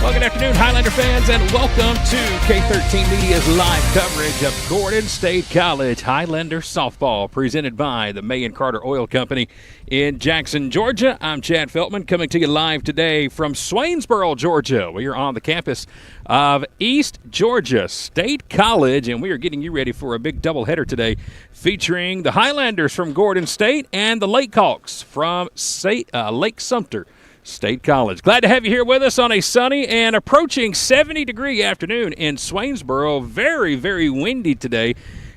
Well, good afternoon, Highlander fans, and welcome to K13 Media's live coverage of Gordon State College Highlander softball, presented by the May and Carter Oil Company in Jackson, Georgia. I'm Chad Feltman, coming to you live today from Swainsboro, Georgia. We are on the campus of East Georgia State College, and we are getting you ready for a big doubleheader today, featuring the Highlanders from Gordon State and the LakeHawks from Lake Sumter State College. Glad to have you here with us on a sunny and approaching 70-degree afternoon in Swainsboro. Very, very windy today.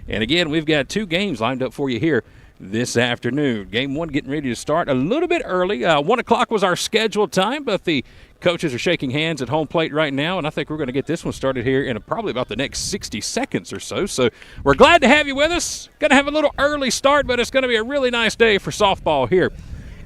And again, we've got two games lined up for you here this afternoon. Game one getting ready to start a little bit early. 1 o'clock was our scheduled time, but the coaches are shaking hands at home plate right now, and I think we're going to get this one started here in probably about the next 60 seconds or so. So we're glad to have you with us. Going to have a little early start, but it's going to be a really nice day for softball here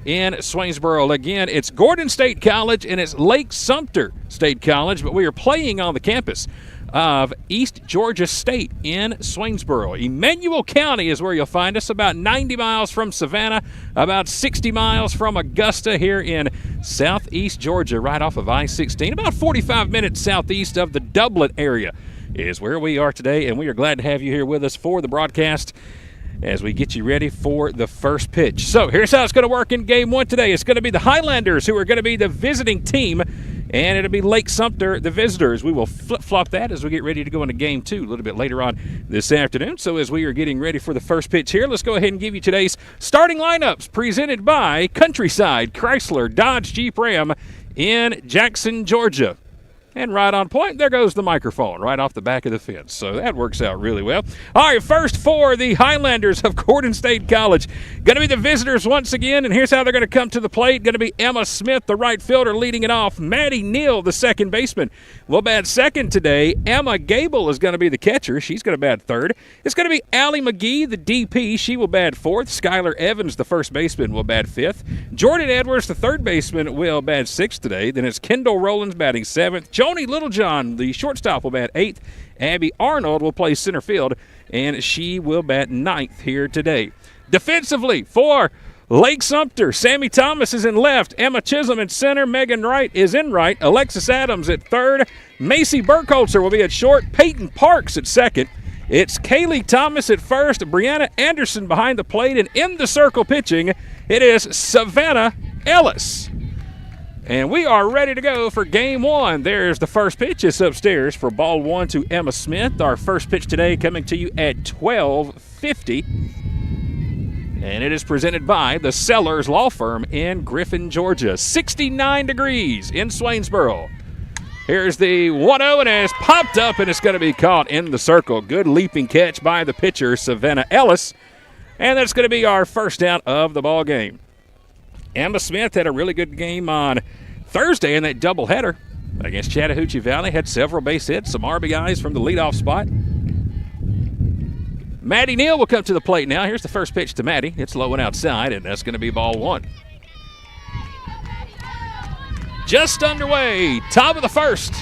in Swainsboro. Again, it's Gordon State College and it's Lake Sumter State College, but we are playing on the campus of East Georgia State in Swainsboro. Emmanuel County is where you'll find us, about 90 miles from Savannah, about 60 miles from Augusta here in southeast Georgia, right off of I-16. About 45 minutes southeast of the Dublin area is where we are today, and we are glad to have you here with us for the broadcast as we get you ready for the first pitch. So here's how it's going to work in game one today. It's going to be the Highlanders who are going to be the visiting team, and it'll be Lake Sumter, the visitors. We will flip-flop that as we get ready to go into game two a little bit later on this afternoon. So as we are getting ready for the first pitch here, let's go ahead and give you today's starting lineups presented by Countryside Chrysler Dodge Jeep Ram in Jackson, Georgia. And right on point, there goes the microphone right off the back of the fence. So that works out really well. All right, first for the Highlanders of Gordon State College. Going to be the visitors once again, and here's how they're going to come to the plate. Going to be Emma Smith, the right fielder, leading it off. Maddie Neal, the second baseman, will bat second today. Emma Gable is going to be the catcher. She's going to bat third. It's going to be Allie McGee, the DP. She will bat fourth. Skylar Evans, the first baseman, will bat fifth. Jordan Edwards, the third baseman, will bat sixth today. Then it's Kendall Rowlands batting seventh. Joni Littlejohn, the shortstop, will bat eighth. Abby Arnold will play center field, and she will bat ninth here today. Defensively for Lake Sumter, Sammy Thomas is in left. Emma Chisholm in center. Megan Wright is in right. Alexis Adams at third. Macy Burkholzer will be at short. Peyton Parks at second. It's Kaylee Thomas at first. Brianna Anderson behind the plate, and in the circle pitching, it is Savannah Ellis. And we are ready to go for game one. There's the first pitch. It's upstairs for ball one to Emma Smith. Our first pitch today coming to you at 12:50. And it is presented by the Sellers Law Firm in Griffin, Georgia. 69 degrees in Swainsboro. Here's the 1-0, and it's popped up, and it's going to be caught in the circle. Good leaping catch by the pitcher, Savannah Ellis. And that's going to be our first out of the ball game. Emma Smith had a really good game on Thursday in that doubleheader against Chattahoochee Valley. Had several base hits, some RBIs from the leadoff spot. Maddie Neal will come to the plate now. Here's the first pitch to Maddie. It's low and outside, and that's going to be ball one. Just underway, top of the first.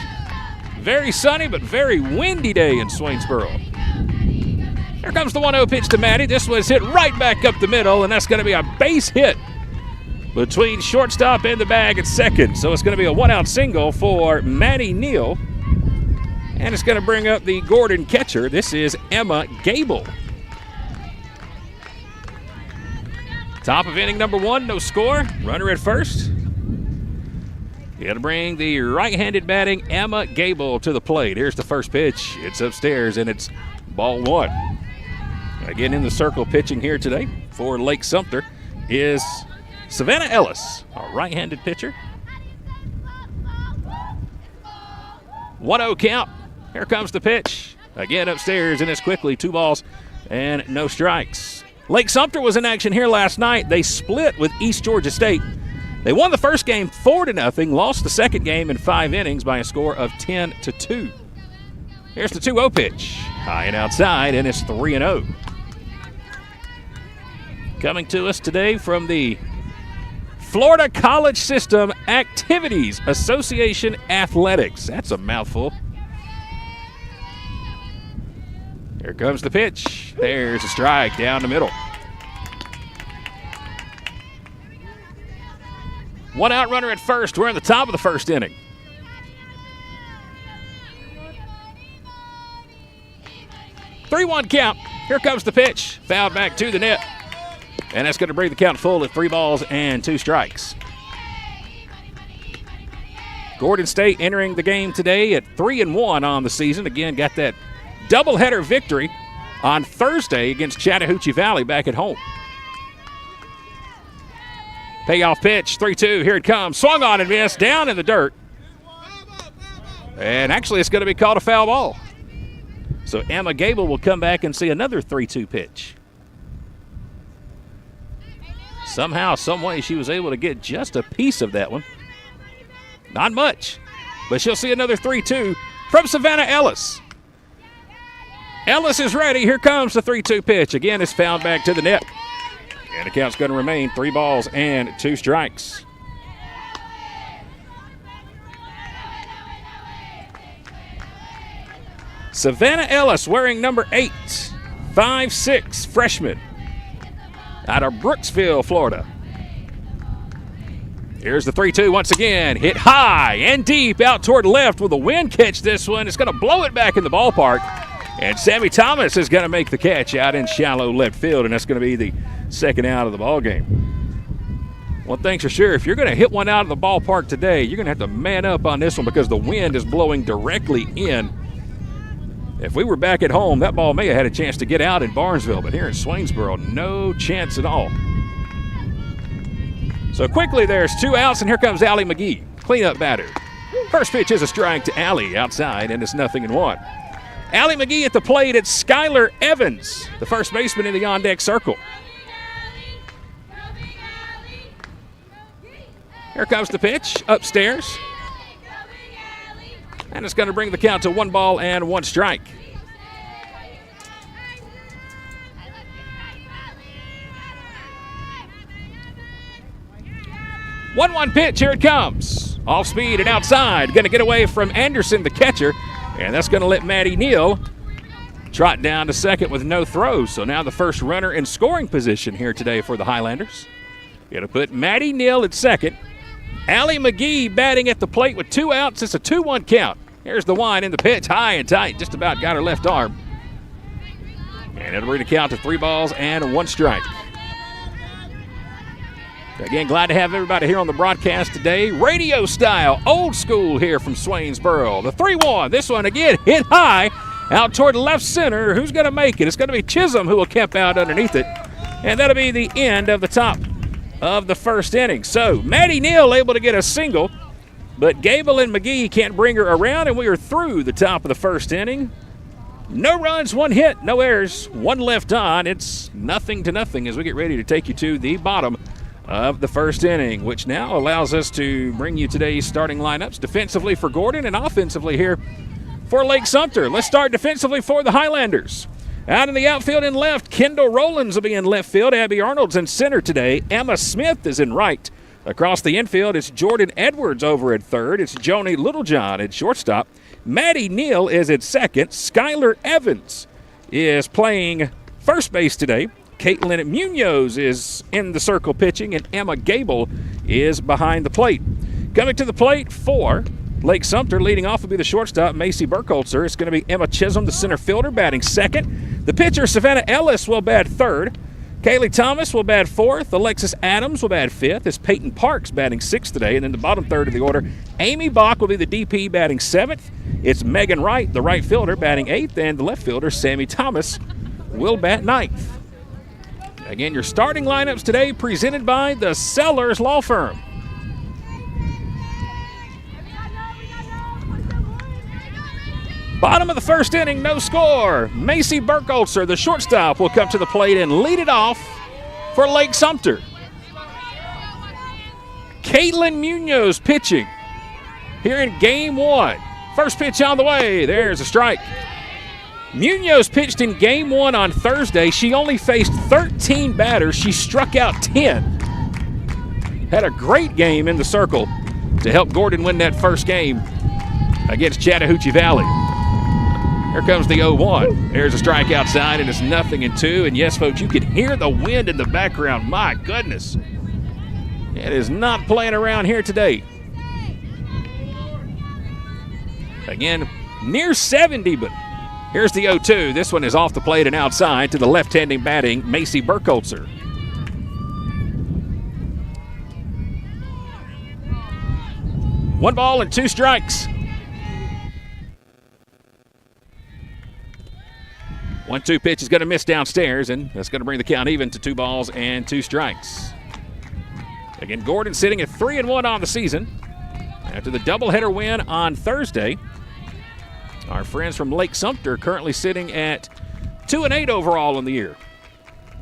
Very sunny but very windy day in Swainsboro. Here comes the 1-0 pitch to Maddie. This was hit right back up the middle, and that's going to be a base hit between shortstop and the bag at second. So it's going to be a one-out single for Maddie Neal. And it's going to bring up the Gordon catcher. This is Emma Gable. Top of inning number one, no score. Runner at first. Got to bring the right-handed batting Emma Gable to the plate. Here's the first pitch. It's upstairs, and it's ball one. Again, in the circle pitching here today for Lake Sumter is Savannah Ellis, a right-handed pitcher. 1-0 count. Here comes the pitch. Again upstairs, and it's quickly 2 balls and no strikes. Lake Sumter was in action here last night. They split with East Georgia State. They won the first game 4-0, lost the second game in 5 innings by a score of 10-2. Here's the 2-0 pitch. High and outside, and it's 3-0. Coming to us today from the Florida College System Activities Association Athletics. That's a mouthful. Here comes the pitch. There's a strike down the middle. 1 out runner at first. We're in the top of the first inning. 3-1 count. Here comes the pitch. Fouled back to the net. And that's going to bring the count full at 3 balls and 2 strikes. Gordon State entering the game today at 3-1 on the season. Again, got that doubleheader victory on Thursday against Chattahoochee Valley back at home. Payoff pitch, 3-2. Here it comes. Swung on and missed. Down in the dirt. And actually, it's going to be called a foul ball. So Emma Gable will come back and see another 3-2 pitch. Somehow, some way, she was able to get just a piece of that one. Not much, but she'll see another 3-2 from Savannah Ellis. Ellis is ready. Here comes the 3-2 pitch. Again, it's fouled back to the net. And the count's going to remain 3 balls and 2 strikes. Savannah Ellis wearing number 8, 5'6", freshman out of Brooksville, Florida. Here's the 3-2 once again. Hit high and deep out toward left. Will the wind catch this one? It's going to blow it back in the ballpark. And Sammy Thomas is going to make the catch out in shallow left field, and that's going to be the second out of the ball game. One thing's for sure, if you're going to hit one out of the ballpark today, you're going to have to man up on this one because the wind is blowing directly in. If we were back at home, that ball may have had a chance to get out in Barnesville, but here in Swainsboro, no chance at all. So quickly, there's 2 outs, and here comes Allie McGee, cleanup batter. First pitch is a strike to Allie outside, and it's 0-1. Allie McGee at the plate. It's Skylar Evans, the first baseman in the on-deck circle. Here comes the pitch, upstairs. And it's going to bring the count to 1 ball and 1 strike. One pitch, here it comes. Off speed and outside. Going to get away from Anderson, the catcher. And that's going to let Maddie Neal trot down to second with no throws. So now the first runner in scoring position here today for the Highlanders. Going to put Maddie Neal at second. Allie McGee batting at the plate with 2 outs. It's a 2-1 count. Here's the one in the pitch, high and tight. Just about got her left arm. And it'll bring the count to 3 balls and 1 strike. Again, glad to have everybody here on the broadcast today. Radio style, old school here from Swainsboro. The 3-1. This one again hit high out toward left center. Who's going to make it? It's going to be Chisholm who will camp out underneath it. And that'll be the end of the top of the first inning. So Maddie Neal able to get a single, but Gable and McGee can't bring her around, and we are through the top of the first inning. No runs, 1 hit, no errors, 1 left on. It's 0-0 as we get ready to take you to the bottom of the first inning, which now allows us to bring you today's starting lineups defensively for Gordon and offensively here for Lake Sumter. Let's start defensively for the Highlanders. Out in the outfield in left, Kendall Rowlands will be in left field. Abby Arnold's in center today. Emma Smith is in right. Across the infield, it's Jordan Edwards over at third. It's Joni Littlejohn at shortstop. Maddie Neal is at second. Skylar Evans is playing first base today. Caitlin Munoz is in the circle pitching, and Emma Gable is behind the plate. Coming to the plate for Lake Sumter, leading off will be the shortstop, Macy Burkholzer. It's going to be Emma Chisholm, the center fielder, batting second. The pitcher, Savannah Ellis, will bat third. Kaylee Thomas will bat fourth. Alexis Adams will bat fifth. It's Peyton Parks batting sixth today. And in the bottom third of the order, Amy Bach will be the DP batting seventh. It's Megan Wright, the right fielder, batting eighth. And the left fielder, Sammy Thomas, will bat ninth. Again, your starting lineups today presented by the Sellers Law Firm. Bottom of the first inning, no score. Macy Burkholzer, the shortstop, will come to the plate and lead it off for Lake Sumter. Caitlin Munoz pitching here in game one. First pitch on the way. There's a strike. Munoz pitched in game one on Thursday. She only faced 13 batters. She struck out 10. Had a great game in the circle to help Gordon win that first game against Chattahoochee Valley. Here comes the 0-1. There's a strike outside, and it's 0-2. And yes, folks, you can hear the wind in the background. My goodness. It is not playing around here today. Again, near 70, but Here's the 0-2. This one is off the plate and outside to the left-handing batting, Macy Burkholzer. One ball and two strikes. 1-2 pitch is going to miss downstairs, and that's going to bring the count even to 2 balls and 2 strikes. Again, Gordon sitting at 3-1 on the season. After the doubleheader win on Thursday, our friends from Lake Sumter currently sitting at 2-8 overall in the year.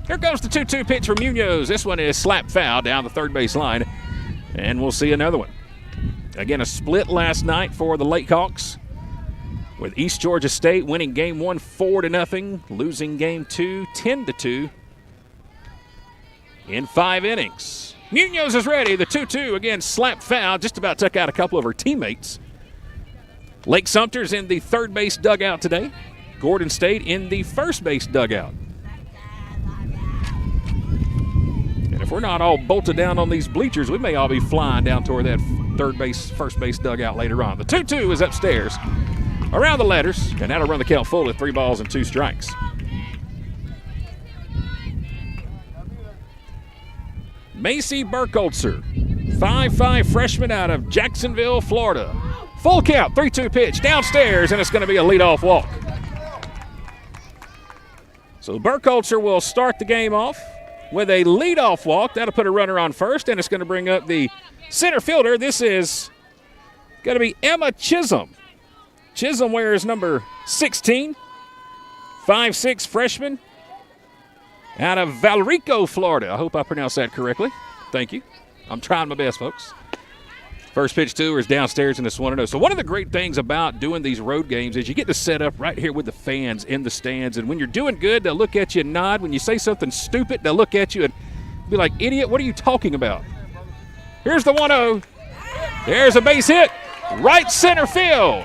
Here comes the 2-2 pitch from Munoz. This one is slap foul down the third base line, and we'll see another one. Again, a split last night for the LakeHawks, with East Georgia State winning Game 1 4-0, losing Game 2 10-2 in 5 innings. Munoz is ready. The 2-2, again, slap foul, just about took out a couple of her teammates. Lake Sumter's in the third base dugout today. Gordon State in the first base dugout. And if we're not all bolted down on these bleachers, we may all be flying down toward that third base, first base dugout later on. The 2-2 is upstairs around the letters, and that'll run the count full at 3 balls and 2 strikes. Macy Burkholzer, 5'5" freshman out of Jacksonville, Florida. Full count, 3-2 pitch downstairs, and it's going to be a leadoff walk. So Burkholzer will start the game off with a leadoff walk. That'll put a runner on first, and it's going to bring up the center fielder. This is going to be Emma Chisholm. Chisholm wears number 16, 5'6" freshman out of Valrico, Florida. I hope I pronounced that correctly. Thank you. I'm trying my best, folks. First pitch to her is downstairs, and it's 1-0. So one of the great things about doing these road games is you get to set up right here with the fans in the stands. And when you're doing good, they'll look at you and nod. When you say something stupid, they'll look at you and be like, idiot, what are you talking about? Here's the 1-0. There's a base hit. Right center field.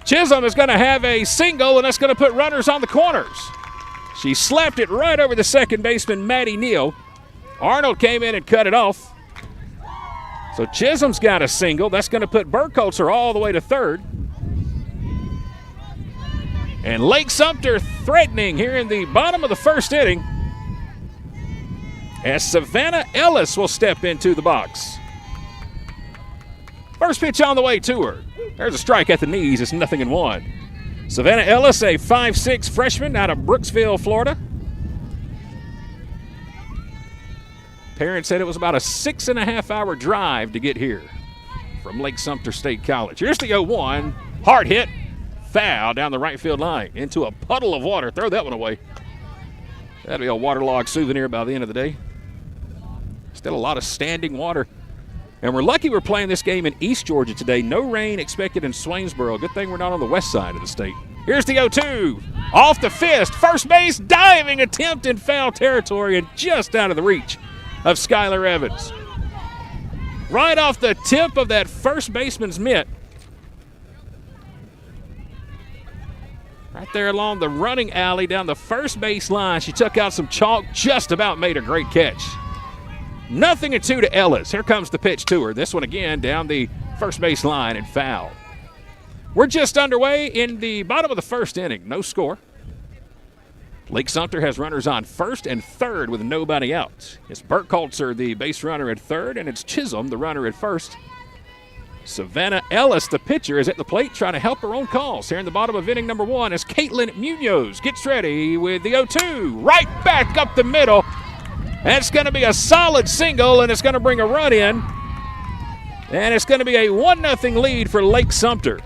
Chisholm is going to have a single, and that's going to put runners on the corners. She slapped it right over the second baseman, Maddie Neal. Arnold came in and cut it off. So Chisholm's got a single. That's going to put Burkholzer all the way to third. And Lake Sumter threatening here in the bottom of the first inning, as Savannah Ellis will step into the box. First pitch on the way to her. There's a strike at the knees. It's 0-1. Savannah Ellis, a 5'6" freshman out of Brooksville, Florida. Parents said it was about a 6.5-hour drive to get here from Lake Sumter State College. Here's the 0-1. Hard hit. Foul down the right field line into a puddle of water. Throw that one away. That'll be a waterlogged souvenir by the end of the day. Still a lot of standing water. And we're lucky we're playing this game in East Georgia today. No rain expected in Swainsboro. Good thing we're not on the west side of the state. Here's the 0-2. Off the fist. First base diving attempt in foul territory and just out of the reach of Skylar Evans. Right off the tip of that first baseman's mitt. Right there along the running alley down the first base line. She took out some chalk, just about made a great catch. 0-2 to Ellis. Here comes the pitch to her. This one again down the first base line and foul. We're just underway in the bottom of the first inning. No score. Lake Sumter has runners on first and third with nobody out. It's Burkholzer, the base runner, at third, and it's Chisholm, the runner, at first. Savannah Ellis, the pitcher, is at the plate trying to help her own calls. Here in the bottom of inning number 1 as Caitlin Munoz gets ready with the 0-2. Right back up the middle. That's going to be a solid single, and it's going to bring a run in. And it's going to be a 1-0 lead for Lake Sumter.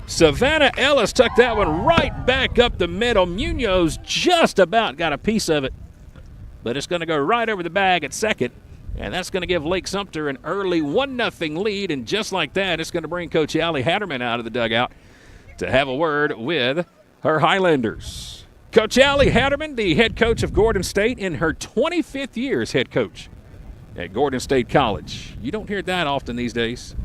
Savannah Ellis took that one right back up the middle. Munoz just about got a piece of it, but it's going to go right over the bag at second. And that's going to give Lake Sumter an early 1-0 lead. And just like that, it's going to bring Coach Allie Hatterman out of the dugout to have a word with her Highlanders. Coach Allie Hatterman, the head coach of Gordon State in her 25th year as head coach at Gordon State College. You don't hear that often these days.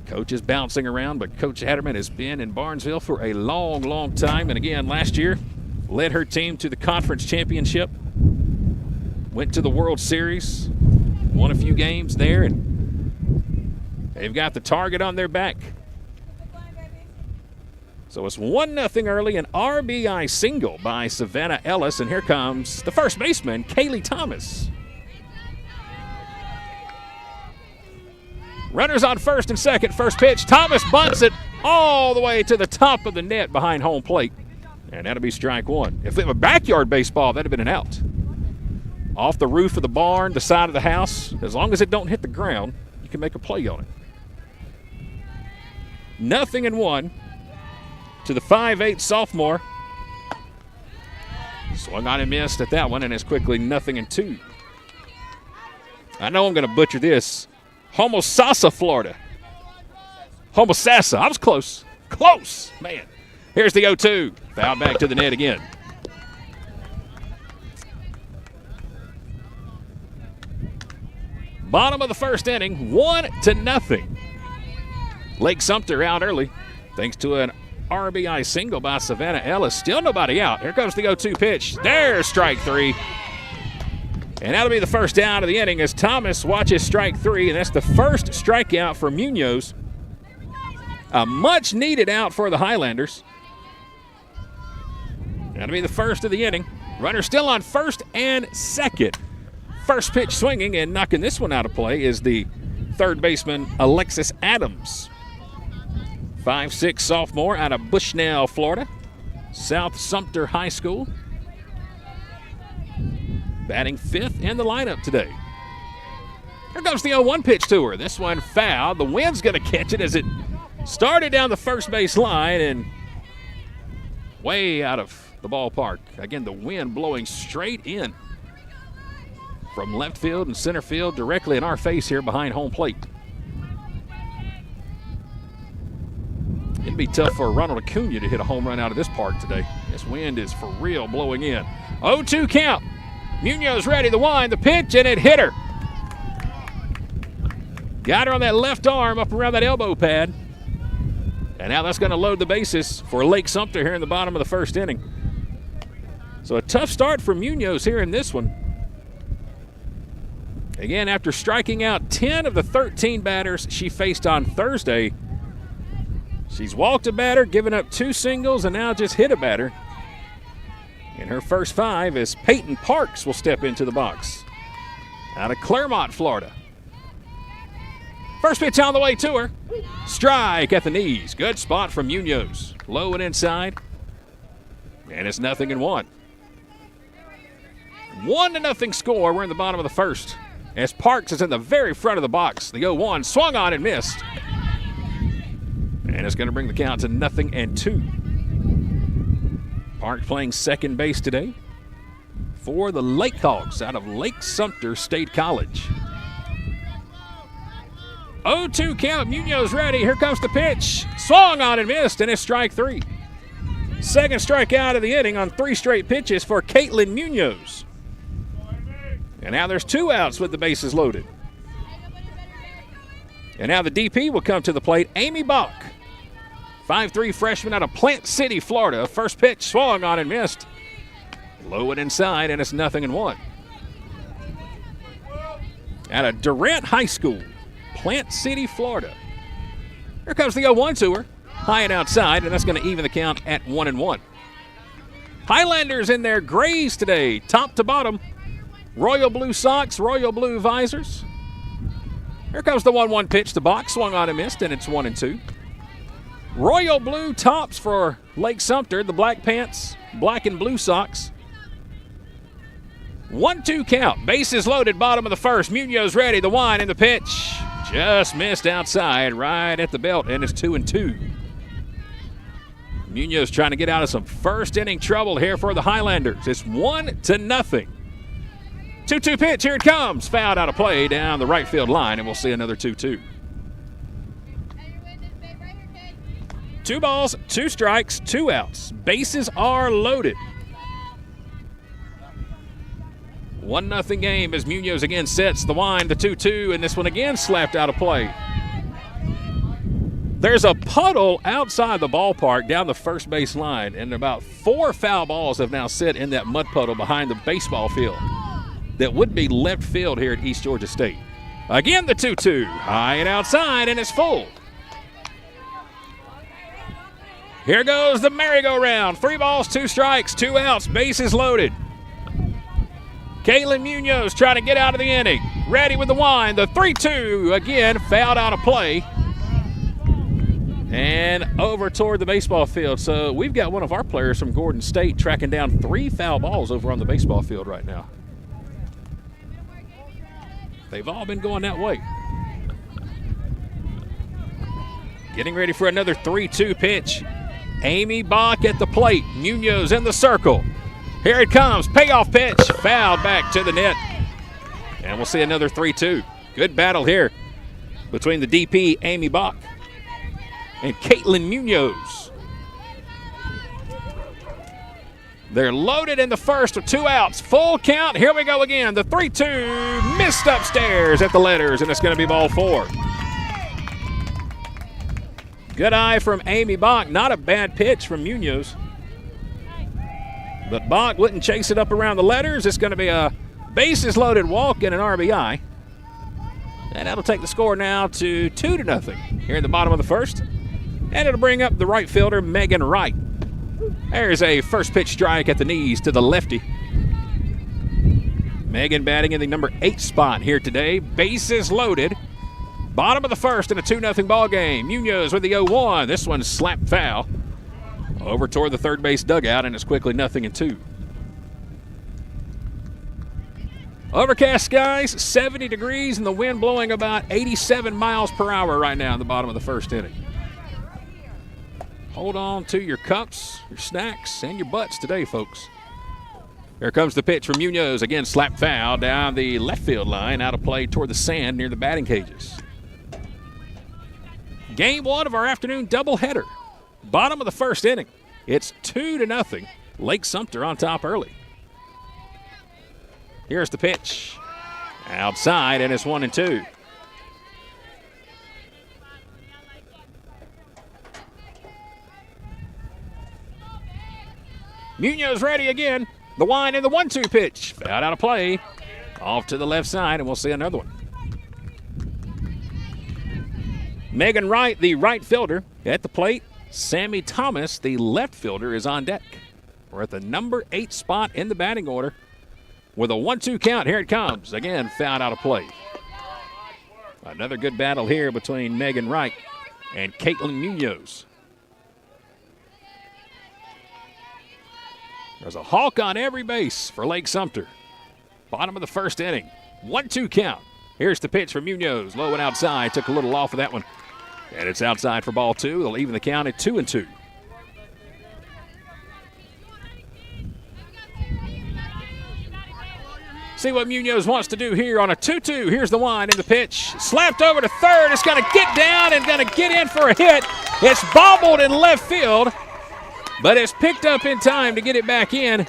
Coach is bouncing around, but Coach Hatterman has been in Barnesville for a long, long time. And again, last year, led her team to the conference championship. Went to the World Series, won a few games there, and they've got the target on their back. So it's 1-0 early, an RBI single by Savannah Ellis, and here comes the first baseman, Kaylee Thomas. Runners on first and second, first pitch. Thomas bunts it all the way to the top of the net behind home plate, and that'll be strike one. If it were backyard baseball, that'd have been an out. Off the roof of the barn, the side of the house, as long as it don't hit the ground, you can make a play on it. 0-1 to the 5'8" sophomore. Swung on and missed at that one, and it's quickly 0-2. I know I'm going to butcher this. Homosassa, Florida. Homosassa. I was close. Close, man. Here's the 0-2. Foul back to the net again. Bottom of the first inning, 1-0. Lake Sumter out early thanks to an RBI single by Savannah Ellis. Still nobody out. Here comes the 0-2 pitch. There's strike three. And that'll be the first down of the inning as Thomas watches strike three, and that's the first strikeout for Munoz. A much-needed out for the Highlanders. That'll be the first of the inning. Runner still on first and second. First pitch swinging and knocking this one out of play is the third baseman, Alexis Adams. 5'6" sophomore out of Bushnell, Florida. South Sumter High School. Batting fifth in the lineup today. Here comes the 0-1 pitch to her. This one foul. The wind's going to catch it as it started down the first base line and way out of the ballpark. Again, the wind blowing straight in from left field and center field directly in our face here behind home plate. It'd be tough for Ronald Acuna to hit a home run out of this park today. This wind is for real blowing in. 0-2 count. Munoz ready, the wind, the pitch, and it hit her. Got her on that left arm up around that elbow pad. And now that's going to load the bases for Lake Sumter here in the bottom of the first inning. So a tough start for Munoz here in this one. Again, after striking out 10 of the 13 batters she faced on Thursday, she's walked a batter, given up 2 singles, and now just hit a batter. In her first 5 as Peyton Parks will step into the box out of Claremont, Florida. First pitch on the way to her. Strike at the knees. Good spot from Munoz. Low and inside. And it's 0-1. 1-0 score. We're in the bottom of the first as Parks is in the very front of the box. The 0-1 swung on and missed. And it's going to bring the count to 0-2. Parks playing second base today for the LakeHawks out of Lake Sumter State College. 0-2 count. Munoz ready. Here comes the pitch. Swung on and missed, and it's strike 3. Second strikeout of the inning on 3 straight pitches for Caitlin Munoz. And now there's 2 outs with the bases loaded. And now the DP will come to the plate, Amy Bach. 5'3" freshman out of Plant City, Florida. First pitch swung on and missed. Low and inside, and it's 0-1. Out of Durant High School, Plant City, Florida. Here comes the 0-1 to her. High and outside, and that's going to even the count at 1-1. Highlanders in their grays today, top to bottom. Royal blue socks, royal blue visors. Here comes the 1-1 pitch to Bach. Swung on and missed, and it's 1-2. Royal blue tops for Lake Sumter, the black pants, black and blue socks. 1-2 count. Bases loaded, bottom of the first. Munoz ready, the wind and the pitch. Just missed outside, right at the belt, and it's 2-2. Munoz trying to get out of some first inning trouble here for the Highlanders. It's 1-0. 2-2 pitch, here it comes. Fouled out of play down the right field line, and we'll see another 2-2. 2 balls, 2 strikes, 2 outs. Bases are loaded. 1-0 game as Munoz again sets the wind, the 2-2, and this one again slapped out of play. There's a puddle outside the ballpark down the first base line, and about 4 foul balls have now sit in that mud puddle behind the baseball field. That would be left field here at East Georgia State. Again, the 2-2. High and outside, and it's full. Here goes the merry-go-round. 3 balls, 2 strikes, 2 outs, bases loaded. Caitlin Munoz trying to get out of the inning. Ready with the wind. The 3-2 again, fouled out of play. And over toward the baseball field. So we've got one of our players from Gordon State tracking down 3 foul balls over on the baseball field right now. They've all been going that way. Getting ready for another 3-2 pitch. Amy Bach at the plate. Munoz in the circle. Here it comes. Payoff pitch. Fouled back to the net. And we'll see another 3-2. Good battle here between the DP, Amy Bach, and Caitlin Munoz. They're loaded in the first with 2 outs. Full count. Here we go again. The 3-2 missed upstairs at the letters, and it's going to be ball 4. Good eye from Amy Bach. Not a bad pitch from Munoz. But Bach wouldn't chase it up around the letters. It's going to be a bases loaded walk and an RBI. And that'll take the score now to 2-0 here in the bottom of the first. And it'll bring up the right fielder, Megan Wright. There's a first pitch strike at the knees to the lefty. Megan batting in the number 8 spot here today. Bases loaded. Bottom of the first in a 2-0 ball game. Munoz with the 0-1. This one's slapped foul over toward the third base dugout, and it's quickly 0-2. Overcast skies, 70 degrees, and the wind blowing about 87 miles per hour right now in the bottom of the first inning. Hold on to your cups, your snacks, and your butts today, folks. Here comes the pitch from Munoz. Again, slap foul down the left field line, out of play toward the sand near the batting cages. Game 1 of our afternoon doubleheader. Bottom of the first inning. It's 2-0. Lake Sumter on top early. Here's the pitch. Outside, and it's 1-2. Munoz ready again. The wind and the 1-2 pitch. Fouled out of play. Off to the left side, and we'll see another one. Megan Wright, the right fielder, at the plate. Sammy Thomas, the left fielder, is on deck. We're at the number 8 spot in the batting order with a 1-2 count. Here it comes. Again, fouled out of play. Another good battle here between Megan Wright and Caitlin Munoz. There's a hawk on every base for Lake Sumter. Bottom of the first inning. 1-2 count. Here's the pitch for Munoz. Low and outside. Took a little off of that one. And it's outside for ball 2. They'll even the count at 2-2. See what Munoz wants to do here on a 2-2. Here's the wind and the pitch. Slapped over to third. It's going to get down and going to get in for a hit. It's bobbled in left field, but it's picked up in time to get it back in.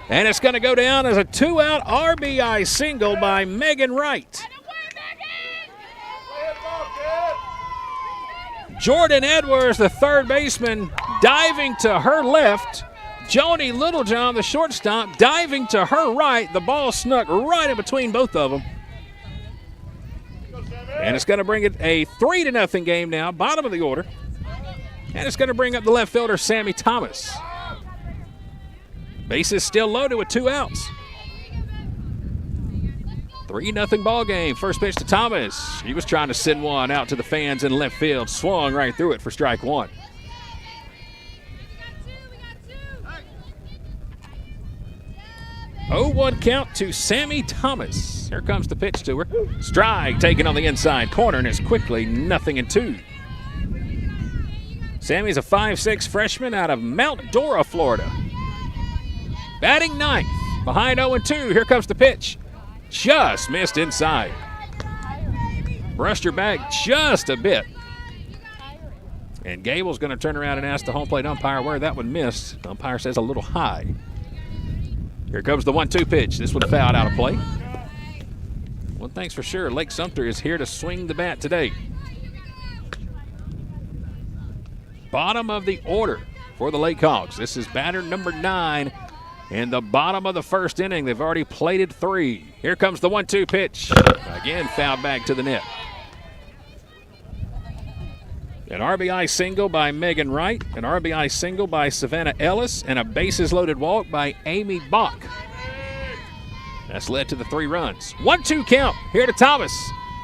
And it's going to go down as a 2-out RBI single by Megan Wright. Jordan Edwards, the third baseman, diving to her left. Joni Littlejohn, the shortstop, diving to her right. The ball snuck right in between both of them. And it's going to bring it a 3-0 game now, bottom of the order. And it's going to bring up the left fielder, Sammy Thomas. Bases still loaded with 2 outs. 3-0 ball game. First pitch to Thomas. He was trying to send one out to the fans in left field. Swung right through it for strike 1. Oh, 1 count to Sammy Thomas. Here comes the pitch to her. Strike taken on the inside corner, and it's quickly 0-2. Sammy's a 5'6" freshman out of Mount Dora, Florida. Batting 9th. Behind 0-2. Here comes the pitch. Just missed inside. Brushed her back just a bit. And Gable's going to turn around and ask the home plate umpire where that one missed. The umpire says a little high. Here comes the 1-2 pitch. This one fouled out of play. One thing's for sure, Lake Sumter is here to swing the bat today. Bottom of the order for the LakeHawks. This is batter number 9. In the bottom of the first inning, they've already plated 3. Here comes the 1-2 pitch. Again, fouled back to the net. An RBI single by Megan Wright, an RBI single by Savannah Ellis, and a bases-loaded walk by Amy Bach. That's led to the 3 runs. 1-2 count here to Thomas.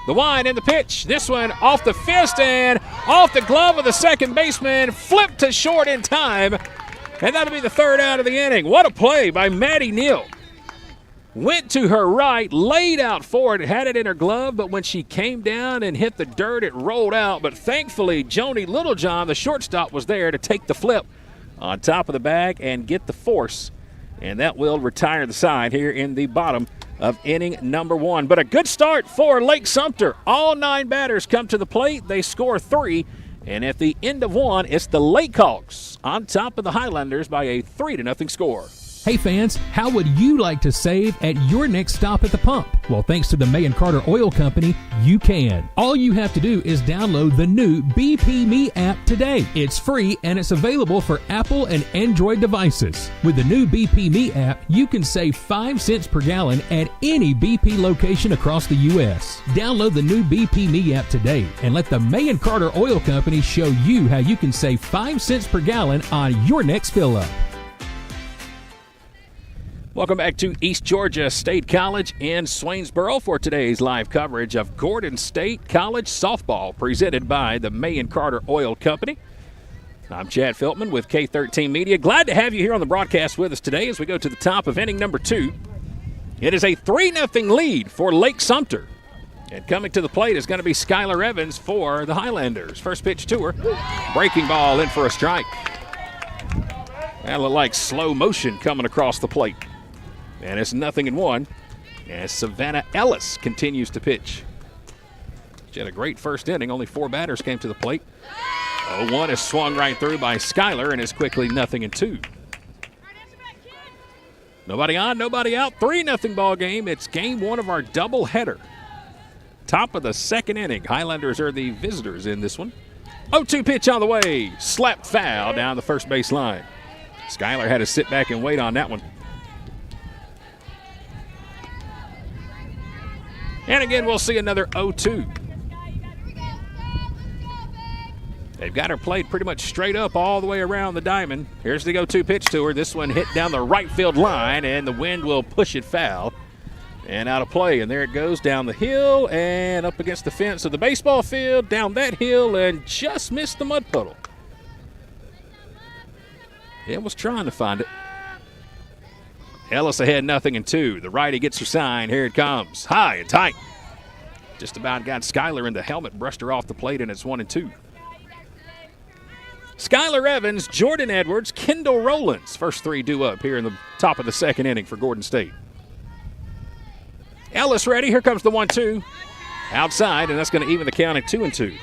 The wind and the pitch. This one off the fist and off the glove of the second baseman. Flipped to short in time. And that'll be the 3rd out of the inning. What a play by Maddie Neal. Went to her right, laid out forward, had it in her glove, but when she came down and hit the dirt, it rolled out. But thankfully, Joni Littlejohn, the shortstop, was there to take the flip on top of the bag and get the force. And that will retire the side here in the bottom of inning number 1. But a good start for Lake Sumter. All 9 batters come to the plate. They score 3. And at the end of 1, it's the LakeHawks on top of the Highlanders by a 3-0 score. Hey fans, how would you like to save at your next stop at the pump? Well, thanks to the May & Carter Oil Company, you can. All you have to do is download the new BP Me app today. It's free and it's available for Apple and Android devices. With the new BP Me app, you can save 5 cents per gallon at any BP location across the U.S. Download the new BP Me app today and let the May & Carter Oil Company show you how you can save 5 cents per gallon on your next fill-up. Welcome back to East Georgia State College in Swainsboro for today's live coverage of Gordon State College softball presented by the May & Carter Oil Company. I'm Chad Filtman with K13 Media. Glad to have you here on the broadcast with us today as we go to the top of inning number 2. It is a 3-0 lead for Lake Sumter. And coming to the plate is going to be Skylar Evans for the Highlanders. First pitch to her. Breaking ball in for a strike. That looked like slow motion coming across the plate. And it's 0-1 as Savannah Ellis continues to pitch. She had a great first inning. Only 4 batters came to the plate. 0-1 is swung right through by Skylar and is quickly 0-2. Nobody on, nobody out. 3-0 ball game. It's game 1 of our doubleheader. Top of the 2nd inning. Highlanders are the visitors in this one. 0-2 pitch on the way. Slapped foul down the first base line. Skylar had to sit back and wait on that one. And again, we'll see another 0-2. They've got her played pretty much straight up all the way around the diamond. Here's the 0-2 pitch to her. This one hit down the right field line, and the wind will push it foul and out of play. And there it goes down the hill and up against the fence of the baseball field, down that hill, and just missed the mud puddle. It was trying to find it. Ellis ahead 0-2. The righty gets her sign. Here it comes. High and tight. Just about got Skylar in the helmet, brushed her off the plate, and it's 1-2. Skylar Evans, Jordan Edwards, Kendall Rowlands. First 3 due up here in the top of the 2nd inning for Gordon State. Ellis ready. Here comes the 1-2. Outside, and that's going to even the count at 2-2.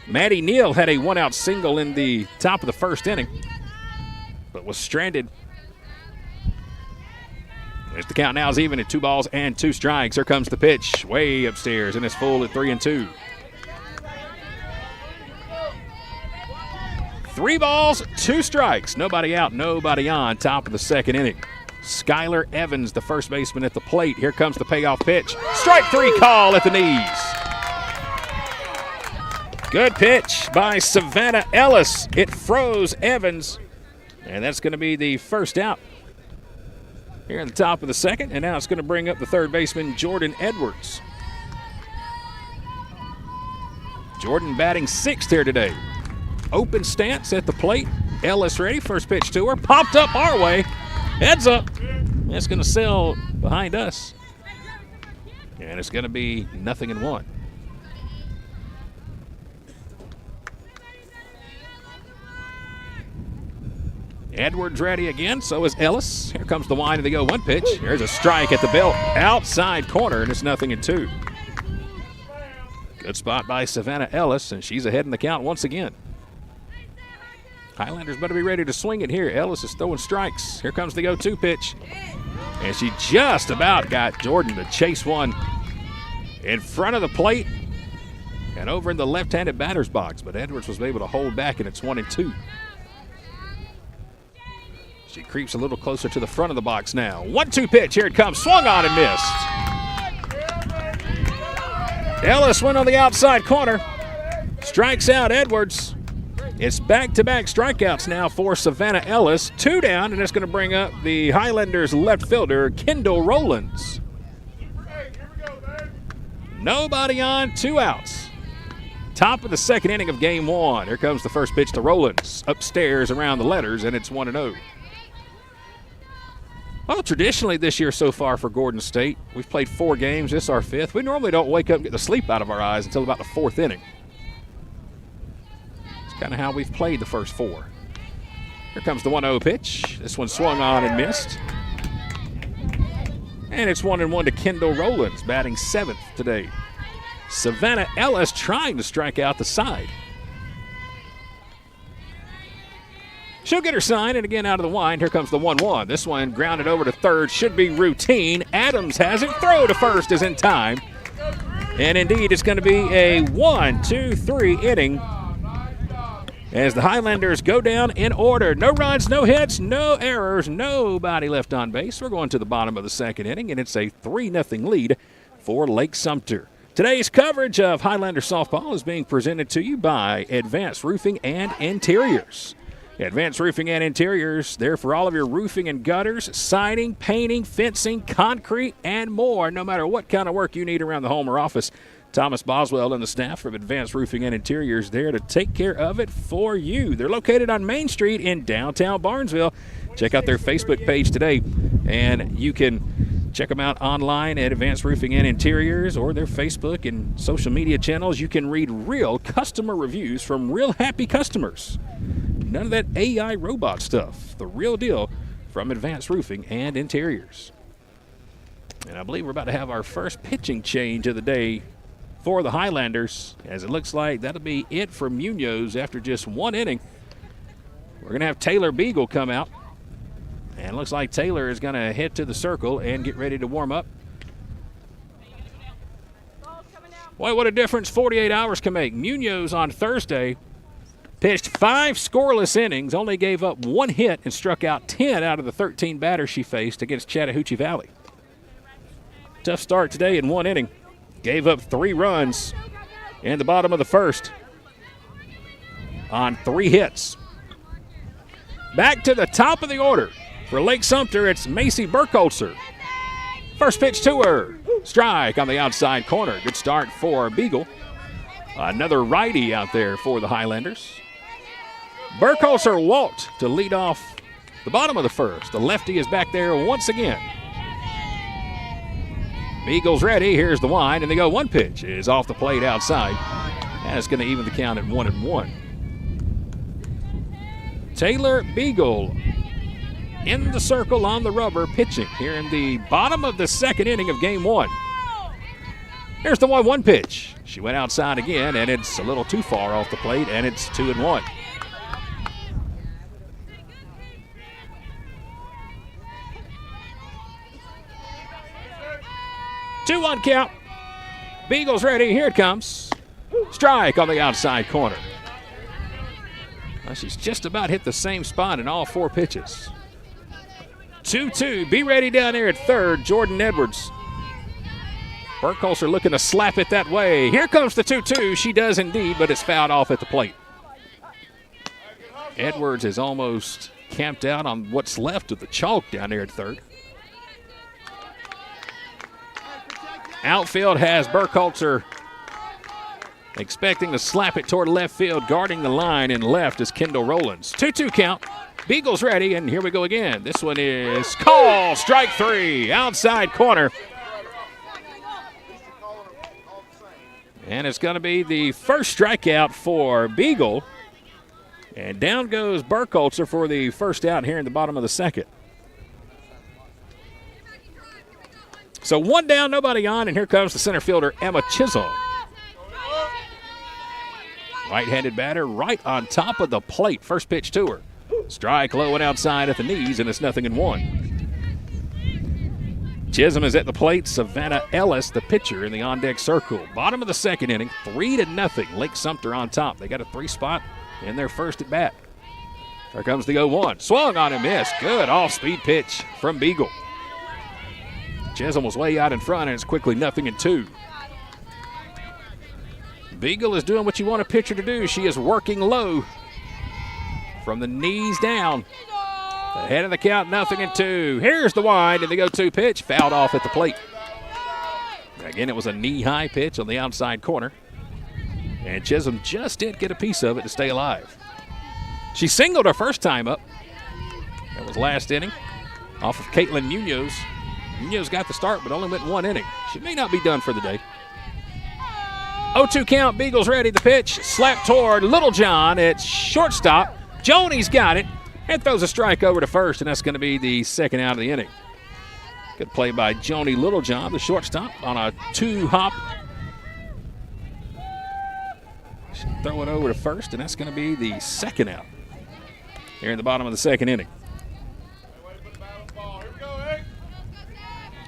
Maddie Neal had a 1-out single in the top of the 1st inning, but was stranded. There's the count now is even at 2 balls and 2 strikes. Here comes the pitch way upstairs, and it's full at 3-2. 3 balls, 2 strikes. Nobody out, nobody on. Top of the 2nd inning. Skylar Evans, the first baseman at the plate. Here comes the payoff pitch. Strike 3 call at the knees. Good pitch by Savannah Ellis. It froze Evans, and that's going to be the first out here in the top of the 2nd, and now it's going to bring up the 3rd baseman, Jordan Edwards. Jordan batting 6th here today. Open stance at the plate. Ellis ready. First pitch to her. Popped up our way. Heads up. It's going to sail behind us. And it's going to be 0-1. Edwards ready again, so is Ellis. Here comes the wind of the 0-1 pitch. Here's a strike at the belt, outside corner, and it's 0-2. Good spot by Savannah Ellis, and she's ahead in the count once again. Highlanders better be ready to swing it here. Ellis is throwing strikes. Here comes the 0-2 pitch. And she just about got Jordan to chase one in front of the plate and over in the left-handed batter's box, but Edwards was able to hold back, and it's 1-2. She creeps a little closer to the front of the box now. 1-2 pitch. Here it comes. Swung on and missed. Ellis went on the outside corner. Strikes out Edwards. It's back-to-back strikeouts now for Savannah Ellis. 2 down, and it's going to bring up the Highlanders left fielder, Kendall Rowlands. Nobody on, 2 outs. Top of the second inning of game 1. Here comes the first pitch to Rowlands. Upstairs around the letters, and it's 1-0. Well, traditionally this year so far for Gordon State, we've played 4 games. This is our 5th. We normally don't wake up and get the sleep out of our eyes until about the 4th inning. It's kind of how we've played the first 4. Here comes the 1-0 pitch. This one swung on and missed. And it's 1-1 to Kendall Rowlands, batting 7th today. Savannah Ellis trying to strike out the side. She'll get her sign, and again out of the wind. Here comes the 1-1. This one grounded over to third. Should be routine. Adams has it. Throw to first is in time. And indeed, it's going to be a 1-2-3 inning as the Highlanders go down in order. No runs, no hits, no errors, nobody left on base. We're going to the bottom of the second inning, and it's a 3-0 lead for Lake Sumter. Today's coverage of Highlander softball is being presented to you by Advanced Roofing and Interiors. Advanced Roofing and Interiors, there for all of your roofing and gutters, siding, painting, fencing, concrete, and more. No matter what kind of work you need around the home or office, Thomas Boswell and the staff from Advanced Roofing and Interiors there to take care of it for you. They're located on Main Street in downtown Barnesville. Check out their Facebook page today, and you can check them out online at Advanced Roofing and Interiors or their Facebook and social media channels. You can read real customer reviews from real happy customers. None of that AI robot stuff. The real deal from Advanced Roofing and Interiors. And I believe we're about to have our first pitching change of the day for the Highlanders, as it looks like that'll be it for Munoz after just 1 inning. We're going to have Taylor Beagle come out. And it looks like Taylor is going to head to the circle and get ready to warm up. Boy, what a difference 48 hours can make. Munoz on Thursday pitched 5 scoreless innings, only gave up 1 hit and struck out 10 out of the 13 batters she faced against Chattahoochee Valley. Tough start today in 1 inning. Gave up 3 runs in the bottom of the first on 3 hits. Back to the top of the order. For Lake Sumter, it's Macy Burkholzer. First pitch to her. Strike on the outside corner. Good start for Beagle. Another righty out there for the Highlanders. Burkholzer walked to lead off the bottom of the first. The lefty is back there once again. Beagle's ready. Here's the wind, and they go 1 pitch. It is off the plate outside. And it's going to even the count at 1-1. Taylor Beagle in the circle on the rubber, pitching here in the bottom of the second inning of game 1. Here's the 1-1 pitch. She went outside again, and it's a little too far off the plate, and it's 2-1. Two-one count. Beagle's ready. Here it comes. Strike on the outside corner. Well, she's just about hit the same spot in all 4 pitches. 2-2. Be ready down there at third. Jordan Edwards. Burkholzer looking to slap it that way. Here comes the 2-2. She does indeed, but it's fouled off at the plate. Edwards is almost camped out on what's left of the chalk down there at third. Outfield has Burkholzer expecting to slap it toward left field. Guarding the line in left is Kendall Rowlands. 2-2 count. Beagle's ready, and here we go again. This one is called. Strike 3. Outside corner. And it's going to be the first strikeout for Beagle. And down goes Burkholzer for the first out here in the bottom of the second. So 1 down, nobody on, and here comes the center fielder, Emma Chisholm. Right-handed batter right on top of the plate. First pitch to her. Strike low and outside at the knees, and it's 0-1. Chisholm is at the plate. Savannah Ellis, the pitcher, in the on-deck circle. Bottom of the second inning, 3-0. Lake Sumter on top. They got a 3 spot in their first at bat. Here comes the 0-1. Swung on and missed. Good off-speed pitch from Beagle. Chisholm was way out in front, and it's quickly 0-2. Beagle is doing what you want a pitcher to do. She is working low from the knees down. Ahead of the count, 0-2. Here's the wind, and the 0-2 pitch fouled off at the plate. Again, it was a knee-high pitch on the outside corner. And Chisholm just did get a piece of it to stay alive. She singled her first time up. That was last inning off of Caitlin Munoz. Munoz got the start, but only went 1 inning. She may not be done for the day. 0-2 count, Beagles ready. The pitch, slap toward Littlejohn at shortstop. Joni's got it and throws a strike over to first, and that's going to be the second out of the inning. Good play by Joni Littlejohn, the shortstop, on a 2-hop. She'll throw it over to first, and that's going to be the second out here in the bottom of the second inning.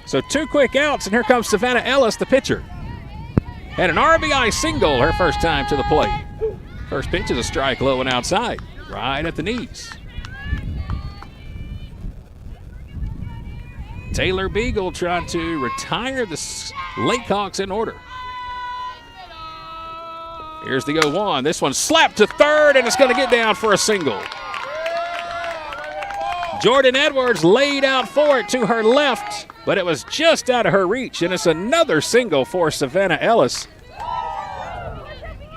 So 2 quick outs, and here comes Savannah Ellis, the pitcher. Had an RBI single her first time to the plate. First pitch is a strike low and outside, right at the knees. Taylor Beagle trying to retire the LakeHawks in order. Here's the 0-1. This one slapped to third, and it's going to get down for a single. Jordan Edwards laid out for it to her left, but it was just out of her reach, and it's another single for Savannah Ellis.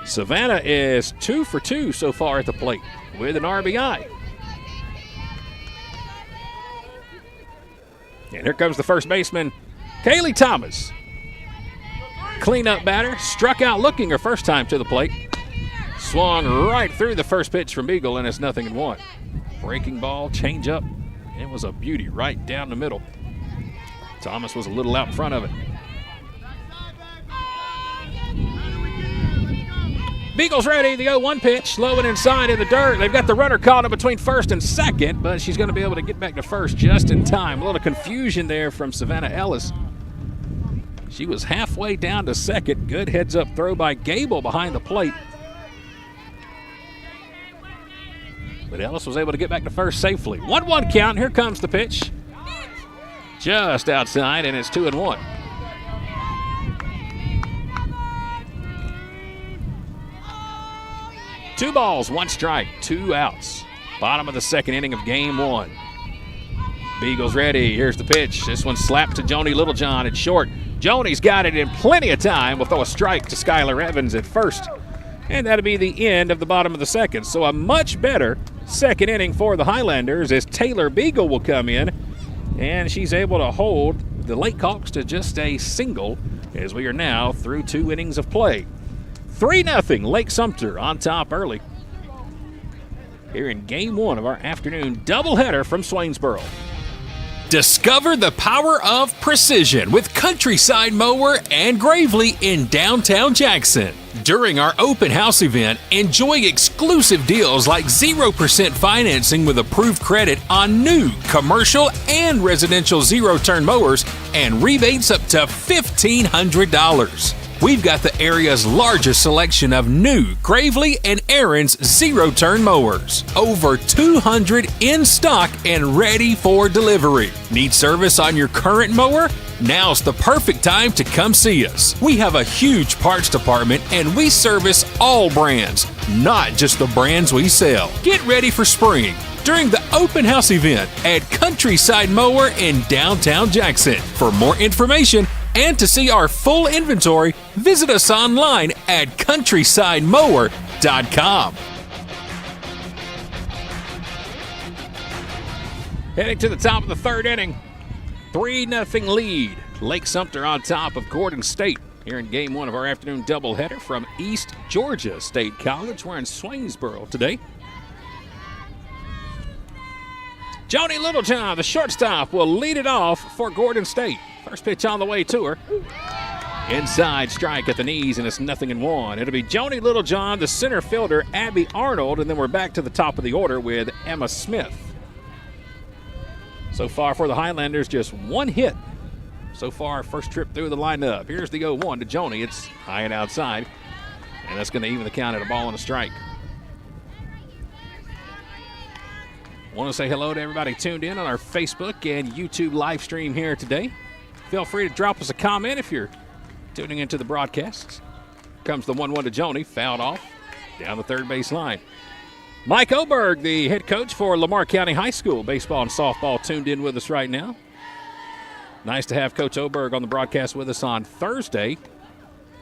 Savannah is 2 for 2 so far at the plate with an RBI. And here comes the first baseman, Kaylee Thomas. Cleanup batter, struck out looking her first time to the plate. Swung right through the first pitch from Beagle, and it's 0-1. Breaking ball, change up. It was a beauty right down the middle. Thomas was a little out in front of it. Beagles ready, the 0-1 pitch, low and inside in the dirt. They've got the runner caught up between first and second, but she's going to be able to get back to first just in time. A little confusion there from Savannah Ellis. She was halfway down to second. Good heads-up throw by Gable behind the plate. But Ellis was able to get back to first safely. 1-1 count, here comes the pitch. Just outside, and it's 2-1. Two balls, 1 strike, 2 outs. Bottom of the second inning of game 1. Beagles ready. Here's the pitch. This one slapped to Joni Littlejohn at short. Joni's got it in plenty of time. We'll throw a strike to Skylar Evans at first. And that'll be the end of the bottom of the second. So a much better second inning for the Highlanders as Taylor Beagle will come in. And she's able to hold the LakeHawks to just a single as we are now through 2 innings of play. 3-0 Lake Sumter on top early here in game 1 of our afternoon doubleheader from Swainsboro. Discover the power of precision with Countryside Mower and Gravely in downtown Jackson. During our open house event, enjoy exclusive deals like 0% financing with approved credit on new commercial and residential zero-turn mowers and rebates up to $1,500. We've got the area's largest selection of new Gravely and Aaron's zero-turn mowers. Over 200 in stock and ready for delivery. Need service on your current mower? Now's the perfect time to come see us. We have a huge parts department and we service all brands, not just the brands we sell. Get ready for spring during the open house event at Countryside Mower in downtown Jackson. For more information and to see our full inventory, visit us online at countrysidemower.com. Heading to the top of the third inning. 3-0 lead. Lake Sumter on top of Gordon State here in game 1 of our afternoon doubleheader from East Georgia State College. We're in Swainsboro today. Joni Littlejohn, the shortstop, will lead it off for Gordon State. First pitch on the way to her. Inside strike at the knees, and it's 0-1. It'll be Joni Littlejohn, the center fielder, Abby Arnold, and then we're back to the top of the order with Emma Smith. So far for the Highlanders, just 1 hit. So far, first trip through the lineup. Here's the 0-1 to Joni. It's high and outside, and that's going to even the count at a ball and a strike. Want to say hello to everybody tuned in on our Facebook and YouTube live stream here today. Feel free to drop us a comment if you're tuning into the broadcasts. comes the 1-1 to Joni, fouled off down the third base line. Mike Oberg, the head coach for Lamar County High School baseball and softball, tuned in with us right now. Nice to have Coach Oberg on the broadcast with us on Thursday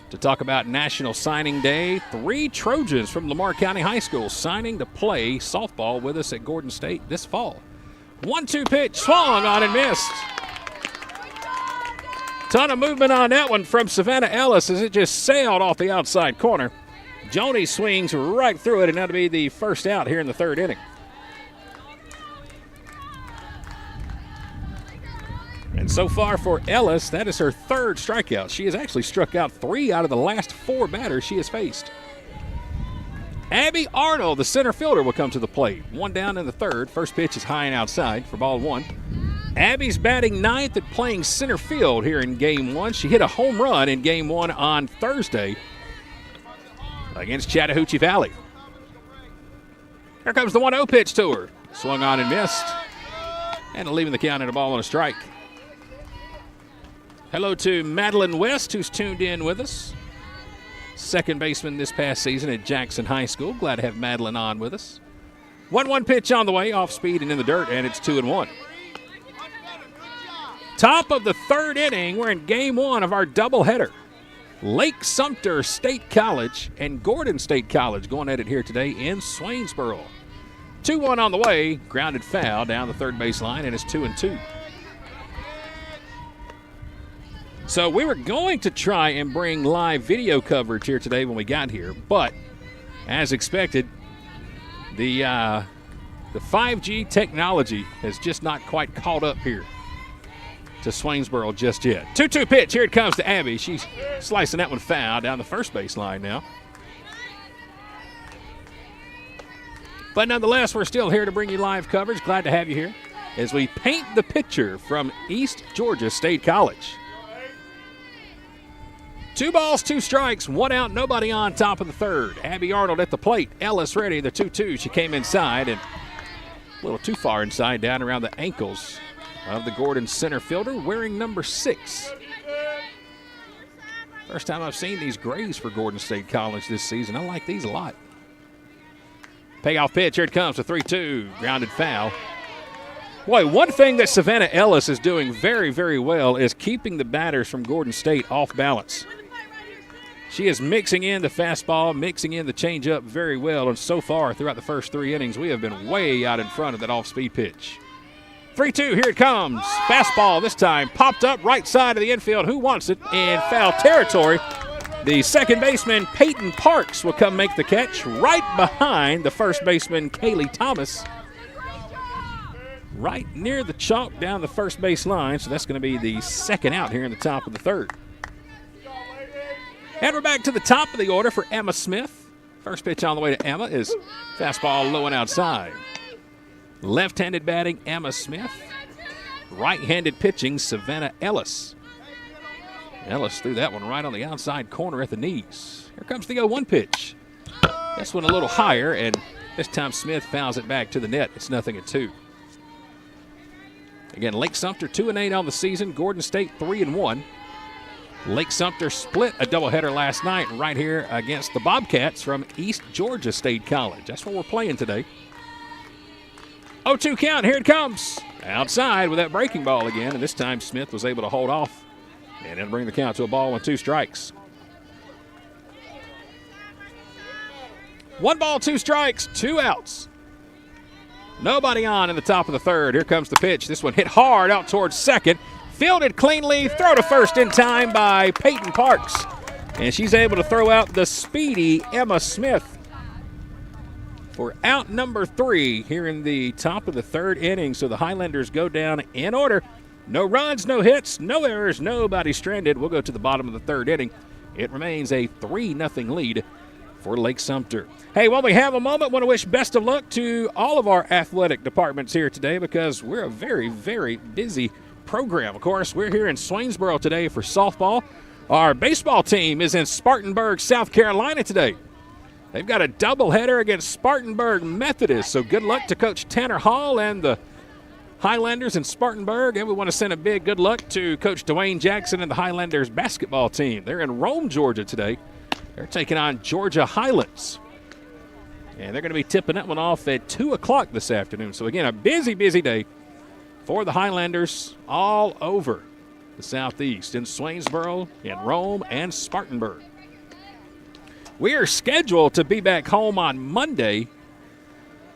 to talk about National Signing Day. 3 Trojans from Lamar County High School signing to play softball with us at Gordon State this fall. 1-2 pitch, swung on and missed. Ton of movement on that one from Savannah Ellis as it just sailed off the outside corner. Joni swings right through it, and that'll be the first out here in the third inning. And so far for Ellis, that is her 3rd strikeout. She has actually struck out 3 out of the last 4 batters she has faced. Abby Arnold, the center fielder, will come to the plate. 1 down in the 3rd. First pitch is high and outside for ball 1. Abby's batting 9th and playing center field here in Game 1. She hit a home run in Game 1 on Thursday against Chattahoochee Valley. Here comes the 1-0 pitch to her. Swung on and missed. And leaving the count at a ball and a strike. Hello to Madeline West, who's tuned in with us. Second baseman this past season at Jackson High School. Glad to have Madeline on with us. 1-1 pitch on the way, off speed and in the dirt, and it's 2-1. Top of the 3rd inning, we're in Game 1 of our doubleheader. Lake Sumter State College and Gordon State College going at it here today in Swainsboro. 2-1 on the way, grounded foul down the third base line, and it's 2-2. So we were going to try and bring live video coverage here today when we got here, but as expected, the 5G technology has just not quite caught up here to Swainsboro just yet. 2-2 pitch. Here it comes to Abby. She's slicing that one foul down the first base line now. But nonetheless, we're still here to bring you live coverage. Glad to have you here as we paint the picture from East Georgia State College. 2 balls, 2 strikes, 1 out, nobody on, top of the 3rd. Abby Arnold at the plate. Ellis ready, the 2-2. She came inside and a little too far inside, down around the ankles of the Gordon center fielder, wearing number 6. First time I've seen these grays for Gordon State College this season. I like these a lot. Payoff pitch, here it comes, a 3-2, grounded foul. Boy, one thing that Savannah Ellis is doing very, very well is keeping the batters from Gordon State off balance. She is mixing in the fastball, mixing in the changeup very well, and so far throughout the first 3 innings, we have been way out in front of that off-speed pitch. 3-2, here it comes. Fastball this time, popped up right side of the infield. Who wants it? In foul territory. The second baseman, Peyton Parks, will come make the catch right behind the first baseman, Kaylee Thomas. Right near the chalk down the first base line, so that's going to be the 2nd out here in the top of the 3rd. And we're back to the top of the order for Emma Smith. First pitch on the way to Emma is fastball low and outside. Left-handed batting, Emma Smith. Right-handed pitching, Savannah Ellis. Ellis threw that one right on the outside corner at the knees. Here comes the 0-1 pitch. This one a little higher, and this time Smith fouls it back to the net. It's 0-2. Again, Lake Sumter 2-8 on the season. Gordon State 3-1. Lake Sumter split a doubleheader last night right here against the Bobcats from East Georgia State College. That's what we're playing today. 0-2 count. Here it comes. Outside with that breaking ball again, and this time Smith was able to hold off, and it'll bring the count to a ball and 2 strikes. 1 ball, 2 strikes, 2 outs. Nobody on in the top of the 3rd. Here comes the pitch. This one hit hard out towards second. Fielded cleanly, throw to first in time by Peyton Parks. And she's able to throw out the speedy Emma Smith for out number 3 here in the top of the 3rd inning. So the Highlanders go down in order. No runs, no hits, no errors, nobody stranded. We'll go to the bottom of the 3rd inning. It remains a 3-0 lead for Lake Sumter. Hey, while we have a moment, want to wish best of luck to all of our athletic departments here today because we're a very, very busy program. Of course, we're here in Swainsboro today for softball. Our baseball team is in Spartanburg, South Carolina today. They've got a doubleheader against Spartanburg Methodist, so good luck to Coach Tanner Hall and the Highlanders in Spartanburg, and we want to send a big good luck to Coach Dwayne Jackson and the Highlanders basketball team. They're in Rome, Georgia today They're taking on Georgia Highlands. And they're going to be tipping that one off at 2 o'clock this afternoon. So, again, a busy, busy day for the Highlanders all over the Southeast, in Swainsboro, in Rome, and Spartanburg. We are scheduled to be back home on Monday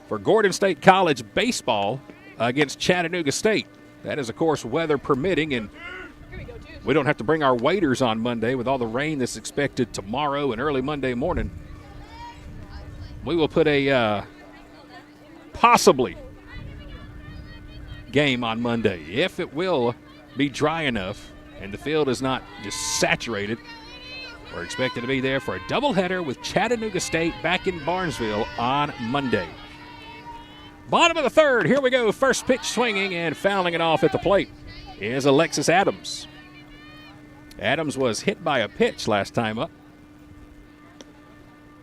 for Gordon State College baseball against Chattanooga State. That is, of course, weather permitting, and we don't have to bring our waders on Monday with all the rain that's expected tomorrow and early Monday morning. We will put a possibly game on Monday if it will be dry enough and the field is not just saturated. We're expected to be there for a doubleheader with Chattanooga State back in Barnesville on Monday. Bottom of the third, here we go. First pitch swinging and fouling it off at the plate is Alexis Adams. Adams was hit by a pitch last time up.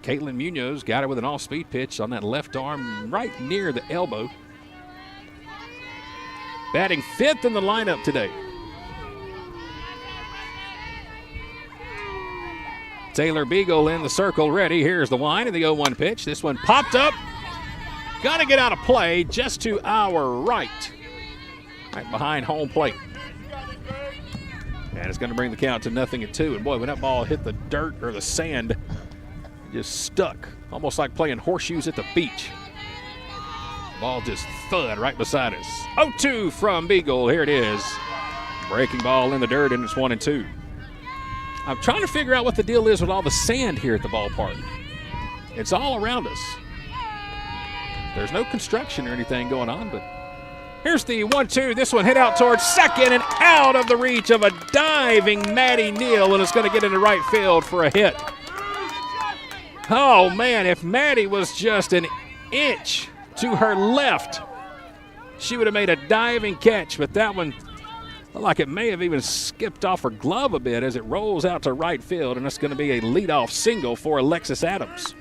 Caitlin Munoz got her with an off-speed pitch on that left arm right near the elbow. Batting fifth in the lineup today. Taylor Beagle in the circle ready. Here's the wind and the 0-1 pitch. This one popped up. Got to get out of play just to our right behind home plate. And it's going to bring the count to 0-2. And boy, when that ball hit the dirt or the sand, it just stuck, almost like playing horseshoes at the beach. Ball just thud right beside us. 0-2 from Beagle. Here it is. Breaking ball in the dirt, and it's 1-2. I'm trying to figure out what the deal is with all the sand here at the ballpark. It's all around us. There's no construction or anything going on, but here's the 1-2. This one hit out towards second and out of the reach of a diving Maddie Neal, and it's going to get into right field for a hit. Oh, man, if Maddie was just an inch to her left, she would have made a diving catch, but that one looked like it may have even skipped off her glove a bit as it rolls out to right field, and it's going to be a leadoff single for Alexis Adams.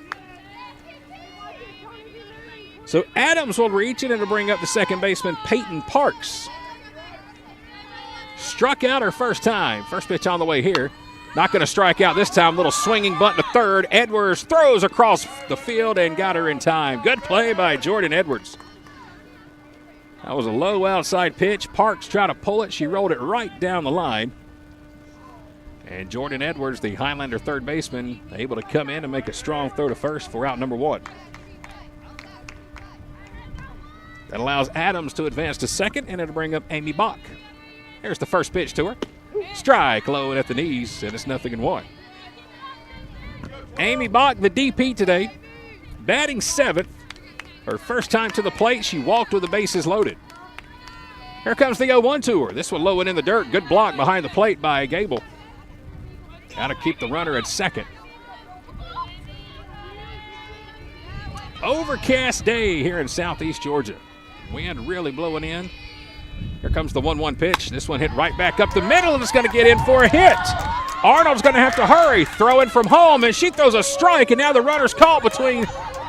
So Adams will reach it and to bring up the second baseman, Peyton Parks. Struck out her first time. First pitch on the way here. Not going to strike out this time. Little swinging bunt to third. Edwards throws across the field and got her in time. Good play by Jordan Edwards. That was a low outside pitch. Parks tried to pull it. She rolled it right down the line. And Jordan Edwards, the Highlander third baseman, able to come in and make a strong throw to first for out number one. That allows Adams to advance to second, and it'll bring up Amy Bach. Here's the first pitch to her. Strike low and at the knees, and it's 0-1. Amy Bach, the DP today, batting seventh. Her first time to the plate, she walked with the bases loaded. Here comes the 0-1 to her. This one low and in the dirt. Good block behind the plate by Gable. Got to keep the runner at second. Overcast day here in southeast Georgia. Wind really blowing in. Here comes the 1-1 pitch. This one hit right back up the middle, and it's going to get in for a hit. Arnold's going to have to hurry, throwing from home, and she throws a strike, and now the runner's caught between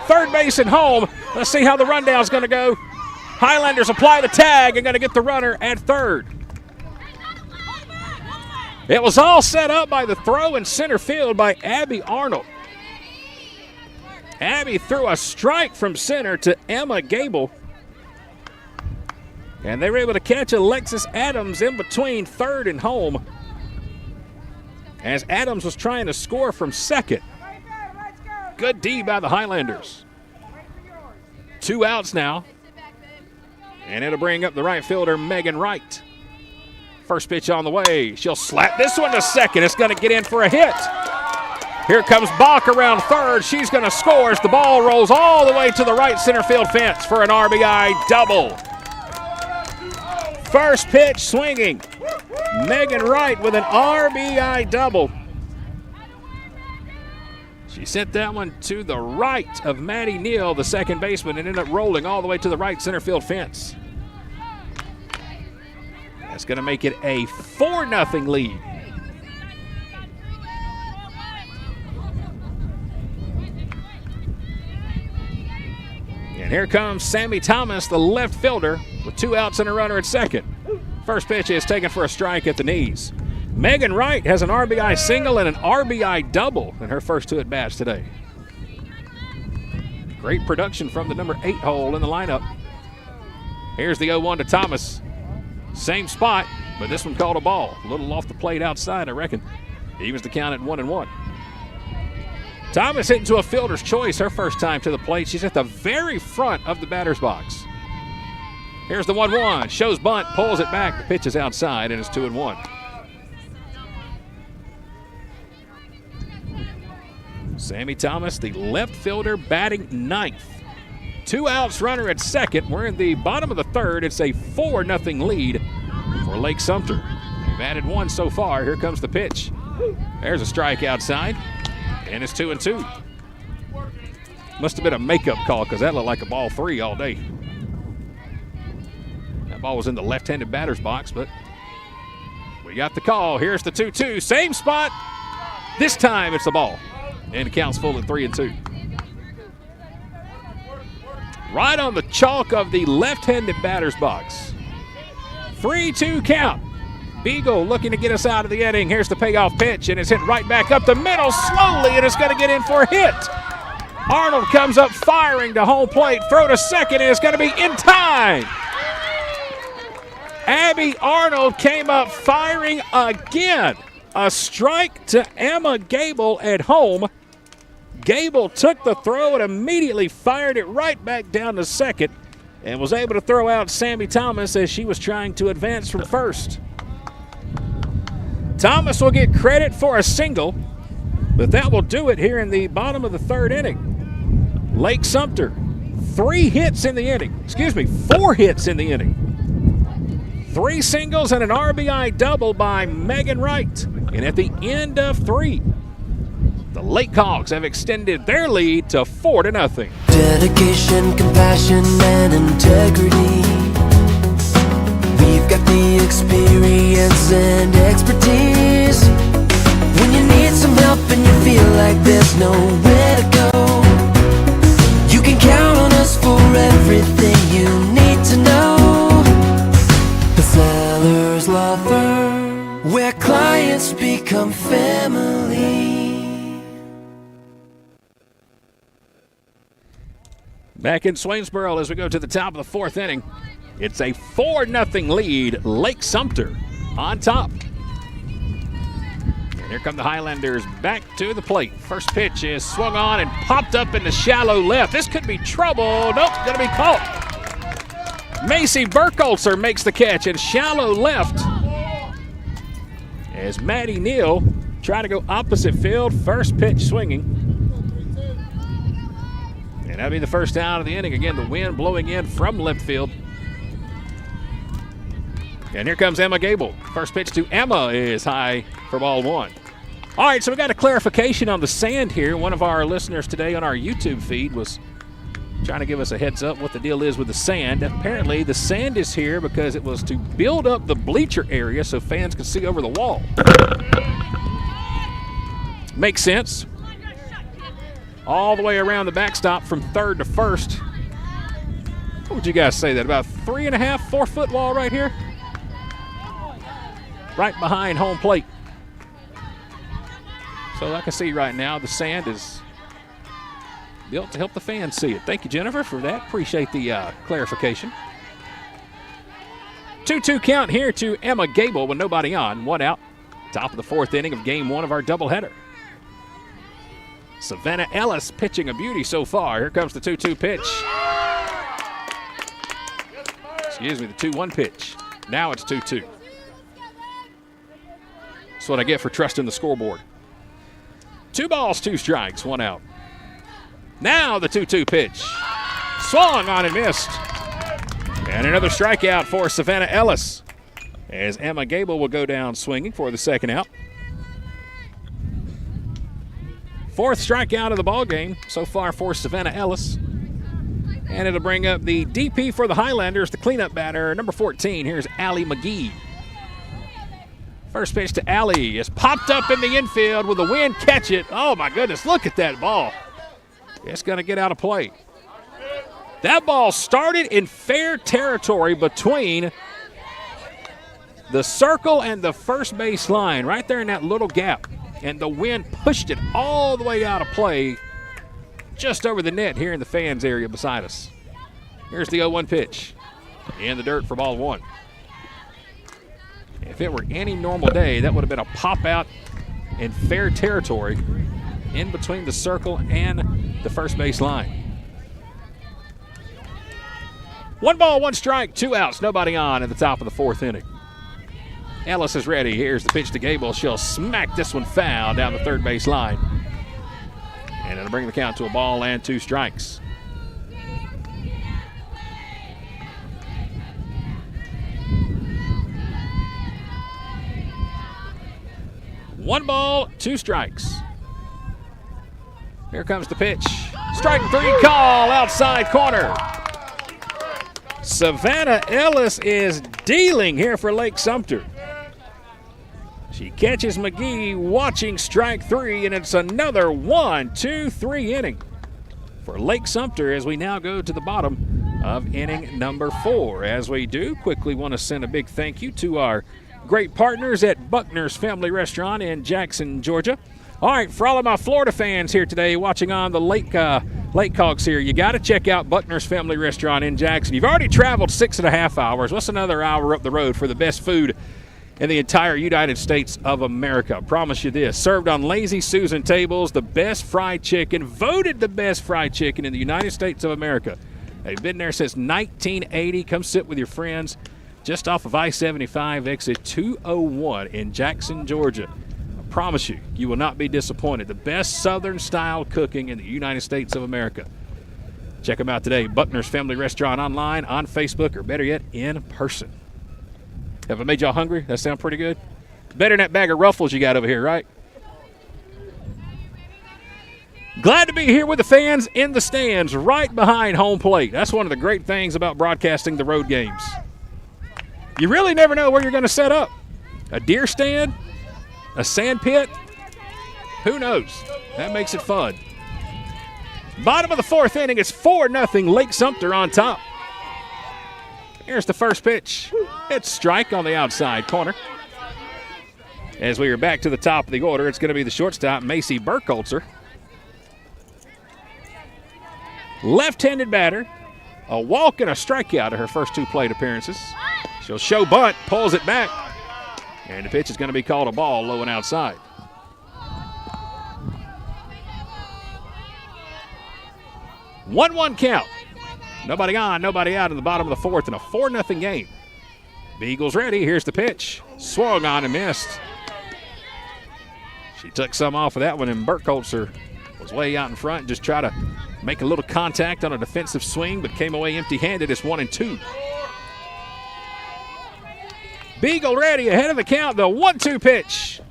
third base and home. Let's see how the rundown's going to go. Highlanders apply the tag and going to get the runner at third. It was all set up by the throw in center field by Abby Arnold. Abby threw a strike from center to Emma Gable. And they were able to catch Alexis Adams in between third and home as Adams was trying to score from second. Good D by the Highlanders. 2 outs now. And it'll bring up the right fielder, Megan Wright. First pitch on the way. She'll slap this one to second. It's going to get in for a hit. Here comes Bach around third. She's going to score as the ball rolls all the way to the right center field fence for an RBI double. First pitch swinging. Megan Wright with an RBI double. She sent that one to the right of Maddie Neal, the second baseman, and ended up rolling all the way to the right center field fence. That's going to make it a 4-0 lead. And here comes Sammy Thomas, the left fielder, with 2 outs and a runner at second. First pitch is taken for a strike at the knees. Megan Wright has an RBI single and an RBI double in her first 2 at-bats today. Great production from the number 8 hole in the lineup. Here's the 0-1 to Thomas. Same spot, but this one called a ball. A little off the plate outside, I reckon. Evens the count at 1-1. Thomas hitting to a fielder's choice her first time to the plate. She's at the very front of the batter's box. Here's the 1-1. Shows bunt, pulls it back. The pitch is outside, and it's 2-1. Sammy Thomas, the left fielder, batting 9th. 2 outs, runner at second. We're in the bottom of the third. It's a 4-0 lead for Lake Sumter. They've added 1 so far. Here comes the pitch. There's a strike outside, and it's 2-2. Must have been a makeup call because that looked like a ball 3 all day. That ball was in the left-handed batter's box, but we got the call. Here's the 2-2. Same spot. This time it's the ball. And it counts full at 3-2. Right on the chalk of the left-handed batter's box. 3-2 count. Beagle looking to get us out of the inning. Here's the payoff pitch, and it's hit right back up the middle slowly, and it's going to get in for a hit. Arnold comes up firing to home plate. Throw to second, and it's going to be in time. Abby Arnold came up firing again. A strike to Emma Gable at home. Gable took the throw and immediately fired it right back down to second and was able to throw out Sammy Thomas as she was trying to advance from first. Thomas will get credit for a single, but that will do it here in the bottom of the third inning. Lake Sumter, 4 hits in the inning. 3 singles and an RBI double by Megan Wright. And at the end of 3, the LakeHawks have extended their lead to 4-0. Dedication, compassion, and integrity. We've got the experience and expertise. When you need some help and you feel like there's nowhere to go, you can count on us for everything you need to know. The Seller's Law Firm, where clients become family. Back in Swainsboro as we go to the top of the 4th inning. It's a 4-0 lead. Lake Sumter on top. And here come the Highlanders back to the plate. First pitch is swung on and popped up in the shallow left. This could be trouble. Nope, going to be caught. Macy Burkholzer makes the catch in shallow left. As Maddie Neal trying to go opposite field. First pitch swinging. And that'll be the first out of the inning. Again, the wind blowing in from left field. And here comes Emma Gable. First pitch to Emma is high for ball 1. All right, so we got a clarification on the sand here. One of our listeners today on our YouTube feed was trying to give us a heads up what the deal is with the sand. Apparently, the sand is here because it was to build up the bleacher area so fans could see over the wall. Makes sense. All the way around the backstop from third to first. What would you guys say that? About 3.5, 4 foot wall right here? Right behind home plate. So I can see right now the sand is built to help the fans see it. Thank you, Jennifer, for that. Appreciate the clarification. 2-2 count here to Emma Gable with nobody on. 1 out. Top of the 4th inning of game 1 of our doubleheader. Savannah Ellis pitching a beauty so far. Here comes the 2-2 pitch. Excuse me, the 2-1 pitch. Now it's 2-2. That's what I get for trusting the scoreboard. 2 balls, 2 strikes, 1 out. Now the 2-2 pitch. Swung on and missed. And another strikeout for Savannah Ellis as Emma Gable will go down swinging for the 2nd out. 4th strikeout of the ball game so far for Savannah Ellis. And it'll bring up the DP for the Highlanders, the cleanup batter, number 14. Here's Allie McGee. First pitch to Allie is popped up in the infield. Will the wind catch it? Oh, my goodness, look at that ball. It's going to get out of play. That ball started in fair territory between the circle and the first base line right there in that little gap. And the wind pushed it all the way out of play just over the net here in the fans area beside us. Here's the 0-1 pitch. In the dirt for ball one. If it were any normal day, that would have been a pop out in fair territory in between the circle and the first base line. 1 ball, 1 strike, 2 outs, nobody on at the top of the 4th inning. Ellis is ready. Here's the pitch to Gable. She'll smack this one foul down the 3rd base line. And it'll bring the count to a ball and 2 strikes. One ball, 2 strikes. Here comes the pitch. Strike 3 call, outside corner. Savannah Ellis is dealing here for Lake Sumter. She catches McGee watching strike 3, and it's another 1-2-3 inning for Lake Sumter as we now go to the bottom of inning number 4. As we do, quickly want to send a big thank you to our great partners at Buckner's Family Restaurant in Jackson, Georgia. All right, for all of my Florida fans here today watching on the LakeHawks here, you got to check out Buckner's Family Restaurant in Jackson. You've already traveled 6.5 hours. What's another hour up the road for the best food in the entire United States of America? I promise you this. Served on Lazy Susan tables, the best fried chicken, voted the best fried chicken in the United States of America. They've been there since 1980. Come sit with your friends just off of I-75, exit 201 in Jackson, Georgia. I promise you, you will not be disappointed. The best Southern-style cooking in the United States of America. Check them out today. Buckner's Family Restaurant online, on Facebook, or better yet, in person. Have I made y'all hungry? That sound pretty good? Better than that bag of Ruffles you got over here, right? Glad to be here with the fans in the stands right behind home plate. That's one of the great things about broadcasting the road games. You really never know where you're going to set up. A deer stand? A sand pit? Who knows? That makes it fun. Bottom of the 4th inning, it's 4-0 Lake Sumter on top. Here's the first pitch. It's strike on the outside corner. As we are back to the top of the order, it's going to be the shortstop, Macy Burkholzer. Left-handed batter. A walk and a strikeout of her first 2 plate appearances. She'll show bunt, pulls it back, and the pitch is going to be called a ball, low and outside. One count. Nobody on, nobody out in the bottom of the 4th in a 4-0 game. Beagle's ready. Here's the pitch. Swung on and missed. She took some off of that one, and Burkholzer was way out in front and just tried to make a little contact on a defensive swing, but came away empty-handed. It's 1-2. Beagle ready, ahead of the count, the 1-2 pitch.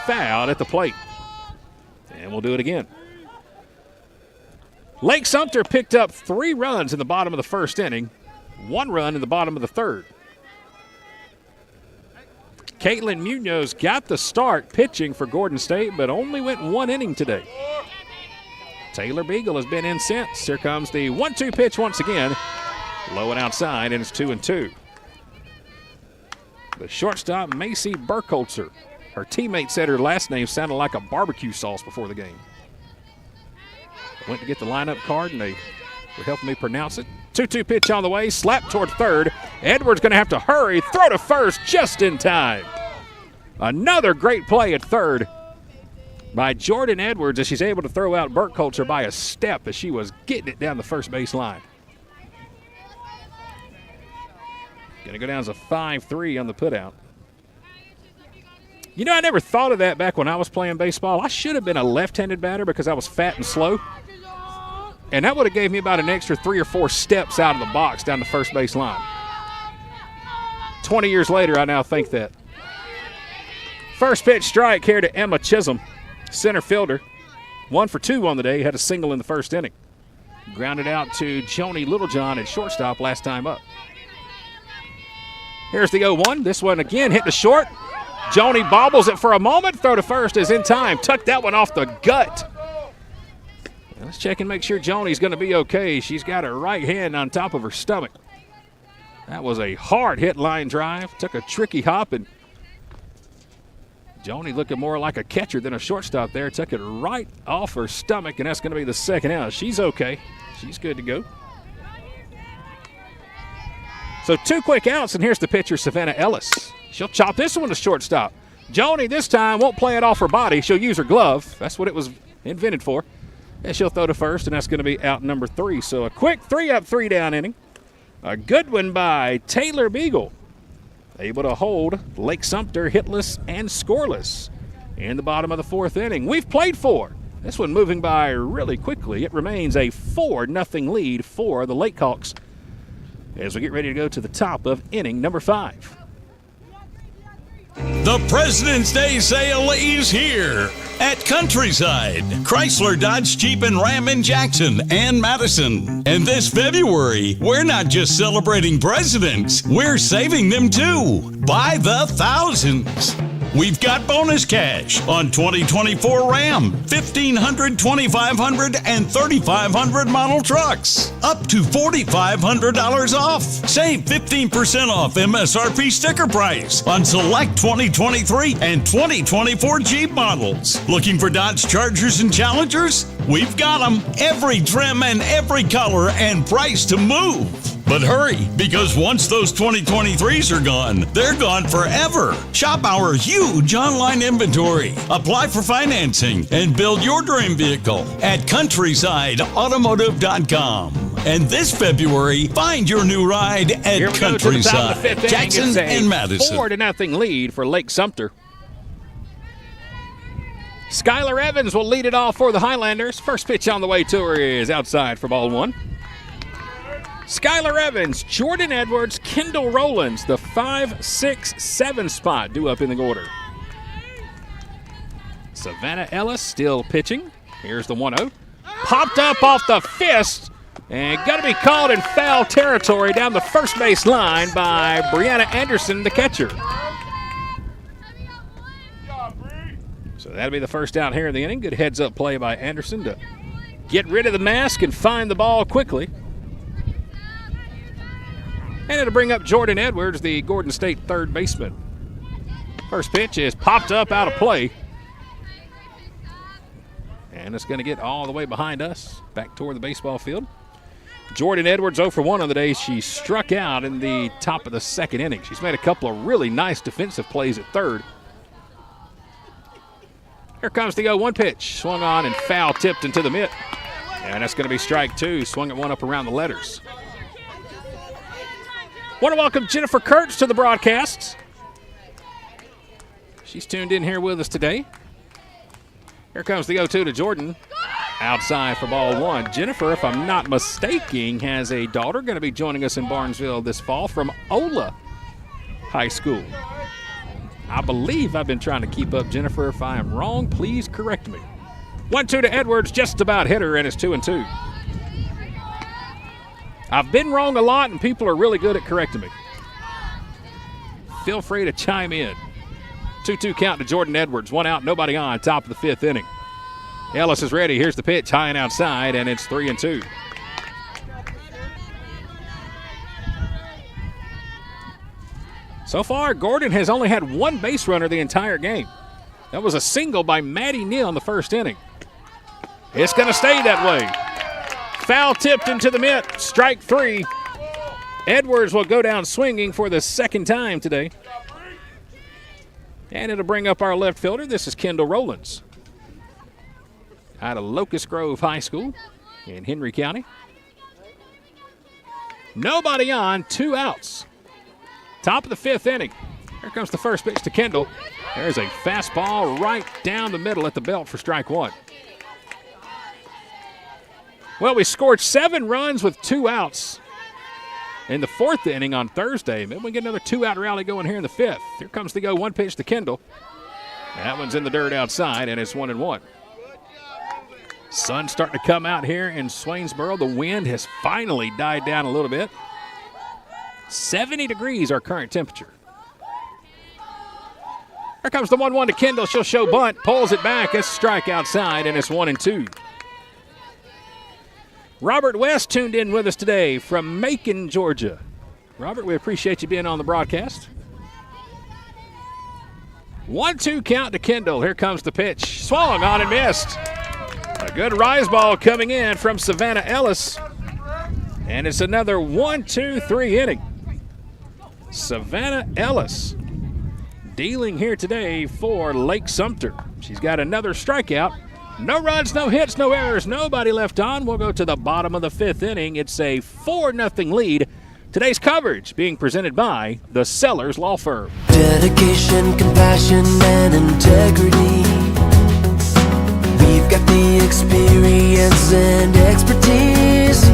Fouled at the plate. And we'll do it again. Lake Sumter picked up 3 runs in the bottom of the 1st inning, 1 run in the bottom of the 3rd. Caitlin Munoz got the start pitching for Gordon State, but only went 1 inning today. Taylor Beagle has been in since. Here comes the 1-2 pitch once again. Low and outside, and it's 2-2. The shortstop, Macy Burkholzer. Her teammate said her last name sounded like a barbecue sauce before the game. I went to get the lineup card, and they were helping me pronounce it. 2-2 pitch on the way, slap toward third. Edwards going to have to hurry, throw to first just in time. Another great play at third by Jordan Edwards as she's able to throw out Burkholzer by a step as she was getting it down the first base line. Going to go down as a 5-3 on the putout. You know, I never thought of that back when I was playing baseball. I should have been a left-handed batter because I was fat and slow. And that would have gave me about an extra 3 or 4 steps out of the box down the first base line. 20 years later, I now think that. First pitch strike here to Emma Chisholm, center fielder. 1 for 2 on the day, had a single in the first inning. Grounded out to Joni Littlejohn at shortstop last time up. Here's the 0-1. This one again hit the short. Joni bobbles it for a moment. Throw to first is in time. Tuck that one off the gut. Let's check and make sure Joni's going to be okay. She's got her right hand on top of her stomach. That was a hard hit line drive. Took a tricky hop, and Joni looking more like a catcher than a shortstop there. Took it right off her stomach, and that's going to be the second out. She's okay. She's good to go. So 2 quick outs, and here's the pitcher, Savannah Ellis. She'll chop this one to shortstop. Joni this time won't play it off her body. She'll use her glove. That's what it was invented for. And she'll throw to first, and that's going to be out number 3. So a quick 3-up, 3-down inning. A good one by Taylor Beagle. Able to hold Lake Sumter hitless and scoreless in the bottom of the 4th inning. We've played 4. This one moving by really quickly. It remains a 4-0 lead for the LakeHawks as we get ready to go to the top of inning number 5. The President's Day sale is here at Countryside, Chrysler, Dodge, Jeep, and Ram in Jackson and Madison. And this February, we're not just celebrating presidents, we're saving them too, by the thousands. We've got bonus cash on 2024 Ram, 1500, 2500, and 3500 model trucks. Up to $4,500 off. Save 15% off MSRP sticker price on select 2023 and 2024 Jeep models. Looking for Dodge Chargers and Challengers? We've got them. Every trim and every color and price to move. But hurry, because once those 2023s are gone, they're gone forever. Shop our huge online inventory. Apply for financing and build your dream vehicle at CountrysideAutomotive.com. And this February, find your new ride at Countryside, Jackson and Madison. 4-0 lead for Lake Sumter. Skylar Evans will lead it off for the Highlanders. First pitch on the way to her is outside for ball 1. Skylar Evans, Jordan Edwards, Kendall Rowlands, the 5, 6, 7 spot due up in the order. Savannah Ellis still pitching. Here's the 1-0. Popped up off the fist and got to be called in foul territory down the first base line by Brianna Anderson, the catcher. So that'll be the first out here in the inning. Good heads-up play by Anderson to get rid of the mask and find the ball quickly. And it'll bring up Jordan Edwards, the Gordon State third baseman. First pitch is popped up out of play. And it's going to get all the way behind us, back toward the baseball field. Jordan Edwards 0 for 1 on the day. She struck out in the top of the 2nd inning. She's made a couple of really nice defensive plays at third. Here comes the 0-1 pitch. Swung on and foul tipped into the mitt. And that's going to be strike 2. Swung at one up around the letters. Want to welcome Jennifer Kurtz to the broadcast. She's tuned in here with us today. Here comes the 0-2 to Jordan. Outside for ball 1. Jennifer, if I'm not mistaken, has a daughter going to be joining us in Barnesville this fall from Ola High School. I believe I've been trying to keep up, Jennifer. If I am wrong, please correct me. 1-2 to Edwards, just about hit her, and it's 2-2. I've been wrong a lot, and people are really good at correcting me. Feel free to chime in. 2-2 count to Jordan Edwards. 1 out, nobody on, top of the 5th inning. Ellis is ready. Here's the pitch, high and outside, and it's 3-2. So far, Gordon has only had 1 base runner the entire game. That was a single by Maddie Neal in the 1st inning. It's going to stay that way. Foul tipped into the mitt, strike 3. Edwards will go down swinging for the 2nd time today. And it'll bring up our left fielder. This is Kendall Rowlands out of Locust Grove High School in Henry County. Nobody on, 2 outs. Top of the 5th inning. Here comes the first pitch to Kendall. There's a fastball right down the middle at the belt for strike 1. Well, we scored 7 runs with 2 outs in the 4th inning on Thursday. Maybe we get another 2-out rally going here in the 5th. Here comes the 0-1 pitch to Kendall. That one's in the dirt outside, and it's 1-1. Sun starting to come out here in Swainsboro. The wind has finally died down a little bit. 70 degrees our current temperature. Here comes the 1-1 to Kendall. She'll show bunt, pulls it back. It's a strike outside, and it's 1-2. Robert West tuned in with us today from Macon, Georgia. Robert, we appreciate you being on the broadcast. 1-2 count to Kendall. Here comes the pitch. Swung on and missed. A good rise ball coming in from Savannah Ellis. And it's another 1-2-3 inning. Savannah Ellis dealing here today for Lake Sumter. She's got another strikeout. No runs, no hits, no errors, nobody left on. We'll go to the bottom of the 5th inning. It's a 4-0 lead. Today's coverage being presented by the Sellers Law Firm. Dedication, compassion, and integrity. We've got the experience and expertise.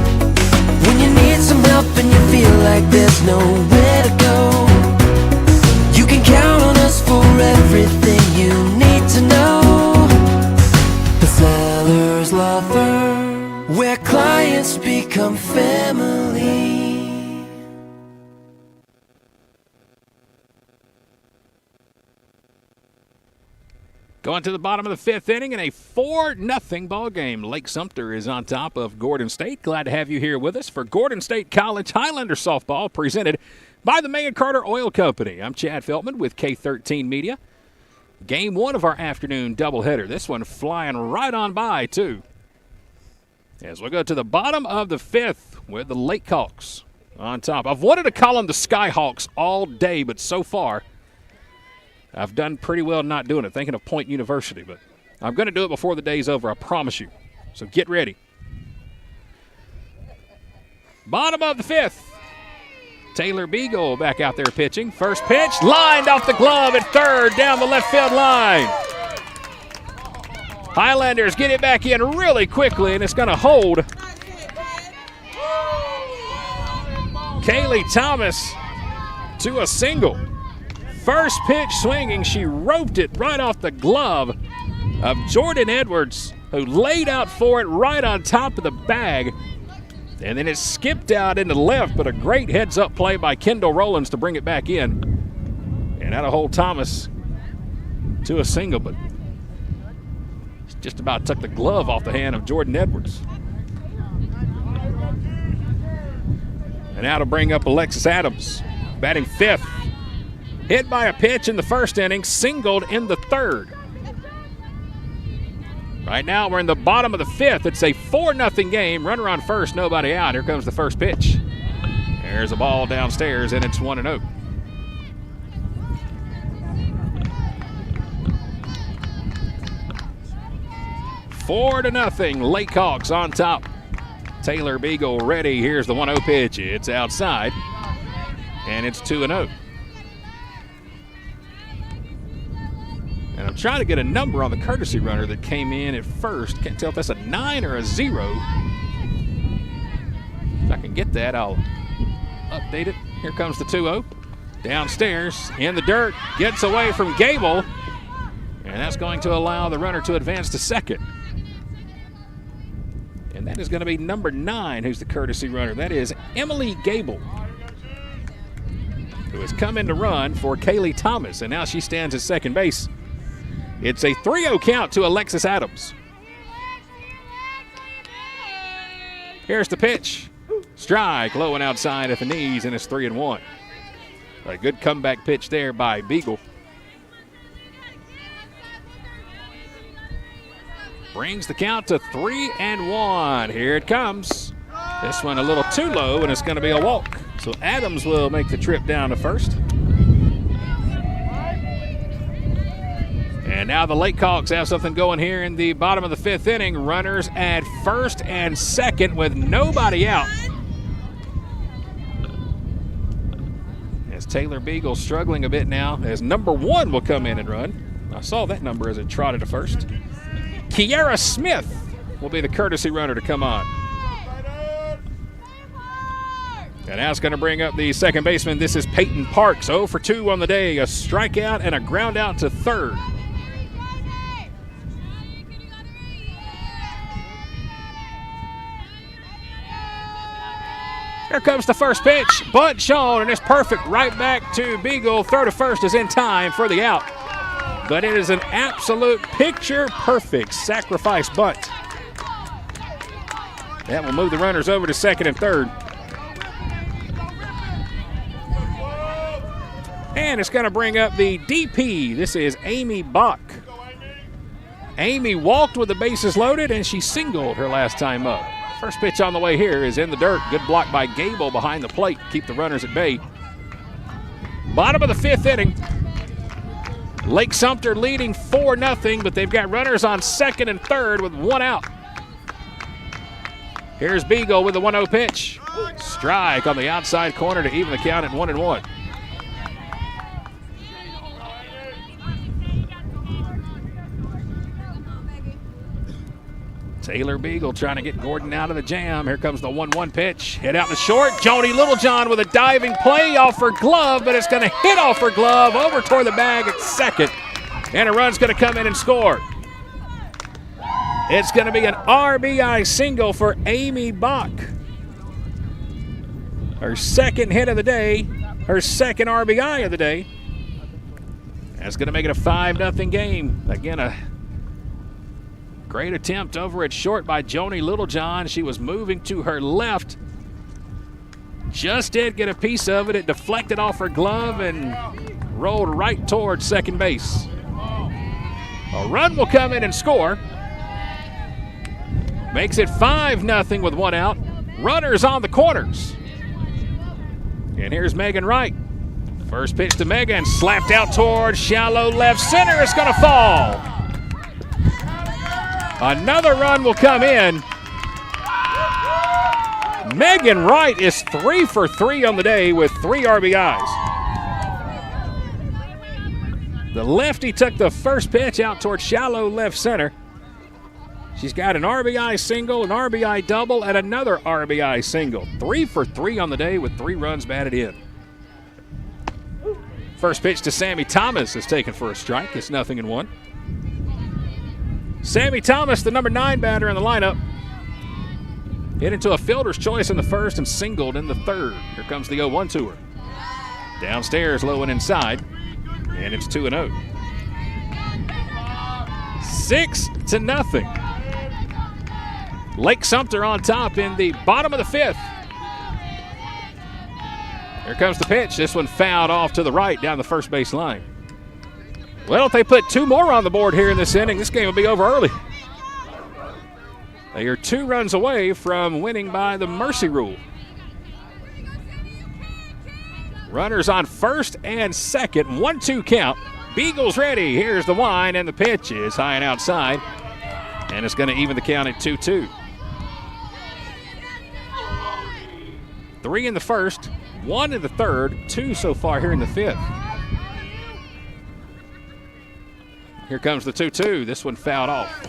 When you need some help and you feel like there's nowhere to go, you can count on us for everything you need to know. The Sellers Law Firm, where clients become family. Going to the bottom of the 5th inning in a 4-0 ball game. Lake Sumter is on top of Gordon State. Glad to have you here with us for Gordon State College Highlander softball, presented by the May and Carter Oil Company. I'm Chad Feltman with K13 Media. Game 1 of our afternoon doubleheader. This one flying right on by, too. As we go to the bottom of the 5th with the LakeHawks on top. I've wanted to call them the Skyhawks all day, but so far I've done pretty well not doing it, thinking of Point University, but I'm going to do it before the day's over, I promise you. So get ready. Bottom of the 5th. Taylor Beagle back out there pitching. First pitch, lined off the glove at third, down the left field line. Highlanders get it back in really quickly, and it's going to hold. Kaylee Thomas to a single. First pitch swinging, she roped it right off the glove of Jordan Edwards, who laid out for it right on top of the bag. And then it skipped out into left, but a great heads-up play by Kendall Rowlands to bring it back in. And that'll hold Thomas to a single, but just about took the glove off the hand of Jordan Edwards. And now to bring up Alexis Adams, batting 5th. Hit by a pitch in the first inning, singled in the 3rd. Right now we're in the bottom of the 5th. It's a 4-0 game. Runner on first, nobody out. Here comes the first pitch. There's a ball downstairs, and it's 1-0. Four to nothing. LakeHawks on top. Taylor Beagle ready. Here's the 1-0 pitch. It's outside, and it's 2-0. And I'm trying to get a number on the courtesy runner that came in at first. Can't tell if that's a 9 or a 0. If I can get that, I'll update it. Here comes the 2-0. Downstairs, in the dirt, gets away from Gable. And that's going to allow the runner to advance to second. And that is going to be number 9, who's the courtesy runner. That is Emily Gable, who has come in to run for Kaylee Thomas. And now she stands at second base. It's a 3-0 count to Alexis Adams. Here's the pitch. Strike, low and outside at the knees, and it's 3-1. A good comeback pitch there by Beagle. Brings the count to 3-1. Here it comes. This one a little too low, and it's going to be a walk. So Adams will make the trip down to first. And now the LakeHawks have something going here in the bottom of the 5th inning. Runners at first and second with nobody out. As Taylor Beagle struggling a bit now, as number 1 will come in and run. I saw that number as it trotted to first. Kiara Smith will be the courtesy runner to come on. And now it's going to bring up the second baseman. This is Peyton Parks, 0 for 2 on the day. A strikeout and a ground out to third. Here comes the first pitch. Bunt shown, and it's perfect. Right back to Beagle. Throw to first is in time for the out. But it is an absolute picture-perfect sacrifice bunt. That will move the runners over to second and third. And it's going to bring up the DP. This is Amy Bach. Amy walked with the bases loaded, and she singled her last time up. First pitch on the way here is in the dirt. Good block by Gable behind the plate. Keep the runners at bay. Bottom of the 5th inning. Lake Sumter leading 4-0, but they've got runners on 2nd and 3rd with 1 out. Here's Beagle with the 1-0 pitch. Strike on the outside corner to even the count at 1-1. Taylor Beagle trying to get Gordon out of the jam. Here comes the 1-1 pitch. Hit out the short. Joni Littlejohn with a diving play off her glove, but it's going to hit off her glove over toward the bag at 2nd. And a run's going to come in and score. It's going to be an RBI single for Amy Bach. Her 2nd hit of the day, her 2nd RBI of the day. That's going to make it a 5-0 game. Again, a great attempt over at short by Joni Littlejohn. She was moving to her left. Just did get a piece of it. It deflected off her glove and rolled right toward second base. A run will come in and score. Makes it 5-0 with 1 out. Runners on the corners. And here's Megan Wright. First pitch to Megan, slapped out toward shallow left center. It's going to fall. Another run will come in. Megan Wright is 3 for 3 on the day with 3 RBIs. The lefty took the first pitch out toward shallow left center. She's got an RBI single, an RBI double, and another RBI single. 3 for 3 on the day with 3 runs batted in. First pitch to Sammy Thomas is taken for a strike. It's 0-1. Sammy Thomas, the number 9 batter in the lineup, hit into a fielder's choice in the first and singled in the third. Here comes the 0-1 to her. Downstairs, low and inside, and it's 2-0. 6-0. Lake Sumter on top in the bottom of the 5th. Here comes the pitch. This one fouled off to the right down the first base line. Well, if they put 2 more on the board here in this inning, this game will be over early. They are 2 runs away from winning by the mercy rule. Runners on first and second. 1-2 count. Beagle's ready. Here's the wind, and the pitch is high and outside. And it's going to even the count at 2-2. 3 in the first, 1 in the third, 2 so far here in the 5th. Here comes the 2-2. This one fouled off.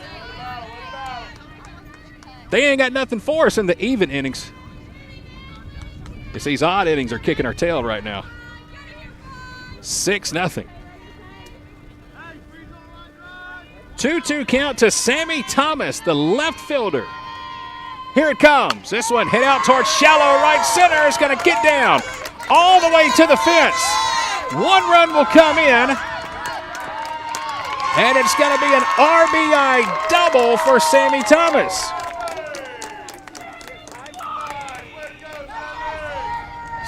They ain't got nothing for us in the even innings. It's these odd innings are kicking our tail right now. 6-0. 2-2 count to Sammy Thomas, the left fielder. Here it comes. This one hit out towards shallow right center. It's going to get down all the way to the fence. 1 run will come in. And it's going to be an RBI double for Sammy Thomas.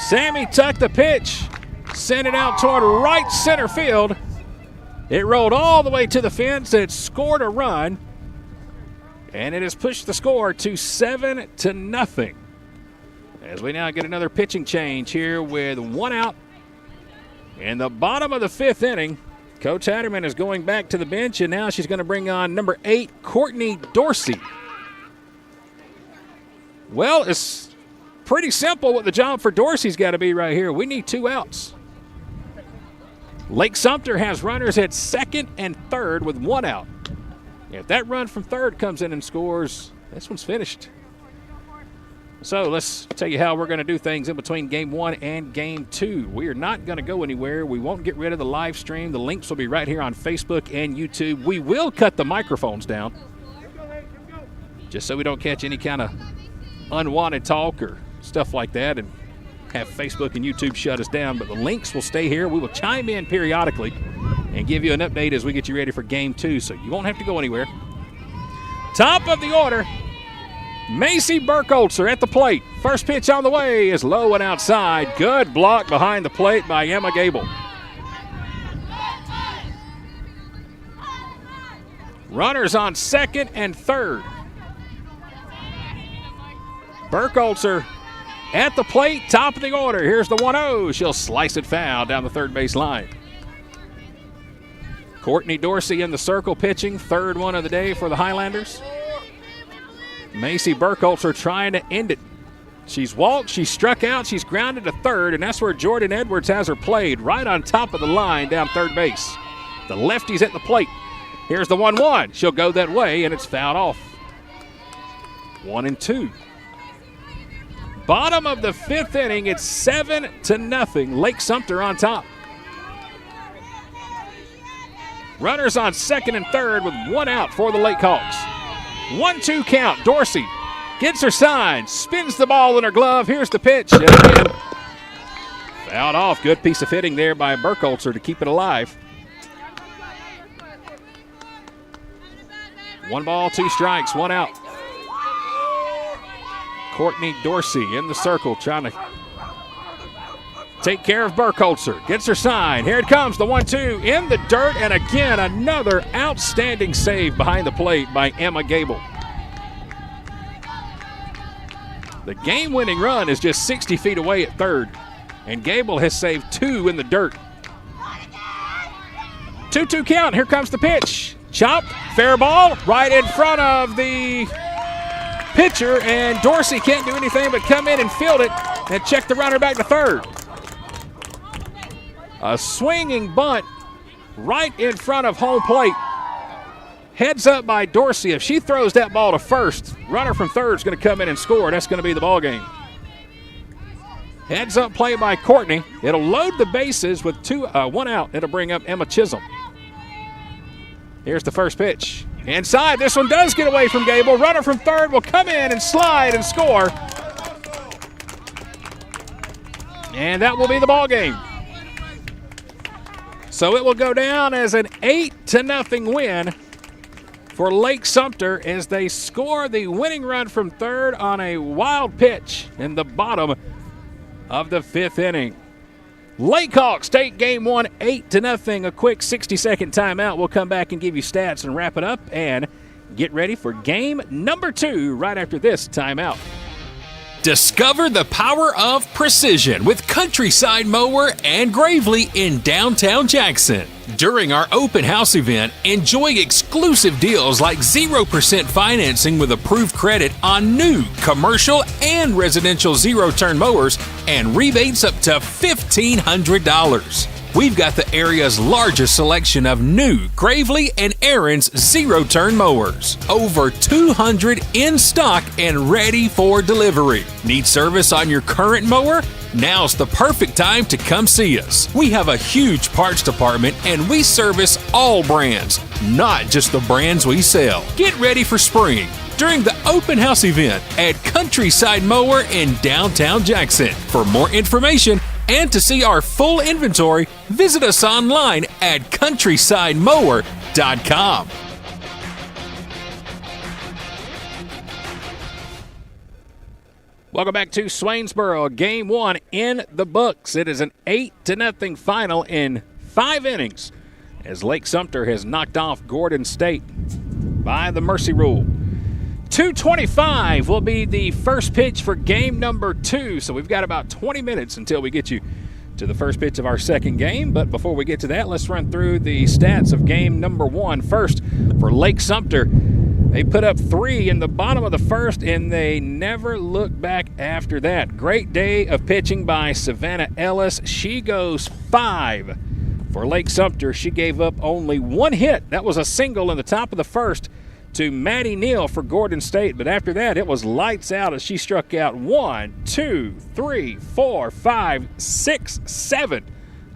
Sammy tucked the pitch, sent it out toward right center field. It rolled all the way to the fence. It scored a run, and it has pushed the score to 7-0. As we now get another pitching change here with 1 out. In the bottom of the 5th inning, Coach Hatterman is going back to the bench, and now she's going to bring on number 8, Courtney Dorsey. Well, it's pretty simple what the job for Dorsey's got to be right here. We need 2 outs. Lake Sumter has runners at 2nd and 3rd with 1 out. If that run from 3rd comes in and scores, this one's finished. So let's tell you how we're going to do things in between Game 1 and Game 2. We are not going to go anywhere. We won't get rid of the live stream. The links will be right here on Facebook and YouTube. We will cut the microphones down just so we don't catch any kind of unwanted talk or stuff like that and have Facebook and YouTube shut us down. But the links will stay here. We will chime in periodically and give you an update as we get you ready for Game 2, so you won't have to go anywhere. Top of the order, Macy Burkholzer at the plate. First pitch on the way is low and outside. Good block behind the plate by Emma Gable. Runners on second and third. Burkholzer at the plate, top of the order. Here's the 1-0. She'll slice it foul down the third base line. Courtney Dorsey in the circle pitching, third one of the day for the Highlanders. Macy Burkholzer trying to end it. She's walked, she's struck out, she's grounded to third, and that's where Jordan Edwards has her played, right on top of the line down third base. The lefty's at the plate. Here's the 1-1. She'll go that way, and it's fouled off. 1-2. Bottom of the fifth inning, it's 7-0. Lake Sumter on top. Runners on second and third with one out for the LakeHawks. 1-2 count. Dorsey gets her sign, spins the ball in her glove. Here's the pitch. And again, fouled off. Good piece of hitting there by Burkholzer to keep it alive. 1 ball, 2 strikes, 1 out. Courtney Dorsey in the circle trying to take care of Burkholzer. Gets her sign. Here it comes, the 1-2 in the dirt, and again another outstanding save behind the plate by Emma Gable. The game-winning run is just 60 feet away at third, and Gable has saved 2 in the dirt. 2-2 count. Here comes the pitch. Chopped, fair ball, right in front of the pitcher, and Dorsey can't do anything but come in and field it and check the runner back to third. A swinging bunt right in front of home plate. Heads up by Dorsey. If she throws that ball to first, runner from third is going to come in and score. That's going to be the ball game. Heads up play by Courtney. It'll load the bases with 1 out. It'll bring up Emma Chisholm. Here's the first pitch. Inside, this one does get away from Gable. Runner from third will come in and slide and score. And that will be the ball game. So it will go down as an 8-0 win for Lake Sumter as they score the winning run from third on a wild pitch in the bottom of the fifth inning. LakeHawks take game 1 8-0. A quick 60-second timeout. We'll come back and give you stats and wrap it up and get ready for game number 2 right after this timeout. Discover the power of precision with Countryside Mower and Gravely in downtown Jackson. During our open house event, enjoy exclusive deals like 0% financing with approved credit on new commercial and residential zero-turn mowers and rebates up to $1,500. We've got the area's largest selection of new Gravely and Aaron's zero-turn mowers. Over 200 in stock and ready for delivery. Need service on your current mower? Now's the perfect time to come see us. We have a huge parts department and we service all brands, not just the brands we sell. Get ready for spring during the open house event at Countryside Mower in downtown Jackson. For more information and to see our full inventory, visit us online at countrysidemower.com. Welcome back to Swainsboro. Game 1 in the books. It is an 8-0 final in 5 innings as Lake Sumter has knocked off Gordon State by the mercy rule. 2:25 will be the first pitch for game number 2, so we've got about 20 minutes until we get you to the first pitch of our second game. But before we get to that, let's run through the stats of game number 1. First, for Lake Sumter, they put up 3 in the bottom of the first, and they never looked back after that. Great day of pitching by Savannah Ellis. She goes 5 for Lake Sumter. She gave up only 1 hit. That was a single in the top of the first to Maddie Neal for Gordon State. But after that, it was lights out as she struck out 1, 2, 3, 4, 5, 6, 7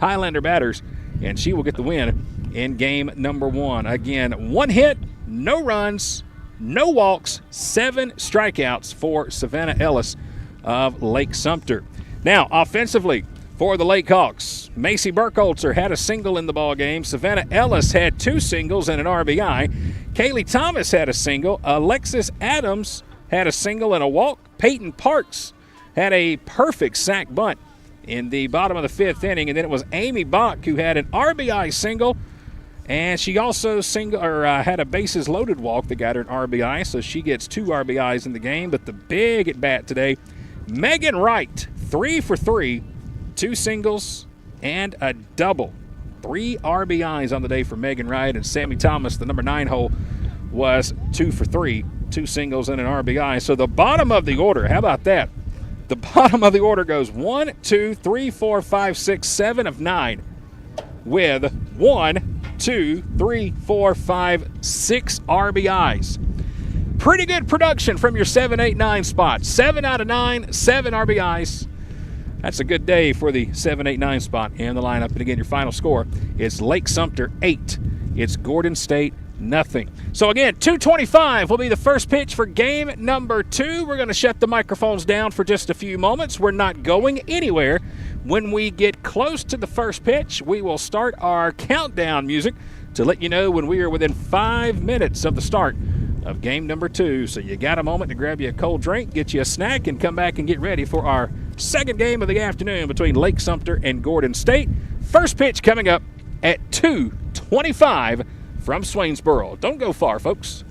Highlander batters, and she will get the win in game number 1. Again, 1 hit, no runs, no walks, 7 strikeouts for Savannah Ellis of Lake Sumter. Now, offensively, for the LakeHawks, Macy Burkholzer had a single in the ball game. Savannah Ellis had 2 singles and an RBI. Kaylee Thomas had a single. Alexis Adams had a single and a walk. Peyton Parks had a perfect sack bunt in the bottom of the 5th inning. And then it was Amy Bach who had an RBI single And she also had a bases loaded walk that got her an RBI, so she gets 2 RBIs in the game. But the big at bat today, Megan Wright, 3 for 3, 2 singles and a double. 3 RBIs on the day for Megan Wright. And Sammy Thomas, the number 9 hole, was 2 for 3, 2 singles and an RBI. So the bottom of the order, how about that? The bottom of the order goes 1, 2, 3, 4, 5, 6, 7 of 9 with 1, 2, 3, 4, 5, 6 RBIs. Pretty good production from your 7, 8, 9 spot. 7 out of 9, 7 RBIs. That's a good day for the 7, 8, 9 spot in the lineup. And again, your final score is Lake Sumter 8. It's Gordon State nothing. So again, 2:25 will be the first pitch for game number 2. We're going to shut the microphones down for just a few moments. We're not going anywhere. When we get close to the first pitch, we will start our countdown music to let you know when we are within 5 minutes of the start of game number 2. So you got a moment to grab you a cold drink, get you a snack, and come back and get ready for our second game of the afternoon between Lake Sumter and Gordon State. First pitch coming up at 2:25 from Swainsboro. Don't go far, folks.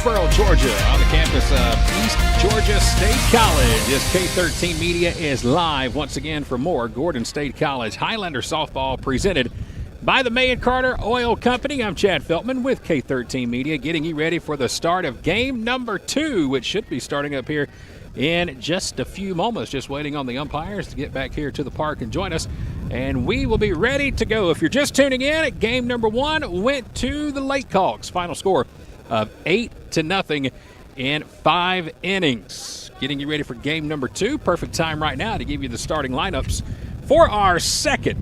Swainsboro, Georgia, on the campus of East Georgia State College. This K13 Media is live once again for more Gordon State College Highlander softball presented by the May and Carter Oil Company. I'm Chad Feltman with K13 Media, getting you ready for the start of game number 2, which should be starting up here in just a few moments. Just waiting on the umpires to get back here to the park and join us, and we will be ready to go. If you're just tuning in, game number 1 went to the LakeHawks. Final score of 8-0 in 5 innings. Getting you ready for game number 2. Perfect time right now to give you the starting lineups for our second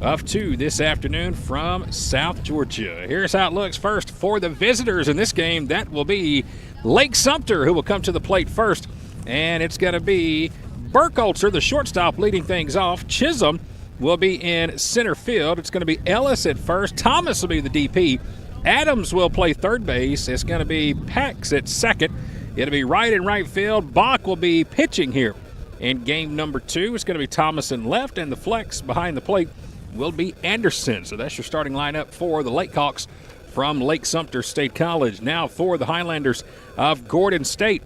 of 2 this afternoon from South Georgia. Here's how it looks first for the visitors in this game. That will be Lake Sumter, who will come to the plate first. And it's going to be Burkholzer, the shortstop, leading things off. Chisholm will be in center field. It's going to be Ellis at first. Thomas will be the DP. Adams will play third base. It's going to be Pax at second. It'll be right in right field. Bach will be pitching here in game number 2. It's going to be Thomas in left, and the flex behind the plate will be Anderson. So that's your starting lineup for the LakeHawks from Lake Sumter State College. Now for the Highlanders of Gordon State.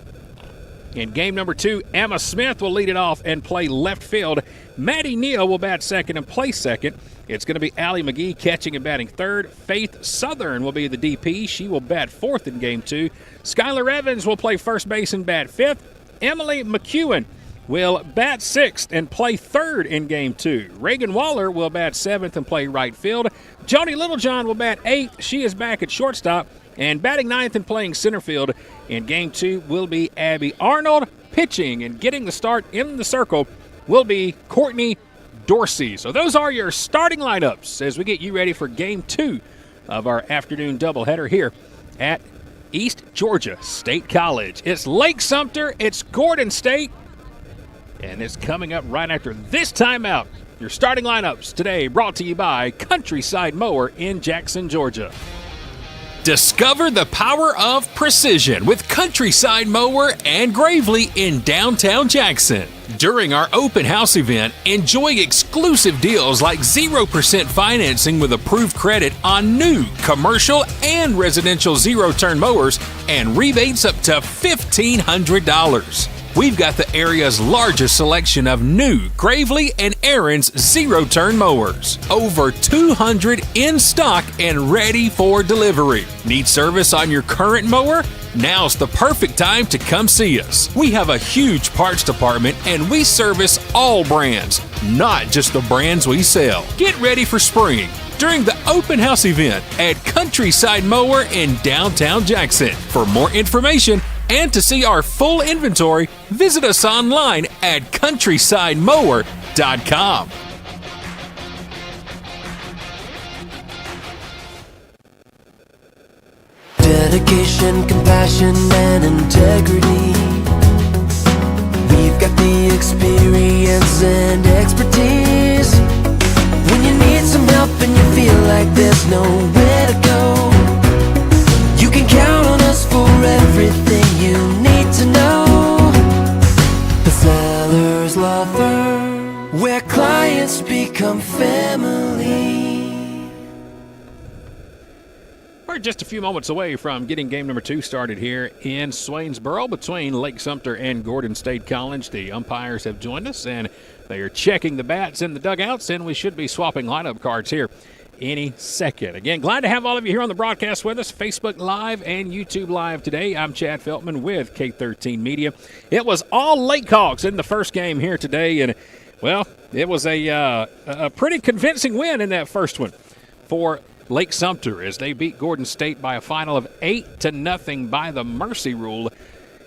In game number 2, Emma Smith will lead it off and play left field. Maddie Neal will bat second and play second. It's going to be Allie McGee catching and batting third. Faith Southern will be the DP. She will bat fourth in game 2. Skylar Evans will play first base and bat fifth. Emily McEwen will bat sixth and play third in game 2. Reagan Waller will bat seventh and play right field. Joni Littlejohn will bat eighth. She is back at shortstop. And batting ninth and playing center field in game 2 will be Abby Arnold. Pitching and getting the start in the circle will be Courtney Dorsey. So those are your starting lineups as we get you ready for game 2 of our afternoon doubleheader here at East Georgia State College. It's Lake Sumter, it's Gordon State, and it's coming up right after this timeout. Your starting lineups today brought to you by Countryside Mower in Jackson, Georgia. Discover the power of precision with Countryside Mower and Gravely in downtown Jackson. During our open house event, enjoy exclusive deals like 0% financing with approved credit on new commercial and residential zero-turn mowers and rebates up to $1,500. We've got the area's largest selection of new Gravely and Aaron's zero-turn mowers. Over 200 in stock and ready for delivery. Need service on your current mower? Now's the perfect time to come see us. We have a huge parts department and we service all brands, not just the brands we sell. Get ready for spring during the open house event at Countryside Mower in downtown Jackson. For more information and to see our full inventory, visit us online at countrysidemower.com. Dedication, compassion, and integrity. We've got the experience and expertise. When you need some help and you feel like there's nowhere to go, you can count on us for everything you need to know. The Sellers Law Firm, where clients become family. We're just a few moments away from getting game number 2 started here in Swainsboro between Lake Sumter and Gordon State College. The umpires have joined us, and they are checking the bats in the dugouts, and we should be swapping lineup cards here any second. Again, glad to have all of you here on the broadcast with us, Facebook Live and YouTube Live today. I'm Chad Feltman with K13 Media. It was all LakeHawks in the first game here today, and, well, it was a pretty convincing win in that first one for Lake Sumter as they beat Gordon State by a final of 8-0 by the mercy rule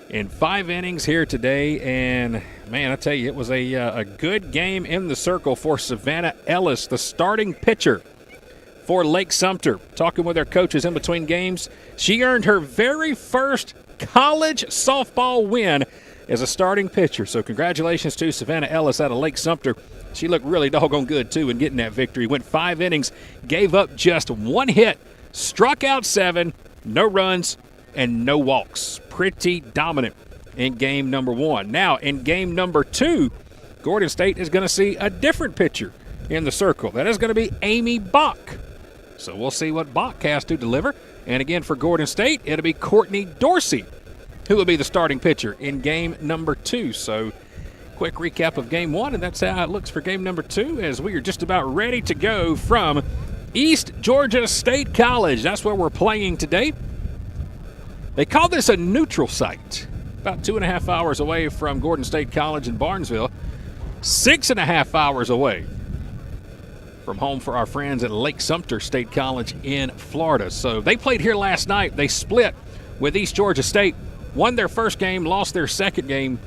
in 5 innings here today. And, man, I tell you, it was a good game in the circle for Savannah Ellis, the starting pitcher for Lake Sumter. Talking with her coaches in between games, she earned her very first college softball win as a starting pitcher. So congratulations to Savannah Ellis out of Lake Sumter. She looked really doggone good, too, in getting that victory. Went 5 innings, gave up just 1 hit, struck out 7, no runs, and no walks. Pretty dominant in game number 1. Now, in game number 2, Gordon State is going to see a different pitcher in the circle. That is going to be Amy Bach. So we'll see what Bach has to deliver And again, for Gordon State, it'll be Courtney Dorsey, who will be the starting pitcher in game number 2. So, quick recap of game 1, and that's how it looks for game number 2 as we are just about ready to go from East Georgia State College. That's where we're playing today. They call this a neutral site. About 2.5 hours away from Gordon State College in Barnesville. 6.5 hours away from home for our friends at Lake Sumter State College in Florida. So they played here last night. They split with East Georgia State. Won their first game, lost their second game.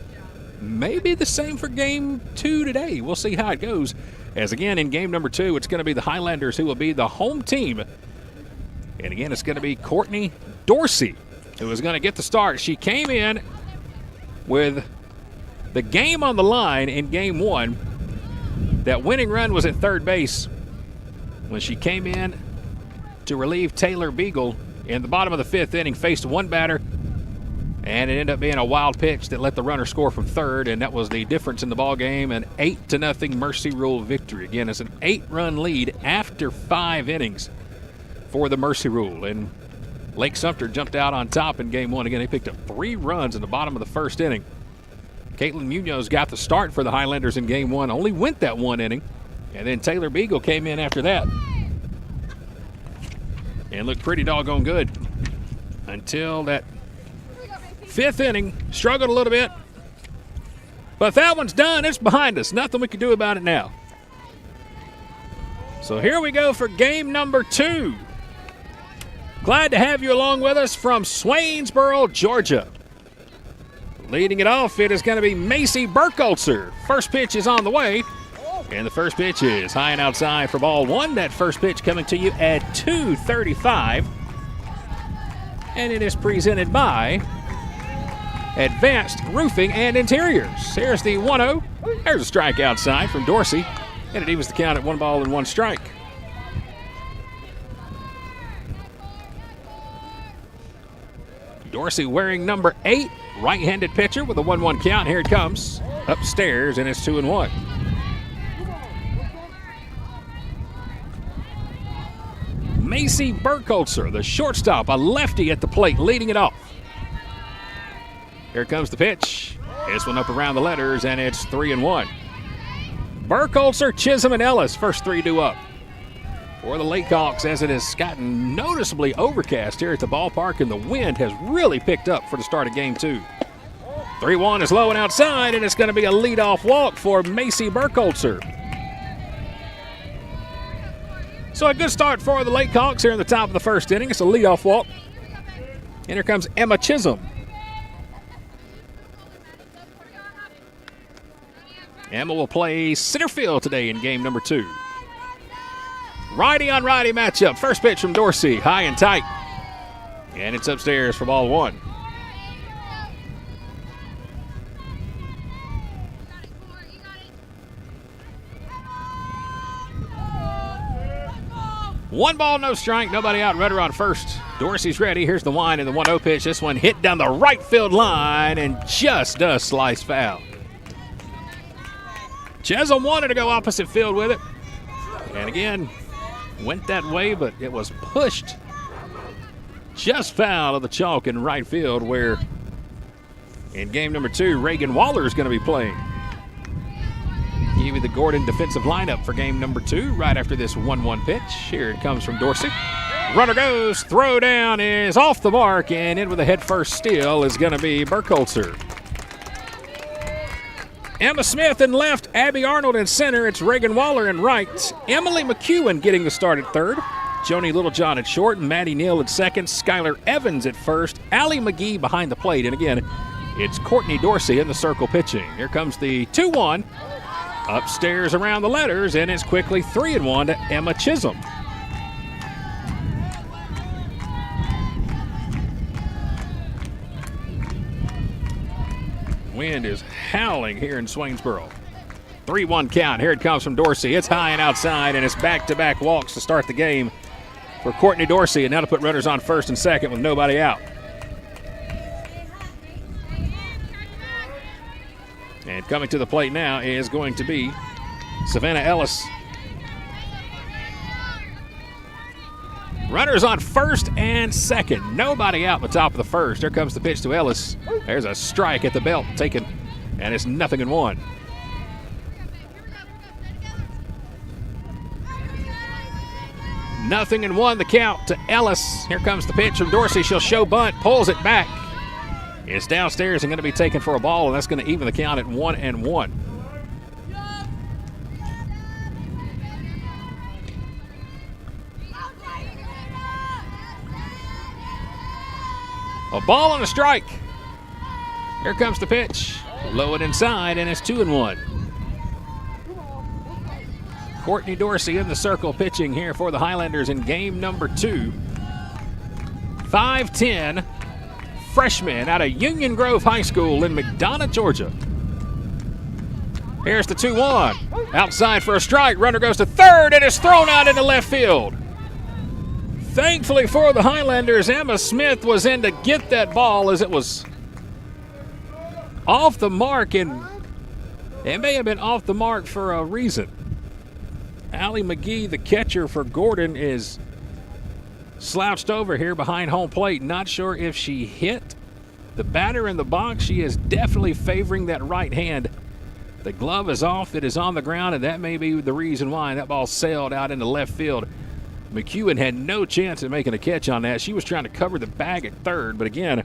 Maybe the same for game 2 today. We'll see how it goes. As again, in game number 2, it's going to be the Highlanders who will be the home team. And again, it's going to be Courtney Dorsey who is going to get the start. She came in with the game on the line in game 1. That winning run was at third base when she came in to relieve Taylor Beagle in the bottom of the 5th inning, faced one batter, and it ended up being a wild pitch that let the runner score from third, and that was the difference in the ball game. An 8-0 Mercy Rule victory. Again, it's an 8-run lead after 5 innings for the Mercy Rule, and Lake Sumter jumped out on top in game 1. Again, they picked up 3 runs in the bottom of the 1st inning. Caitlin Munoz got the start for the Highlanders in game 1, only went that 1 inning, and then Taylor Beagle came in after that and looked pretty doggone good until that 5th inning. Struggled a little bit, but that one's done. It's behind us. Nothing we can do about it now. So here we go for game number 2. Glad to have you along with us from Swainsboro, Georgia. Leading it off, it is going to be Macy Burkholzer. First pitch is on the way, and the first pitch is high and outside for ball 1. That first pitch coming to you at 2:35, and it is presented by Advanced Roofing and Interiors. Here's the 1-0. There's a strike outside from Dorsey, and it evens the count at 1 ball and 1 strike. Dorsey wearing number 8, right-handed pitcher with a 1-1 count. Here it comes upstairs, and it's 2-1. Macy Burkholzer, the shortstop, a lefty at the plate, leading it off. Here comes the pitch. This one up around the letters, and it's 3-1. Burkholzer, Chisholm, and Ellis, first 3 due up for the LakeHawks, as it has gotten noticeably overcast here at the ballpark, and the wind has really picked up for the start of game 2. 3-1 is low and outside, and it's going to be a leadoff walk for Macy Burkholzer. So a good start for the LakeHawks here in the top of the 1st inning. It's a leadoff walk. And here comes Emma Chisholm. Emma will play center field today in game number 2. Righty on righty matchup. First pitch from Dorsey, high and tight. And it's upstairs for ball 1. One ball, no strike, nobody out, runner on first. Dorsey's ready. Here's the wind and the 1-0 pitch. This one hit down the right field line and just does slice foul. Chisholm wanted to go opposite field with it. And again, went that way, but it was pushed just foul of the chalk in right field, where in game number 2, Reagan Waller is going to be playing. Give you the Gordon defensive lineup for game number 2 right after this 1-1 pitch. Here it comes from Dorsey. Runner goes, throw down is off the mark, and in with a head first steal is going to be Burkholzer. Emma Smith in left, Abby Arnold in center. It's Reagan Waller in right. Emily McEwen getting the start at third. Joni Littlejohn at short, and Maddie Neal at second. Skylar Evans at first. Allie McGee behind the plate. And again, it's Courtney Dorsey in the circle pitching. Here comes the 2-1. Upstairs around the letters, and it's quickly 3-1 to Emma Chisholm. Wind is howling here in Swainsboro. 3-1 count. Here it comes from Dorsey. It's high and outside, and it's back-to-back walks to start the game for Courtney Dorsey, and now to put runners on first and second with nobody out. And coming to the plate now is going to be Savannah Ellis. Runners on first and second. Nobody out in the top of the first. Here comes the pitch to Ellis. There's a strike at the belt taken, and it's 0-1. Nothing and 1 the count to Ellis. Here comes the pitch from Dorsey. She'll show bunt, pulls it back. It's downstairs and going to be taken for a ball, and that's going to even the count at 1-1. A ball and a strike. Here comes the pitch. Low and inside, and it's 2-1. Courtney Dorsey in the circle pitching here for the Highlanders in game number 2. 5'10", freshman out of Union Grove High School in McDonough, Georgia. Here's the 2-1. Outside for a strike. Runner goes to third, and it's thrown out into left field. Thankfully for the Highlanders, Emma Smith was in to get that ball as it was off the mark, and it may have been off the mark for a reason. Allie McGee, the catcher for Gordon, is slouched over here behind home plate. Not sure if she hit the batter in the box. She is definitely favoring that right hand. The glove is off. It is on the ground, and that may be the reason why that ball sailed out into left field. McEwen had no chance of making a catch on that. She was trying to cover the bag at third, but again,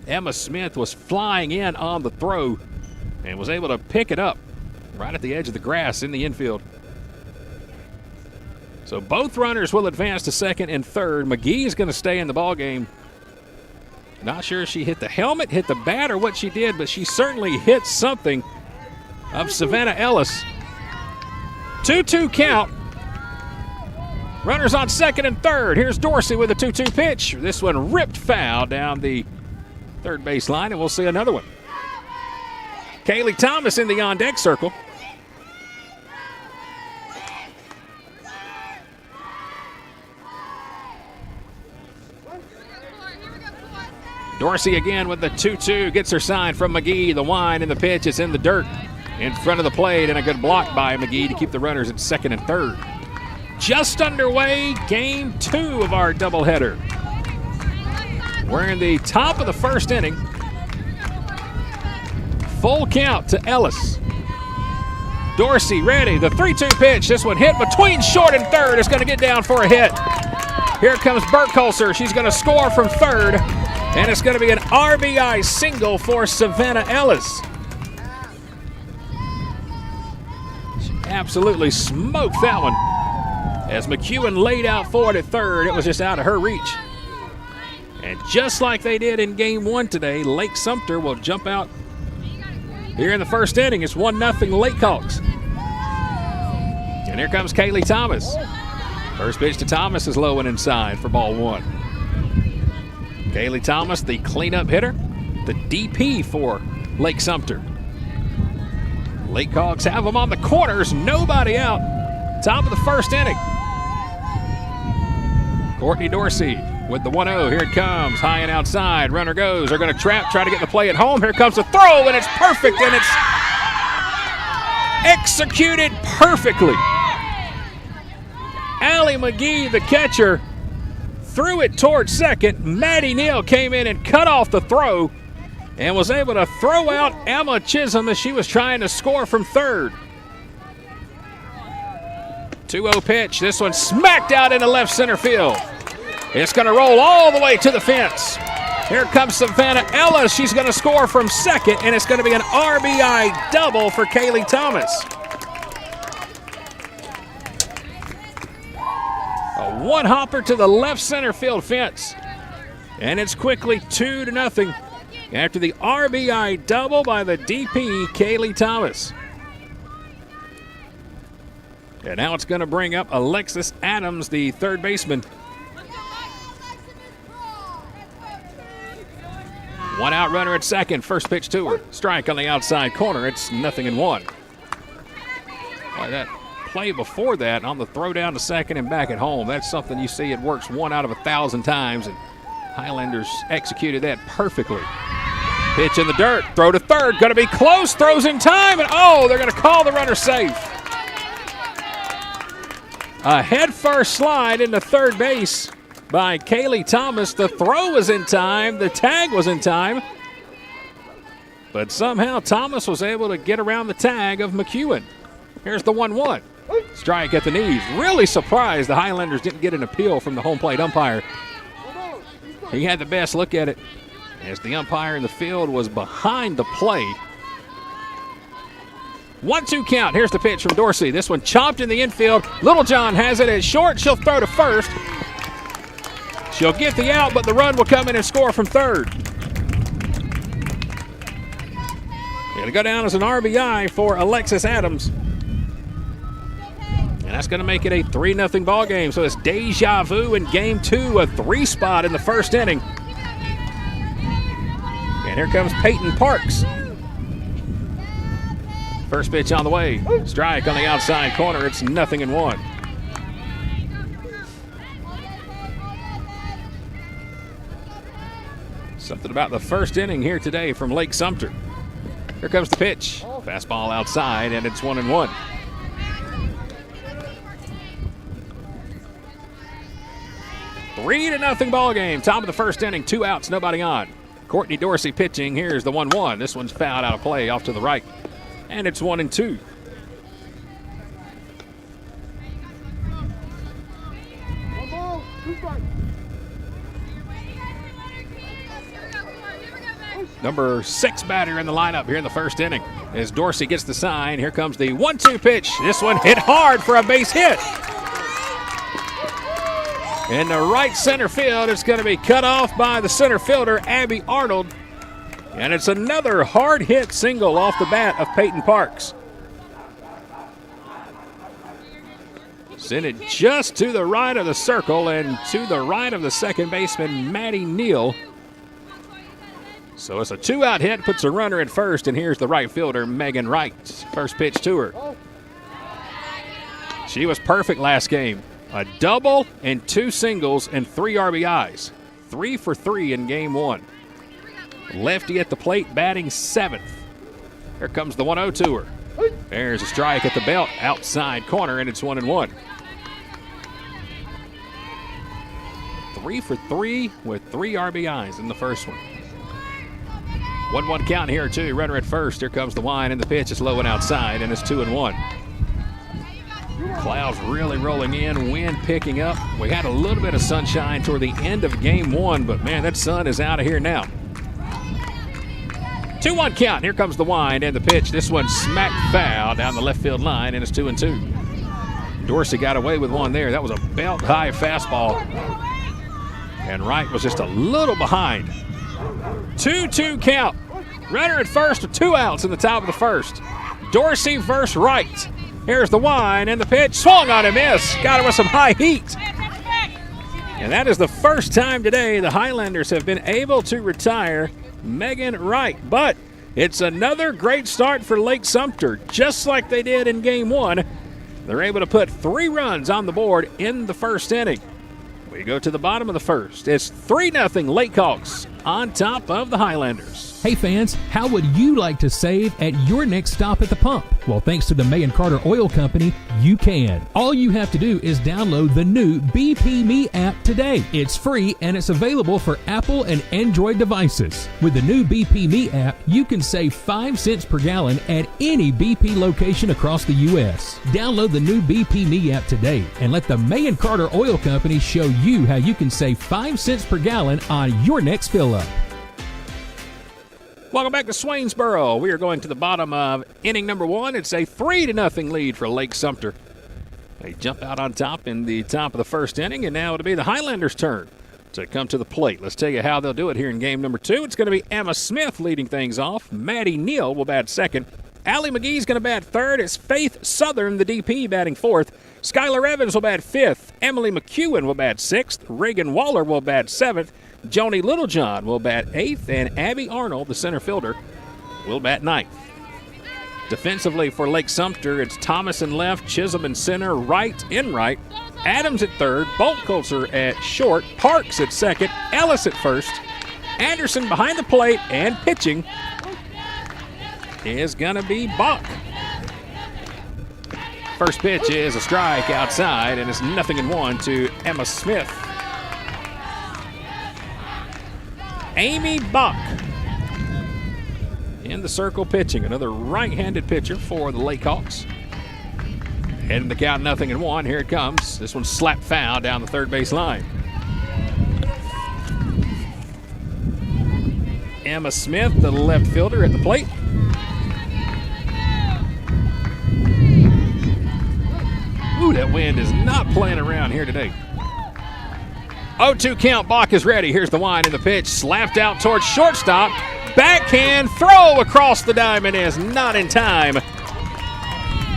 Emma Smith was flying in on the throw and was able to pick it up right at the edge of the grass in the infield. So both runners will advance to second and third. McGee is going to stay in the ballgame. Not sure if she hit the helmet, hit the bat, or what she did, but she certainly hit something of Savannah Ellis. 2-2 count. Runners on second and third. Here's Dorsey with a 2-2 pitch. This one ripped foul down the third base line, and we'll see another one. Kaylee Thomas in the on-deck circle. Dorsey again with the 2-2. Gets her sign from McGee. The wind and the pitch is in the dirt in front of the plate, and a good block by McGee to keep the runners at second and third. Just underway, game 2 of our doubleheader. We're in the top of the first inning. Full count to Ellis. Dorsey ready, the 3-2 pitch. This one hit between short and third. It's going to get down for a hit. Here comes Burkholzer. She's going to score from third, and it's going to be an RBI single for Savannah Ellis. She absolutely smoked that one. As McEwen laid out forward at third, it was just out of her reach. And just like they did in game 1 today, Lake Sumter will jump out here in the first inning. It's 1-0 LakeHawks. And here comes Kaylee Thomas. First pitch to Thomas is low and inside for ball 1. Kaylee Thomas, the cleanup hitter, the DP for Lake Sumter. LakeHawks have them on the corners, nobody out. Top of the first inning. Courtney Dorsey with the 1-0. Here it comes. High and outside. Runner goes. They're going to trap, try to get the play at home. Here comes the throw, and it's perfect, and it's executed perfectly. Allie McGee, the catcher, threw it towards second. Maddie Neal came in and cut off the throw and was able to throw out Emma Chisholm as she was trying to score from third. 2-0 pitch. This one smacked out into left center field. It's going to roll all the way to the fence. Here comes Savannah Ellis. She's going to score from second, and it's going to be an RBI double for Kaylee Thomas. A one-hopper to the left center field fence. And it's quickly 2-0 after the RBI double by the DP, Kaylee Thomas. And now it's going to bring up Alexis Adams, the third baseman. One out runner at second. First pitch to her. Strike on the outside corner. It's 0-1. Boy, that play before that on the throw down to second and back at home, that's something you see it works 1 out of 1,000 times, and Highlanders executed that perfectly. Pitch in the dirt. Throw to third. Going to be close. Throws in time, and they're going to call the runner safe. A head-first slide into third base by Kaylee Thomas. The throw was in time. The tag was in time. But somehow Thomas was able to get around the tag of McEwen. Here's the 1-1. Strike at the knees. Really surprised the Highlanders didn't get an appeal from the home plate umpire. He had the best look at it as the umpire in the field was behind the play. 1-2 count. Here's the pitch from Dorsey. This one chopped in the infield. Littlejohn has it at short. She'll throw to first. She'll get the out, but the run will come in and score from third. Going to go down as an RBI for Alexis Adams. And that's going to make it a 3-0 ball game. So it's deja vu in game 2, a 3-spot in the first inning. And here comes Peyton Parks. First pitch on the way. Strike on the outside corner. It's 0-1. Something about the first inning here today from Lake Sumter. Here comes the pitch. Fastball outside, and it's 1-1. Three to nothing ball game. Top of the first inning, 2 outs, nobody on. Courtney Dorsey pitching. Here's the 1-1. This one's fouled out of play off to the right. And it's 1-2. Number 6 batter in the lineup here in the first inning. As Dorsey gets the sign, here comes the 1-2 pitch. This one hit hard for a base hit. In the right center field, it's going to be cut off by the center fielder, Abby Arnold. And it's another hard hit single off the bat of Peyton Parks. Send it just to the right of the circle and to the right of the second baseman, Maddie Neal. So it's a 2-out hit, puts a runner at first, and here's the right fielder, Megan Wright. First pitch to her. She was perfect last game. A double and 2 singles and 3 RBIs. 3 for 3 in game 1. Lefty at the plate, batting 7th. Here comes the 1-0 to her. There's a strike at the belt, outside corner, and it's 1-1. 3 for 3 with 3 RBIs in the first one. 1-1 count here, too. Runner at first. Here comes the wind, and the pitch is low and outside, and it's 2-1. Clouds really rolling in, wind picking up. We had a little bit of sunshine toward the end of game 1, but, man, that sun is out of here now. 2-1 count. Here comes the wind and the pitch. This one smacked foul down the left field line, and it's 2-2. Dorsey got away with one there. That was a belt-high fastball. And Wright was just a little behind. 2-2 count. Runner at first with 2 outs in the top of the first. Dorsey versus Wright. Here's the wind and the pitch. Swung on a miss. Got it with some high heat. And that is the first time today the Highlanders have been able to retire Megan Wright. But it's another great start for Lake Sumter. Just like they did in game 1, they're able to put 3 runs on the board in the first inning. We go to the bottom of the first. It's 3-0 LakeHawks on top of the Highlanders. Hey fans, how would you like to save at your next stop at the pump? Well, thanks to the May & Carter Oil Company, you can. All you have to do is download the new BP Me app today. It's free and it's available for Apple and Android devices. With the new BP Me app, you can save 5 cents per gallon at any BP location across the U.S. Download the new BP Me app today and let the May & Carter Oil Company show you how you can save 5 cents per gallon on your next fill-up. Welcome back to Swainsboro. We are going to the bottom of inning number 1. It's a 3-0 lead for Lake Sumter. They jump out on top in the top of the first inning, and now it'll be the Highlanders' turn to come to the plate. Let's tell you how they'll do it here in game number 2. It's going to be Emma Smith leading things off. Maddie Neal will bat second. Allie McGee's going to bat third. It's Faith Southern, the DP, batting fourth. Skylar Evans will bat fifth. Emily McEwen will bat sixth. Reagan Waller will bat seventh. Joni Littlejohn will bat eighth. And Abby Arnold, the center fielder, will bat ninth. Defensively for Lake Sumter, it's Thomas in left, Chisholm in center, Wright in right, Adams at third, Boltkulzer at short, Parks at second, Ellis at first, Anderson behind the plate, and pitching is going to be Bach. First pitch is a strike outside, and it's 0-1 to Emma Smith. Amy Bach in the circle pitching. Another right-handed pitcher for the LakeHawks. Heading the count 0-1. Here it comes. This one's slapped foul down the third base line. Emma Smith, the left fielder, at the plate. Ooh, that wind is not playing around here today. 0-2 count. Bach is ready. Here's the wind in the pitch. Slapped out towards shortstop. Backhand throw across the diamond is not in time.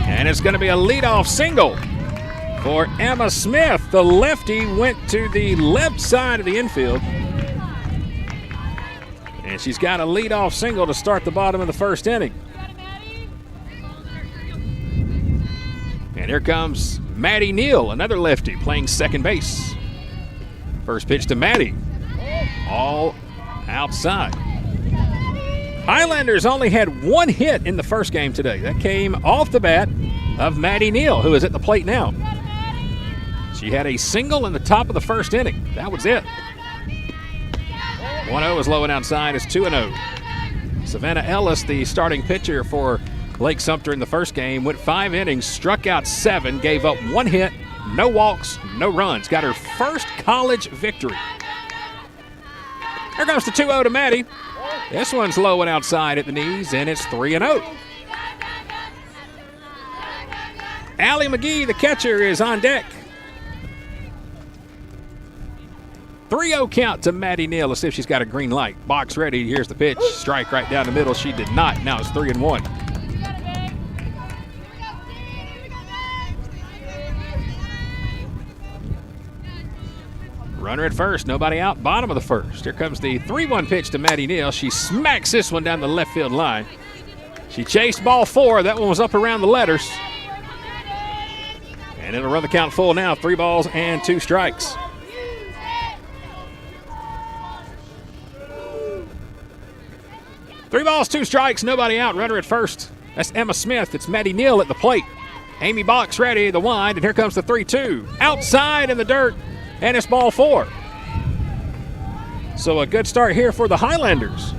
And it's going to be a leadoff single for Emma Smith. The lefty went to the left side of the infield. And she's got a leadoff single to start the bottom of the first inning. And here comes Maddie Neal, another lefty, playing second base. First pitch to Maddie. All outside. Highlanders only had one hit in the first game today. That came off the bat of Maddie Neal, who is at the plate now. She had a single in the top of the first inning. That was it. 1-0 is low and outside. It's 2-0. Savannah Ellis, the starting pitcher for Lake Sumter in the first game, went 5 innings, struck out 7, gave up 1 hit, no walks, no runs. Got her first college victory. Here comes the 2-0 to Maddie. This one's low and outside at the knees, and it's 3-0. Allie McGee, the catcher, is on deck. 3-0 count to Maddie Neal. Let's see if she's got a green light. Box ready. Here's the pitch. Strike right down the middle. She did not. Now it's 3-1. Runner at first. Nobody out. Bottom of the first. Here comes the 3-1 pitch to Maddie Neal. She smacks this one down the left field line. She chased ball 4. That one was up around the letters. And it'll run the count full now. 3 balls and 2 strikes. Three balls, 2 strikes, nobody out. Runner at first. That's Emma Smith. It's Maddie Neal at the plate. Amy Bach's ready, the wind, and here comes the 3-2. Outside in the dirt, and it's ball 4. So a good start here for the Highlanders.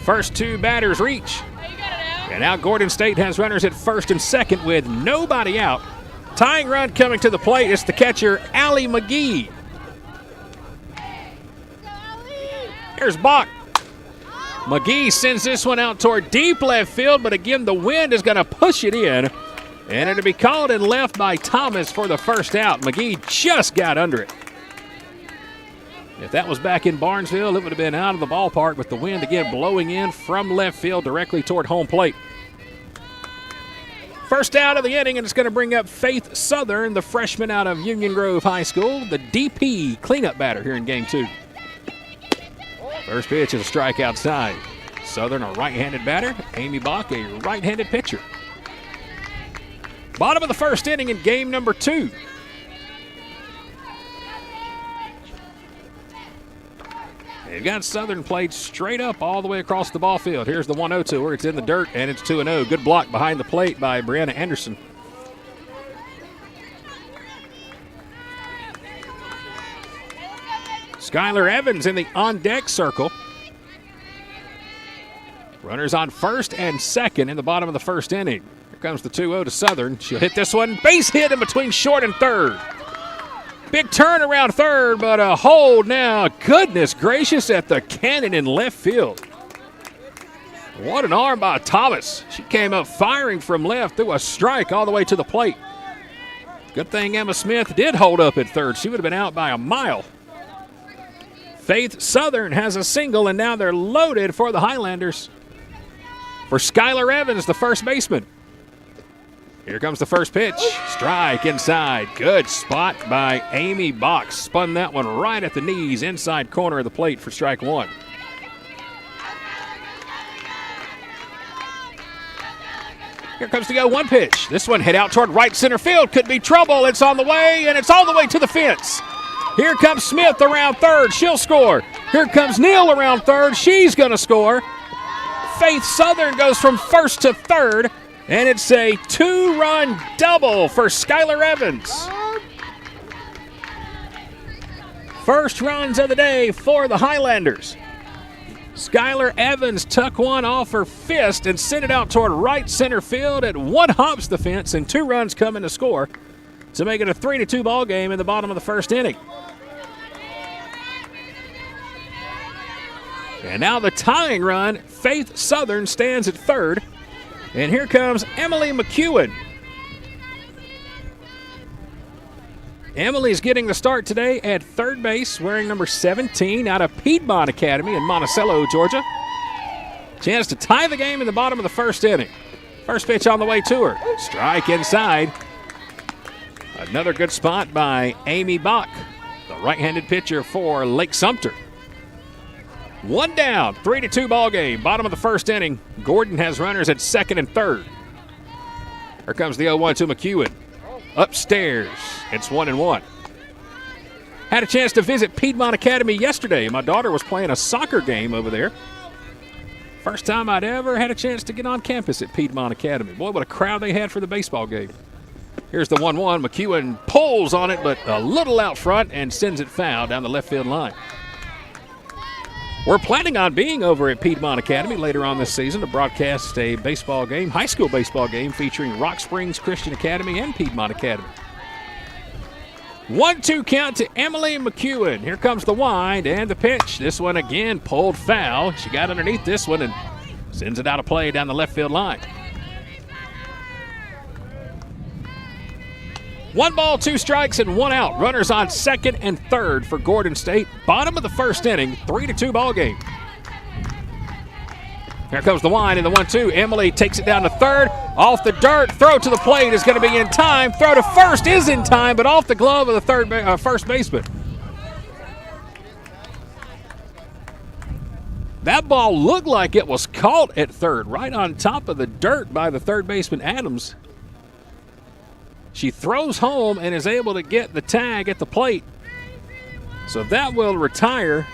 First 2 batters reach. And now Gordon State has runners at first and second with nobody out. Tying run coming to the plate. It's the catcher, Allie McGee. Here's Bach. McGee sends this one out toward deep left field, but again, the wind is going to push it in. And it'll be called in left by Thomas for the first out. McGee just got under it. If that was back in Barnesville, it would have been out of the ballpark, with the wind again blowing in from left field directly toward home plate. First out of the inning, and it's going to bring up Faith Southern, the freshman out of Union Grove High School, the DP cleanup batter here in Game 2. First pitch is a strike outside. Southern, a right-handed batter. Amy Bach, a right-handed pitcher. Bottom of the first inning in game number 2. They've got Southern played straight up all the way across the ball field. Here's the 1-0 to her. It's in the dirt, and it's 2-0. Good block behind the plate by Brianna Anderson. Skylar Evans in the on-deck circle. Runners on first and second in the bottom of the first inning. Here comes the 2-0 to Southern. She'll hit this one. Base hit in between short and third. Big turn around third, but a hold now. Goodness gracious, at the cannon in left field. What an arm by Thomas. She came up firing from left, threw a strike all the way to the plate. Good thing Emma Smith did hold up at third. She would have been out by a mile. Faith Southern has a single, and now they're loaded for the Highlanders. For Skylar Evans, the first baseman. Here comes the first pitch. Strike inside. Good spot by Amy Bach. Spun that one right at the knees, inside corner of the plate for strike 1. Here comes the 0-1 pitch. This one hit out toward right center field. Could be trouble. It's on the way, and it's all the way to the fence. Here comes Smith around third. She'll score. Here comes Neal around third. She's going to score. Faith Southern goes from first to third, and it's a 2-run double for Skylar Evans. First runs of the day for the Highlanders. Skylar Evans tuck one off her fist and sent it out toward right center field. It one hops the fence, and 2 runs come in to score to make it a 3-2 ball game in the bottom of the first inning. And now the tying run, Faith Southern stands at third. And here comes Emily McEwen. Emily's getting the start today at third base, wearing number 17 out of Piedmont Academy in Monticello, Georgia. Chance to tie the game in the bottom of the first inning. First pitch on the way to her. Strike inside. Another good spot by Amy Bach, the right-handed pitcher for Lake Sumter. 1 down, 3-2 ball game. Bottom of the first inning. Gordon has runners at second and third. Here comes the 0-1 to McEwen. Upstairs, it's 1-1. Had a chance to visit Piedmont Academy yesterday. My daughter was playing a soccer game over there. First time I'd ever had a chance to get on campus at Piedmont Academy. Boy, what a crowd they had for the baseball game. Here's the 1-1. McEwen pulls on it, but a little out front and sends it foul down the left field line. We're planning on being over at Piedmont Academy later on this season to broadcast a baseball game, high school baseball game, featuring Rock Springs Christian Academy and Piedmont Academy. 1-2 count to Emily McEwen. Here comes the wind and the pitch. This one again pulled foul. She got underneath this one and sends it out of play down the left field line. 1 ball, 2 strikes, and 1 out. Runners on second and third for Gordon State. Bottom of the first inning, 3-2 ball game. Here comes the wind and the 1-2. Emily takes it down to third. Off the dirt, throw to the plate is going to be in time. Throw to first is in time, but off the glove of the first baseman. That ball looked like it was caught at third, right on top of the dirt by the third baseman, Adams. She throws home and is able to get the tag at the plate. So that will retire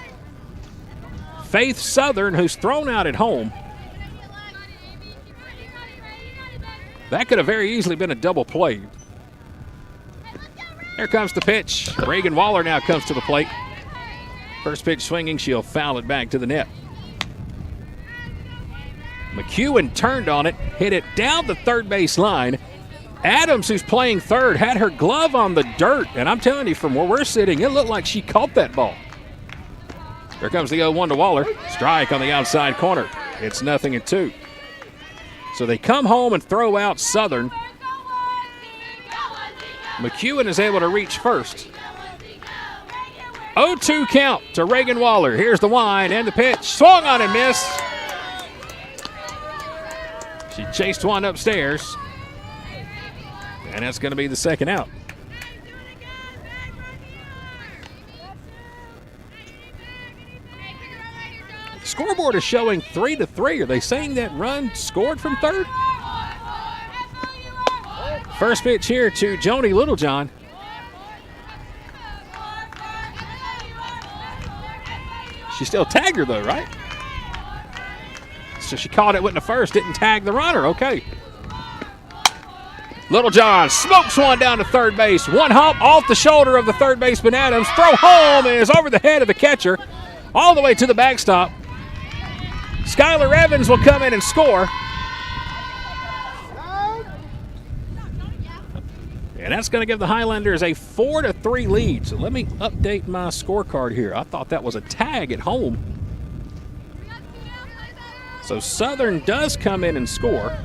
Faith Southern, who's thrown out at home. That could have very easily been a double play. Here comes the pitch. Reagan Waller now comes to the plate. First pitch swinging, she'll foul it back to the net. McEwen turned on it, hit it down the third base line. Adams, who's playing third, had her glove on the dirt, and I'm telling you, from where we're sitting, it looked like she caught that ball. Here comes the 0-1 to Waller. Strike on the outside corner. It's 0-2. So they come home and throw out Southern. McEwen is able to reach first. 0-2 count to Reagan Waller. Here's the wind and the pitch. Swung on and missed. She chased one upstairs. And that's going to be the second out. The scoreboard is showing 3-3. Are they saying that run scored from third? First pitch here to Joni Littlejohn. She still tagged her though, right? So she caught it with the first, didn't tag the runner. Okay. Littlejohn smokes one down to third base. One hop off the shoulder of the third baseman Adams. Throw home is over the head of the catcher all the way to the backstop. Skylar Evans will come in and score. And that's going to give the Highlanders a 4-3 lead. So let me update my scorecard here. I thought that was a tag at home. So Southern does come in and score.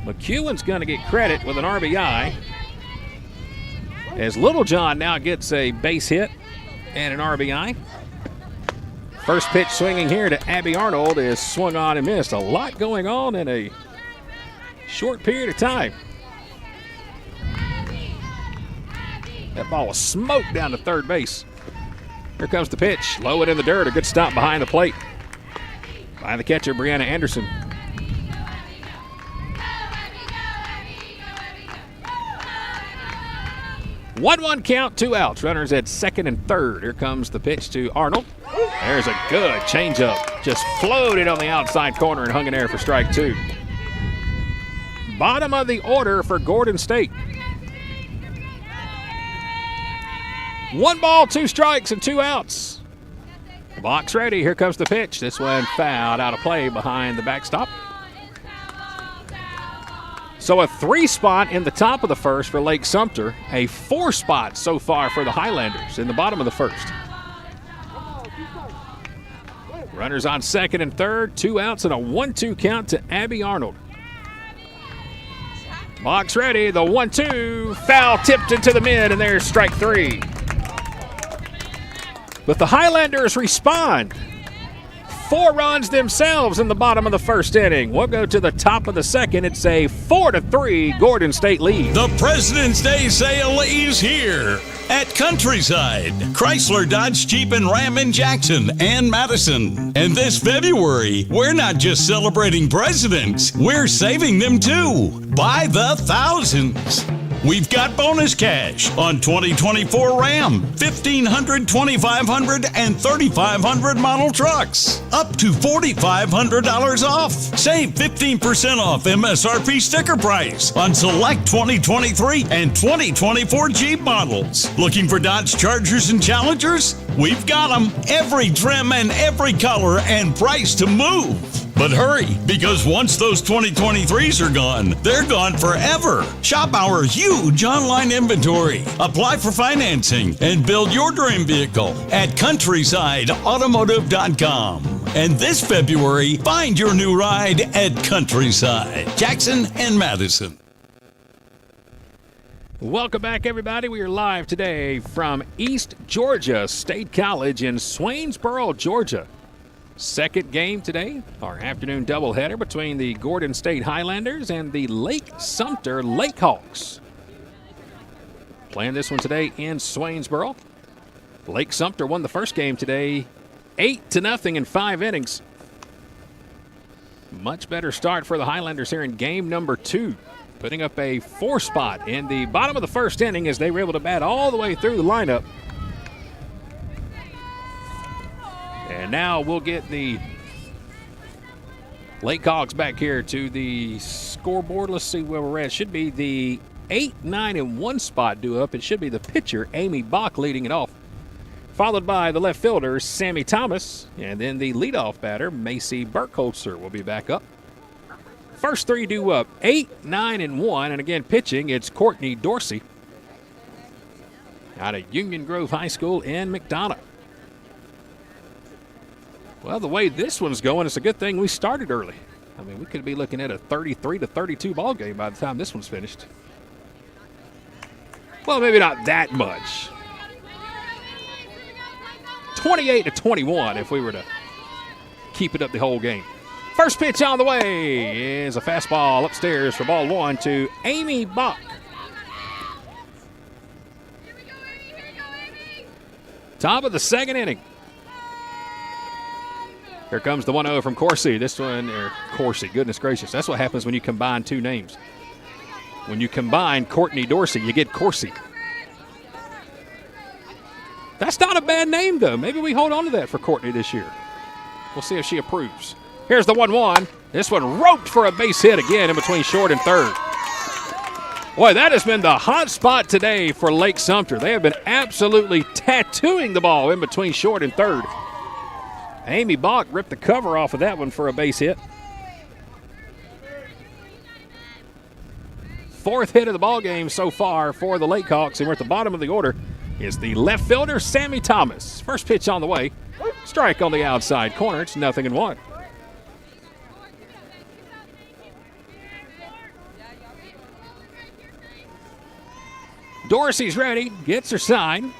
McEwen's going to get credit with an RBI, as Littlejohn now gets a base hit and an RBI. First pitch swinging here to Abby Arnold is swung on and missed. A lot going on in a short period of time. That ball was smoked down to third base. Here comes the pitch. Low and in the dirt. A good stop behind the plate by the catcher, Brianna Anderson. 1-1 count, 2 outs. Runners at second and third. Here comes the pitch to Arnold. There's a good changeup. Just floated on the outside corner and hung in there for strike 2. Bottom of the order for Gordon State. 1 ball, 2 strikes, and 2 outs. Box ready. Here comes the pitch. This one fouled out of play behind the backstop. So a 3 spot in the top of the first for Lake Sumter, a 4 spot so far for the Highlanders in the bottom of the first. Runners on second and third, 2 outs and a 1-2 count to Abby Arnold. Box ready, the 1-2, foul tipped into the mid, and there's strike 3. But the Highlanders respond. 4 runs themselves in the bottom of the first inning. We'll go to the top of the second. It's a 4-3 Gordon State lead. The President's Day sale is here at Countryside, Chrysler, Dodge, Jeep, and Ram in Jackson and Madison. And this February, we're not just celebrating presidents, we're saving them too, by the thousands. We've got bonus cash on 2024 Ram, 1500, 2500, and 3500 model trucks. Up to $4,500 off. Save 15% off MSRP sticker price on select 2023 and 2024 Jeep models. Looking for Dodge Chargers and Challengers? We've got them. Every trim and every color and price to move. But hurry, because once those 2023s are gone, they're gone forever. Shop our huge online inventory. Apply for financing and build your dream vehicle at CountrysideAutomotive.com. And this February, find your new ride at Countryside, Jackson and Madison. Welcome back, everybody. We are live today from East Georgia State College in Swainsboro, Georgia. Second game today, our afternoon doubleheader between the Gordon State Highlanders and the Lake Sumter LakeHawks. Playing this one today in Swainsboro. Lake Sumter won the first game today 8-0 in 5 innings. Much better start for the Highlanders here in game number 2, putting up a 4 spot in the bottom of the first inning as they were able to bat all the way through the lineup. And now we'll get the LakeHawks back here to the scoreboard. Let's see where we're at. It should be the 8, 9, and 1 spot due up. It should be the pitcher, Amy Bach, leading it off, followed by the left fielder, Sammy Thomas, and then the leadoff batter, Macy Burkholzer, will be back up. First 3 due up, 8, 9, and 1. And again, pitching, it's Courtney Dorsey out of Union Grove High School in McDonough. Well, the way this one's going, it's a good thing we started early. I mean, we could be looking at a 33-32 ball game by the time this one's finished. Well, maybe not that much. 28-21 if we were to keep it up the whole game. First pitch on the way is a fastball upstairs for ball 1 to Amy Bach. Top of the second inning. Here comes the 1-0 from Corsi. This one, or Corsi, goodness gracious. That's what happens when you combine 2 names. When you combine Courtney Dorsey, you get Corsi. That's not a bad name, though. Maybe we hold on to that for Courtney this year. We'll see if she approves. Here's the 1-1. This one roped for a base hit again in between short and third. Boy, that has been the hot spot today for Lake Sumter. They have been absolutely tattooing the ball in between short and third. Amy Bach ripped the cover off of that one for a base hit. 4th hit of the ball game so far for the LakeHawks, and we're at the bottom of the order is the left fielder, Sammy Thomas. First pitch on the way. Strike on the outside corner. It's 0-1. Dorsey's ready. Gets her sign.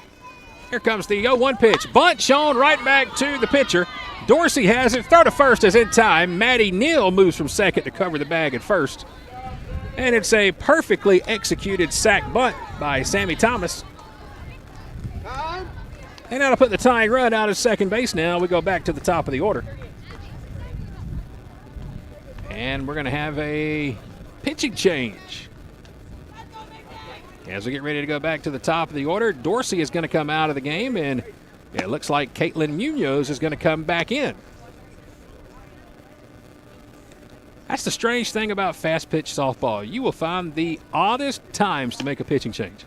Here comes the 0-1 pitch. Bunt shown right back to the pitcher. Dorsey has it. Throw to first is in time. Maddie Neal moves from second to cover the bag at first. And it's a perfectly executed sac bunt by Sammy Thomas. And that'll put the tying run out at second base now. We go back to the top of the order. And we're going to have a pitching change. As we get ready to go back to the top of the order, Dorsey is going to come out of the game, and it looks like Caitlin Munoz is going to come back in. That's the strange thing about fast pitch softball. You will find the oddest times to make a pitching change.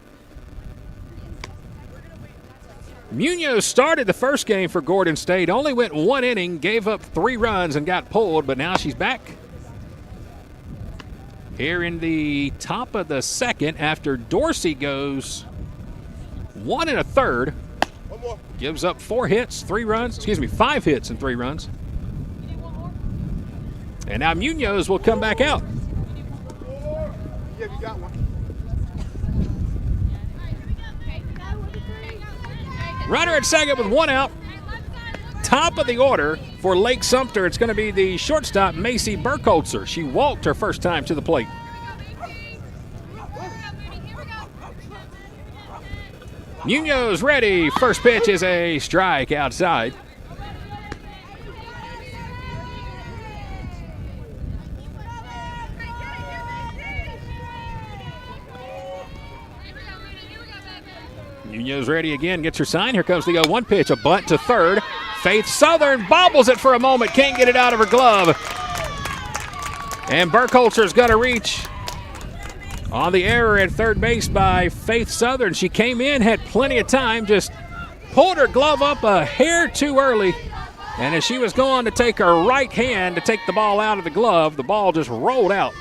Munoz started the first game for Gordon State, only went 1 inning, gave up 3 runs and got pulled, but now she's back here in the top of the second after Dorsey goes 1 1/3. Gives up 5 hits and 3 runs. And now Munoz will come back out. Runner at second with 1 out. Top of the order for Lake Sumter, it's going to be the shortstop, Macy Burkholzer. She walked her first time to the plate. Munoz ready. First pitch is a strike outside. Munoz ready again, gets her sign. Here comes the 0-1 pitch, a bunt to third. Faith Southern bobbles it for a moment, can't get it out of her glove. And Burkholzer's got to reach on the error at third base by Faith Southern. She came in, had plenty of time, just pulled her glove up a hair too early. And as she was going to take her right hand to take the ball out of the glove, the ball just rolled out.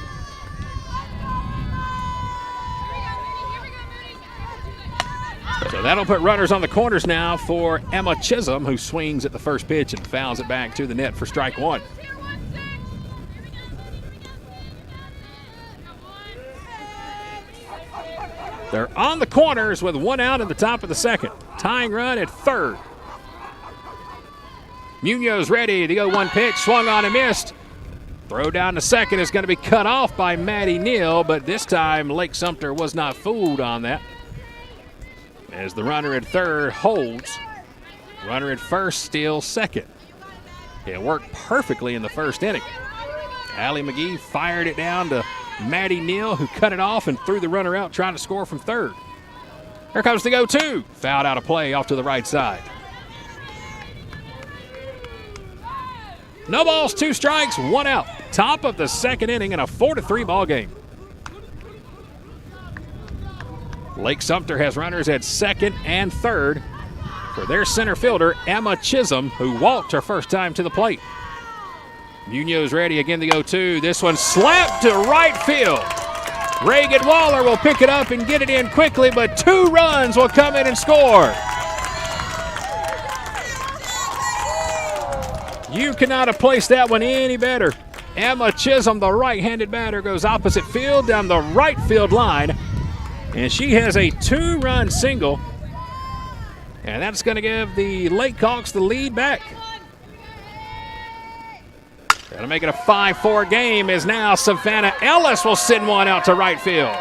So that'll put runners on the corners now for Emma Chisholm, who swings at the first pitch and fouls it back to the net for strike 1. They're on the corners with 1 out in the top of the second. Tying run at third. Munoz ready. The 0-1 pitch, swung on and missed. Throw down to second is going to be cut off by Maddie Neal, but this time Lake Sumter was not fooled on that, as the runner at third holds. Runner at first steals second. It worked perfectly in the first inning. Allie McGee fired it down to Maddie Neal, who cut it off and threw the runner out trying to score from third. Here comes the 0-2. Fouled out of play off to the right side. No balls, 2 strikes, 1 out. Top of the second inning in a 4-3 ball game. Lake Sumter has runners at second and third for their center fielder, Emma Chisholm, who walked her first time to the plate. Munoz ready, again the 0-2. This one slapped to right field. Reagan Waller will pick it up and get it in quickly, but 2 runs will come in and score. You cannot have placed that one any better. Emma Chisholm, the right-handed batter, goes opposite field down the right field line, and she has a 2-run single, and that's going to give the LakeHawks the lead back. That'll make it a 5-4 game, as now Savannah Ellis will send one out to right field.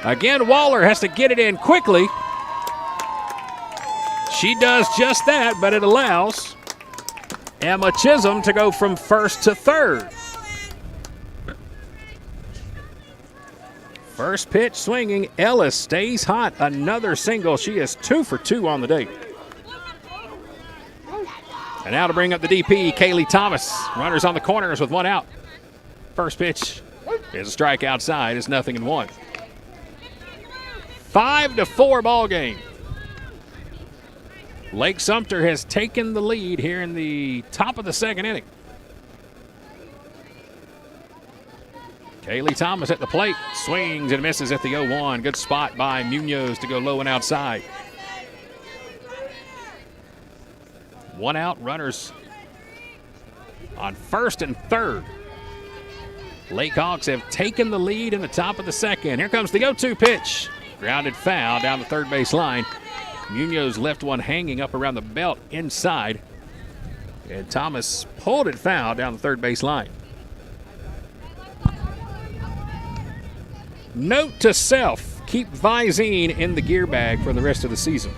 Again, Waller has to get it in quickly. She does just that, but it allows Emma Chisholm to go from first to third. First pitch swinging, Ellis stays hot. Another single. She is 2 for 2 on the day. And now to bring up the DP, Kaylee Thomas. Runners on the corners with 1 out. First pitch is a strike outside. It's 0-1. 5-4 ball game. Lake Sumter has taken the lead here in the top of the second inning. Kaylee Thomas at the plate, swings and misses at the 0-1. Good spot by Munoz to go low and outside. 1 out, runners on first and third. LakeHawks have taken the lead in the top of the second. Here comes the 0-2 pitch. Grounded foul down the third base line. Munoz left one hanging up around the belt inside, and Thomas pulled it foul down the third base line. Note to self, keep Visine in the gear bag for the rest of the season.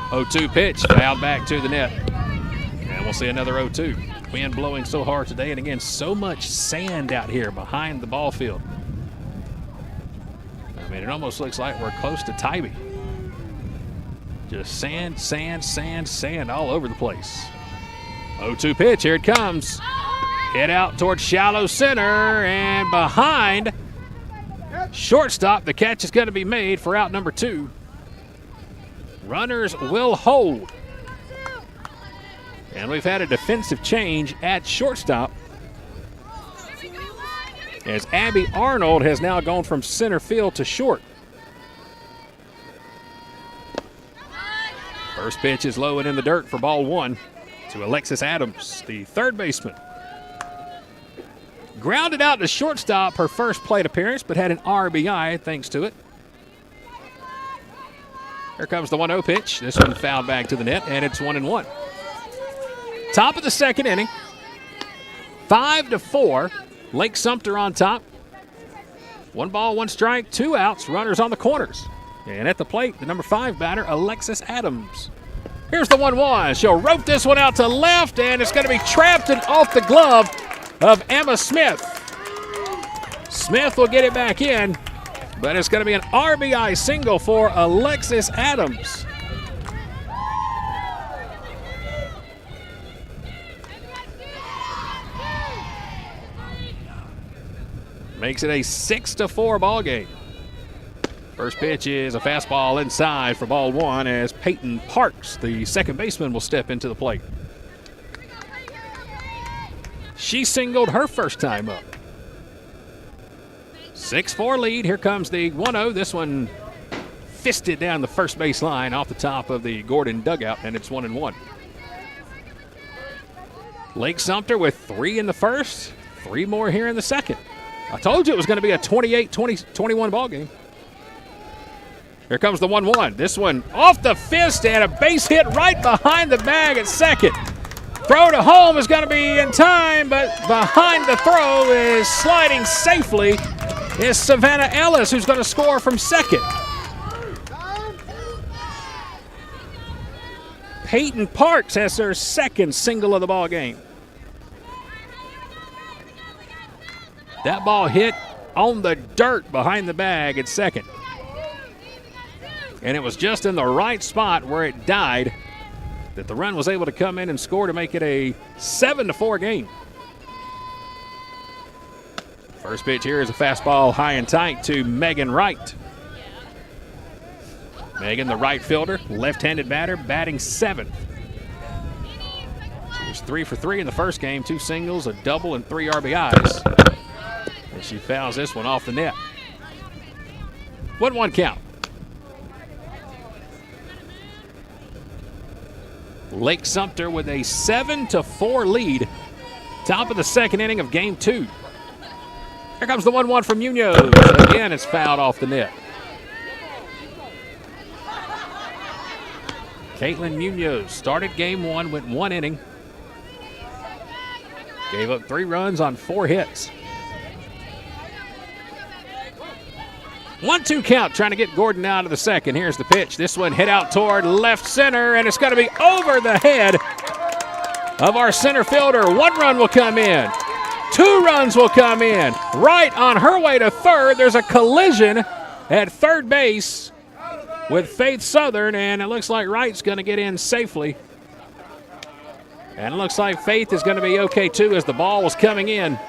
0-2 pitch, fouled back to the net. And we'll see another 0-2. Wind blowing so hard today, and again, so much sand out here behind the ball field. I mean, it almost looks like we're close to Tybee. Just sand, sand, sand, sand all over the place. 0-2 pitch, here it comes. Hit out towards shallow center and behind shortstop. The catch is going to be made for out number 2. Runners will hold. And we've had a defensive change at shortstop, as Abby Arnold has now gone from center field to short. First pitch is low and in the dirt for ball one to Alexis Adams, the third baseman. Grounded out to shortstop her first plate appearance, but had an RBI thanks to it. Here comes the 1-0 pitch. This one fouled back to the net, and it's 1-1. Top of the second inning, 5-4. Lake Sumter on top. 1 ball, 1 strike, 2 outs, runners on the corners. And at the plate, the number 5 batter, Alexis Adams. Here's the 1-1. She'll rope this one out to left, and it's going to be trapped and off the glove of Emma Smith. Smith will get it back in, but it's going to be an RBI single for Alexis Adams. Makes it a 6-4 ball game. First pitch is a fastball inside for ball one, as Peyton Parks, the second baseman, will step into the plate. She singled her first time up. 6-4 lead. Here comes the 1-0. This one fisted down the first base line off the top of the Gordon dugout, and it's 1-1. Lake Sumter with 3 in the first, 3 more here in the second. I told you it was going to be a 28-21 ball game. Here comes the 1-1. This one off the fist and a base hit right behind the bag at second. Throw to home is going to be in time, but behind the throw is sliding safely is Savannah Ellis, who's going to score from second. Peyton Parks has her second single of the ball game. That ball hit on the dirt behind the bag at second. And it was just in the right spot where it died that the run was able to come in and score to make it a 7-4 game. First pitch here is a fastball high and tight to Megan Wright. Megan, the right fielder, left-handed batter, batting 7th. She was 3 for 3 in the first game, 2 singles, a double, and 3 RBIs. And she fouls this one off the net. 1-1 count. Lake Sumter with a 7-4 lead. Top of the second inning of game 2. Here comes the 1-1 from Munoz. Again, it's fouled off the net. Caitlin Munoz started game 1, went 1 inning. Gave up 3 runs on 4 hits. 1-2 count, trying to get Gordon out of the second. Here's the pitch. This one hit out toward left center, and it's going to be over the head of our center fielder. 1 run will come in. 2 runs will come in. Wright on her way to third. There's a collision at third base with Faith Southern, and it looks like Wright's going to get in safely. And it looks like Faith is going to be okay too, as the ball was coming in.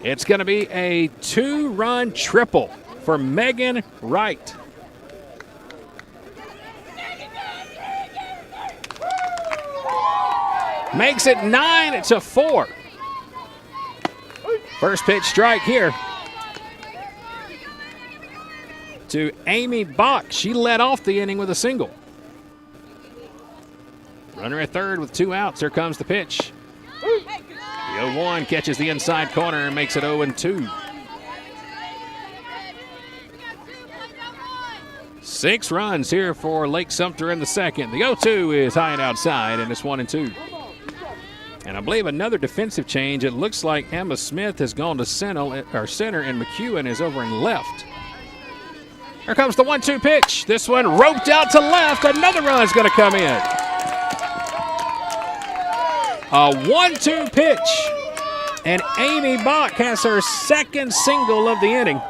It's going to be a 2-run triple for Megan Wright. Makes it 9-4. First pitch strike here to Amy Bach. She led off the inning with a single. Runner at third with 2 outs. Here comes the pitch. The 0-1 catches the inside corner and makes it 0-2. 6 runs here for Lake Sumter in the second. The 0-2 is high and outside, and it's 1-2. And I believe another defensive change. It looks like Emma Smith has gone to center, and McEwen is over in left. Here comes the 1-2 pitch. This one roped out to left. Another run's going to come in. A 1-2 pitch, and Amy Bach has her second single of the inning.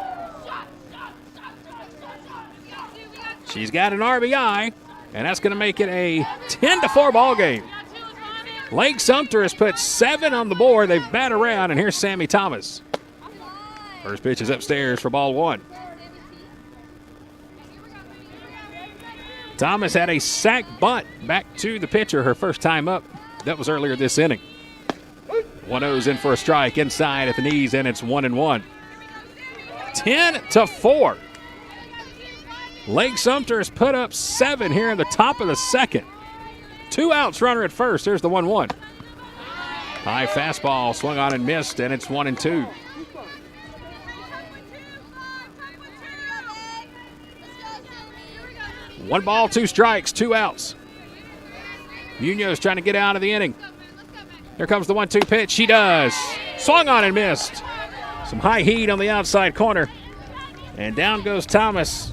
She's got an RBI, and that's going to make it a 10-4 ball game. Lake Sumter has put 7 on the board. They've bat around, and here's Sammy Thomas. First pitch is upstairs for ball 1. Thomas had a sack bunt back to the pitcher her first time up. That was earlier this inning. 1-0's in for a strike inside at the knees, and it's 1-1. 10-4. Lake Sumter has put up 7 here in the top of the second. 2 outs, runner at first. Here's the 1-1. High fastball swung on and missed, and it's 1-2. One ball, 2 strikes, 2 outs. Munoz trying to get out of the inning. Here comes the 1-2 pitch. She does. Swung on and missed. Some high heat on the outside corner. And down goes Thomas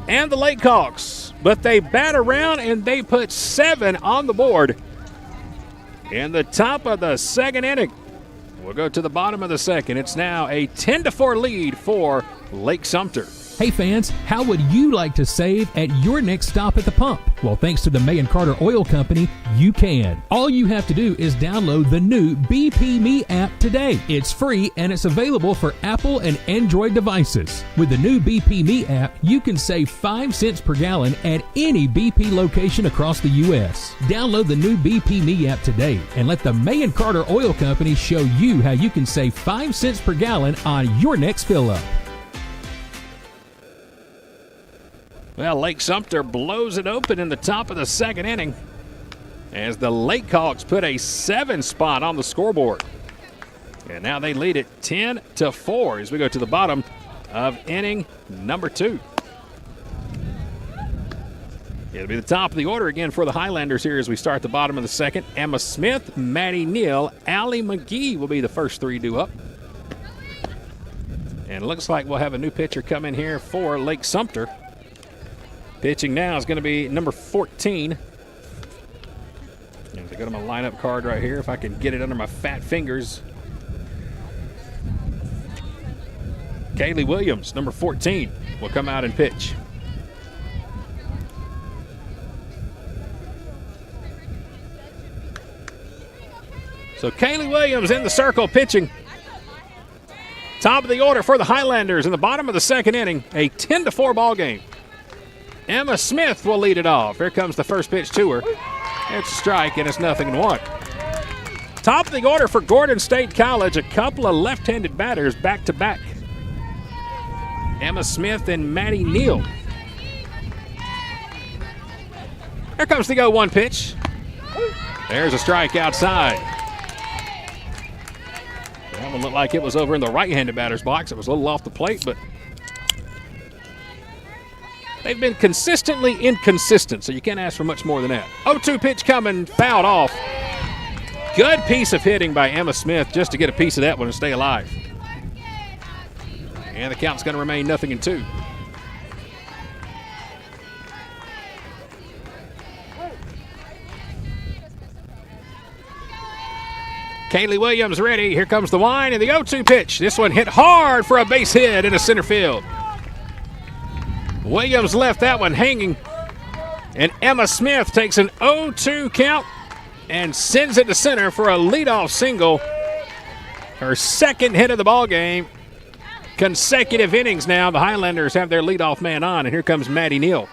and the LakeHawks. But they bat around and they put 7 on the board in the top of the second inning. We'll go to the bottom of the second. It's now a 10-4 lead for Lake Sumter. Hey fans, how would you like to save at your next stop at the pump? Well, thanks to the May & Carter Oil Company, you can. All you have to do is download the new BP Me app today. It's free and it's available for Apple and Android devices. With the new BP Me app, you can save 5 cents per gallon at any BP location across the U.S. Download the new BP Me app today and let the May & Carter Oil Company show you how you can save 5 cents per gallon on your next fill-up. Well, Lake Sumter blows it open in the top of the second inning as the LakeHawks put a 7 spot on the scoreboard. And now they lead it 10-4 as we go to the bottom of inning number 2. It'll be the top of the order again for the Highlanders here as we start the bottom of the second. Emma Smith, Maddie Neal, Allie McGee will be the first 3 due up. And it looks like we'll have a new pitcher come in here for Lake Sumter. Pitching now is going to be number 14. As I go to my lineup card right here, if I can get it under my fat fingers. Kaylee Williams, number 14, will come out and pitch. So Kaylee Williams in the circle pitching. Top of the order for the Highlanders in the bottom of the second inning, a 10-4 ball game. Emma Smith will lead it off. Here comes the first pitch to her. It's a strike, and it's 0-1. Top of the order for Gordon State College, a couple of left-handed batters back-to-back. Emma Smith and Maddie Neal. Here comes the 0-1 pitch. There's a strike outside. That one looked like it was over in the right-handed batter's box. It was a little off the plate, but they've been consistently inconsistent, so you can't ask for much more than that. 0-2 pitch coming, fouled off. Good piece of hitting by Emma Smith just to get a piece of that one and stay alive. And the count's going to remain 0-2. Kaylee Williams ready. Here comes the wind and the 0-2 pitch. This one hit hard for a base hit into center field. Williams left that one hanging, and Emma Smith takes an 0-2 count and sends it to center for a leadoff single. Her second hit of the ball game. Consecutive innings now. The Highlanders have their leadoff man on, and here comes Maddie Neal.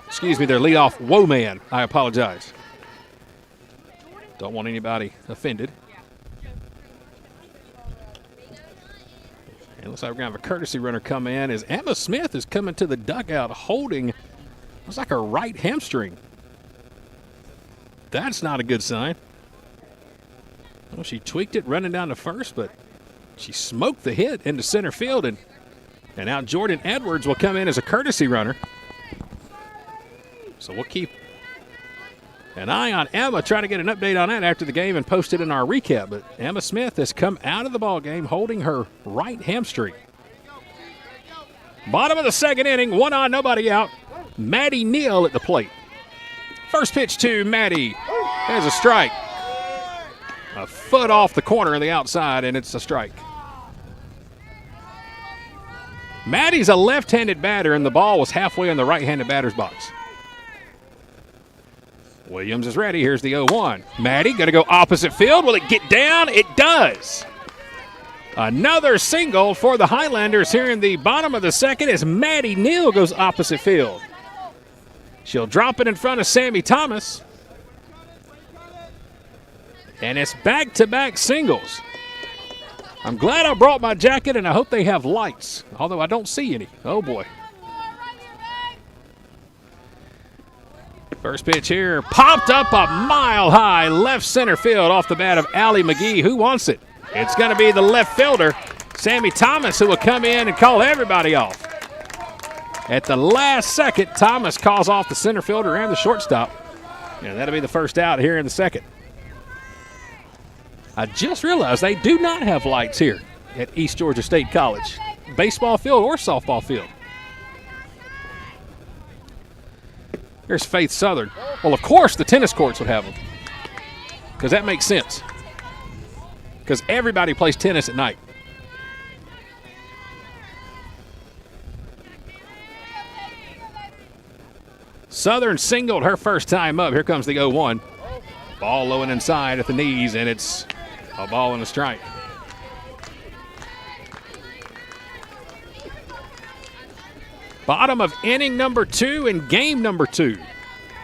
Excuse me, their leadoff woe man. I apologize. Don't want anybody offended. It looks like we're going to have a courtesy runner come in as Emma Smith is coming to the dugout holding, looks like her right hamstring. That's not a good sign. Well, she tweaked it running down to first, but she smoked the hit into center field, and now Jordan Edwards will come in as a courtesy runner. So we'll keep an eye on Emma, try to get an update on that after the game and post it in our recap. But Emma Smith has come out of the ball game holding her right hamstring. Bottom of the second inning, 1 on, nobody out. Maddie Neal at the plate. First pitch to Maddie. There's a strike. A foot off the corner on the outside, and it's a strike. Maddie's a left-handed batter, and the ball was halfway in the right-handed batter's box. Williams is ready. Here's the 0-1. Maddie going to go opposite field. Will it get down? It does. Another single for the Highlanders here in the bottom of the second as Maddie Neal goes opposite field. She'll drop it in front of Sammy Thomas. And it's back-to-back singles. I'm glad I brought my jacket, and I hope they have lights, although I don't see any. Oh, boy. First pitch here, popped up a mile high left center field off the bat of Allie McGee. Who wants it? It's going to be the left fielder, Sammy Thomas, who will come in and call everybody off. At the last second, Thomas calls off the center fielder and the shortstop. And that'll be the first out here in the second. I just realized they do not have lights here at East Georgia State College, baseball field or softball field. Here's Faith Southern. Well, of course the tennis courts would have them, because that makes sense, because everybody plays tennis at night. Southern singled her first time up. Here comes the 0-1. Ball low and inside at the knees, and it's a ball and a strike. Bottom of inning number 2 and game number 2.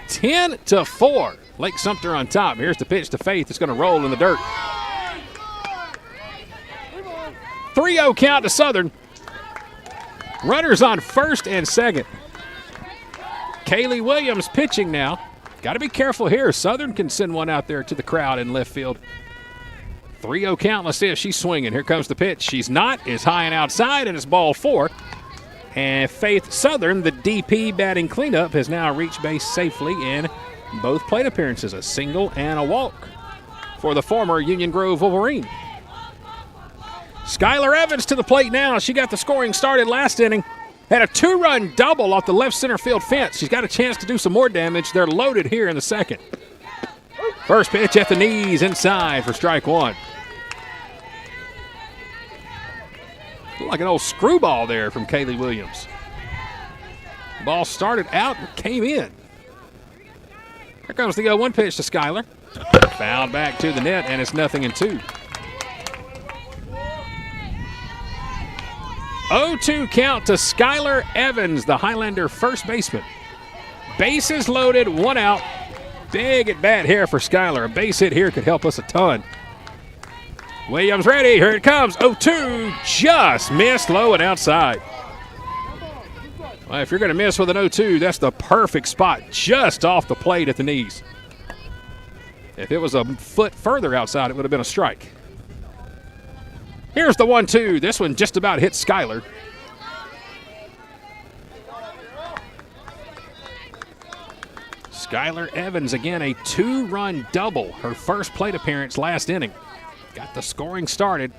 10-4. Lake Sumter on top. Here's the pitch to Faith. It's going to roll in the dirt. 3-0 count to Southern. Runners on first and second. Kaylee Williams pitching now. Got to be careful here. Southern can send one out there to the crowd in left field. 3-0 count. Let's see if she's swinging. Here comes the pitch. She's not. It's high and outside, and it's ball 4. And Faith Southern, the DP batting cleanup, has now reached base safely in both plate appearances. A single and a walk for the former Union Grove Wolverine. Skylar Evans to the plate now. She got the scoring started last inning. Had a 2-run double off the left center field fence. She's got a chance to do some more damage. They're loaded here in the second. First pitch at the knees inside for strike 1. Looked like an old screwball there from Kaylee Williams. Ball started out and came in. Here comes the 0-1 pitch to Skylar. Fouled back to the net, and it's 0-2. 0-2 count to Skylar Evans, the Highlander first baseman. Bases loaded, 1 out. Big at bat here for Skylar. A base hit here could help us a ton. Williams ready. Here it comes. 0-2. Just missed low and outside. Well, if you're going to miss with an 0-2, that's the perfect spot. Just off the plate at the knees. If it was a foot further outside, it would have been a strike. Here's the 1-2. This one just about hit Skylar. Skylar Evans, again, a 2-run double. Her first plate appearance last inning. Got the scoring started.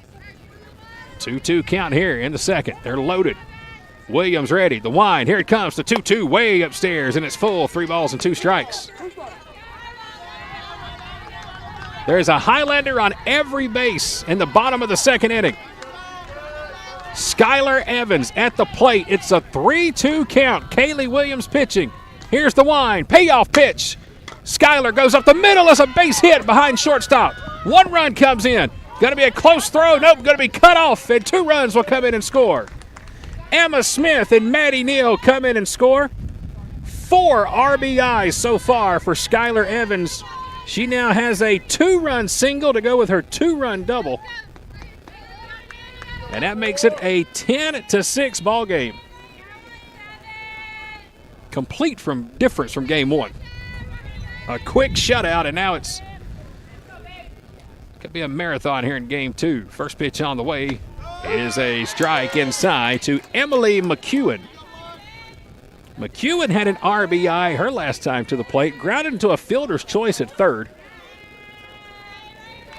2-2 count here in the second. They're loaded. Williams ready. The wind. Here it comes. The 2-2 way upstairs, and it's full. 3 balls and 2 strikes. There's a Highlander on every base in the bottom of the second inning. Skylar Evans at the plate. It's a 3-2 count. Kaylee Williams pitching. Here's the wind. Payoff pitch. Skylar goes up the middle as a base hit behind shortstop. 1 run comes in. Going to be a close throw. Nope, going to be cut off, and 2 runs will come in and score. Emma Smith and Maddie Neal come in and score. 4 RBIs so far for Skylar Evans. She now has a 2-run single to go with her 2-run double. And that makes it a 10-6 ball game. Complete difference from game 1. A quick shutout, and now it's could be a marathon here in game 2. First pitch on the way is a strike inside to Emily McEwen. McEwen had an RBI her last time to the plate, grounded into a fielder's choice at third.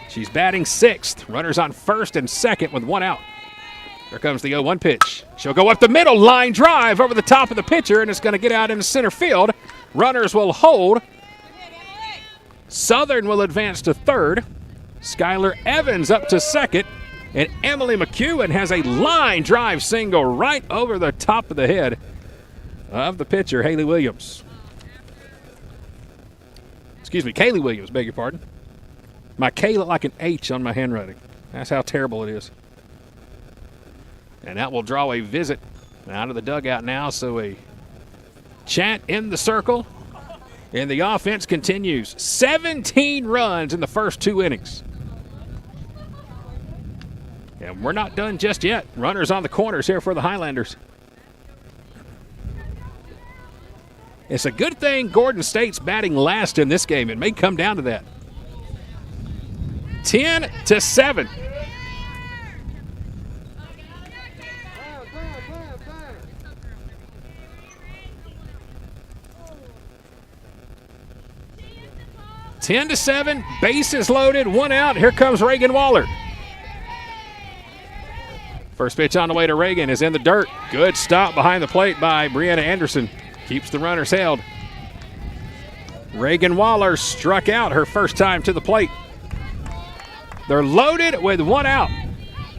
She's batting 6th. Runners on first and second with 1 out. Here comes the 0-1 pitch. She'll go up the middle, line drive over the top of the pitcher, and it's going to get out into center field. Runners will hold. Southern will advance to third. Skylar Evans up to second. And Emily McEwen has a line drive single right over the top of the head of the pitcher, Haley Williams. Excuse me, Kaylee Williams, beg your pardon. My K looked like an H on my handwriting. That's how terrible it is. And that will draw a visit out of the dugout now. So a chant in the circle. And the offense continues. 17 runs in the first 2 innings. And we're not done just yet. Runners on the corners here for the Highlanders. It's a good thing Gordon State's batting last in this game. It may come down to that. 10-7. Ten to 7, bases loaded, 1 out. Here comes Reagan Waller. First pitch on the way to Reagan is in the dirt. Good stop behind the plate by Brianna Anderson. Keeps the runners held. Reagan Waller struck out her first time to the plate. They're loaded with 1 out.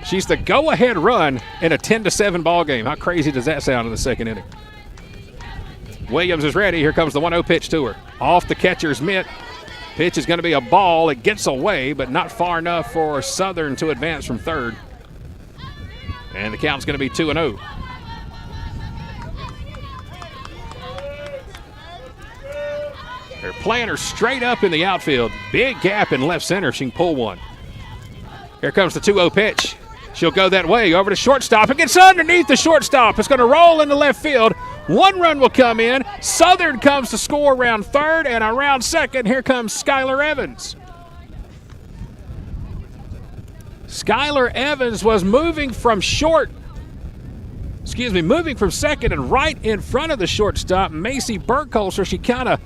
She's the go-ahead run in a 10-7 ball game. How crazy does that sound in the second inning? Williams is ready. Here comes the 1-0 pitch to her. Off the catcher's mitt. Pitch is going to be a ball. It gets away, but not far enough for Southern to advance from third. And the count's going to be 2-0. They're playing her straight up in the outfield. Big gap in left center. She can pull one. Here comes the 2-0 pitch. She'll go that way over to shortstop. It gets underneath the shortstop. It's going to roll into left field. 1 run will come in. Southern comes to score around third, and around second, here comes Skylar Evans. Skylar Evans was moving from second and right in front of the shortstop, Macy Burkholzer. She kind of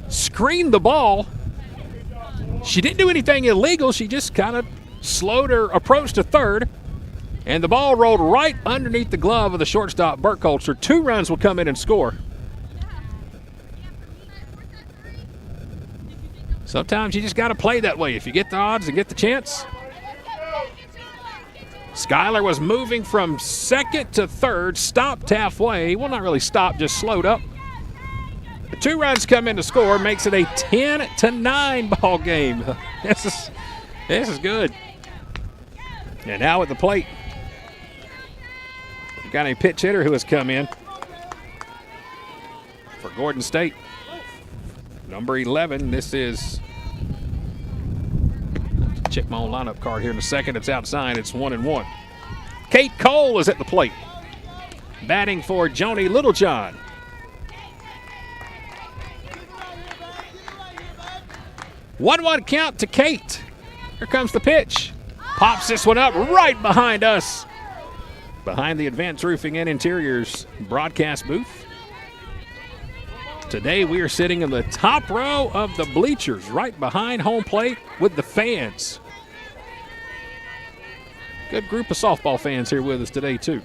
screened the ball. She didn't do anything illegal. She just kind of slowed her approach to third, and the ball rolled right underneath the glove of the shortstop, Burkholzer. 2 runs will come in and score. Sometimes you just got to play that way. If you get the odds and get the chance. Skylar was moving from second to third, stopped halfway. Well, not really stopped, just slowed up. The 2 runs come in to score, makes it a 10-9 ball game. This is good. And now at the plate, we've got a pitch hitter who has come in for Gordon State. Number 11, this is, check my own lineup card here in a second. It's outside, it's 1-1. Kate Cole is at the plate, batting for Joni Littlejohn. One count to Kate. Here comes the pitch. Pops this one up right behind us. Behind the Advanced Roofing and Interiors broadcast booth. Today we are sitting in the top row of the bleachers right behind home plate with the fans. Good group of softball fans here with us today too.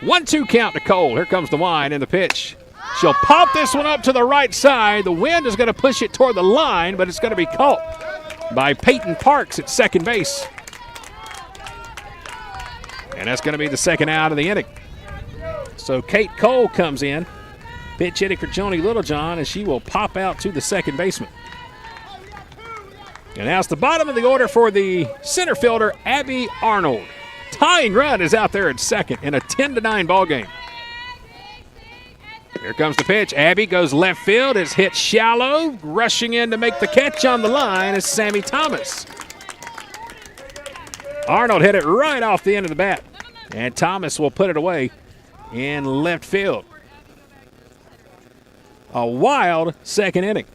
1-2 count to Cole. Here comes the wind and the pitch. She'll pop this one up to the right side. The wind is going to push it toward the line, but it's going to be caught by Peyton Parks at second base. And that's going to be the second out of the inning. So Kate Cole comes in, pitch hitting for Joni Littlejohn, and she will pop out to the second baseman. And now it's the bottom of the order for the center fielder, Abby Arnold. Tying run is out there at second in a 10-9 ball game. Here comes the pitch. Abby goes left field. It's hit shallow. Rushing in to make the catch on the line is Sammy Thomas. Arnold hit it right off the end of the bat. And Thomas will put it away in left field. A wild second inning.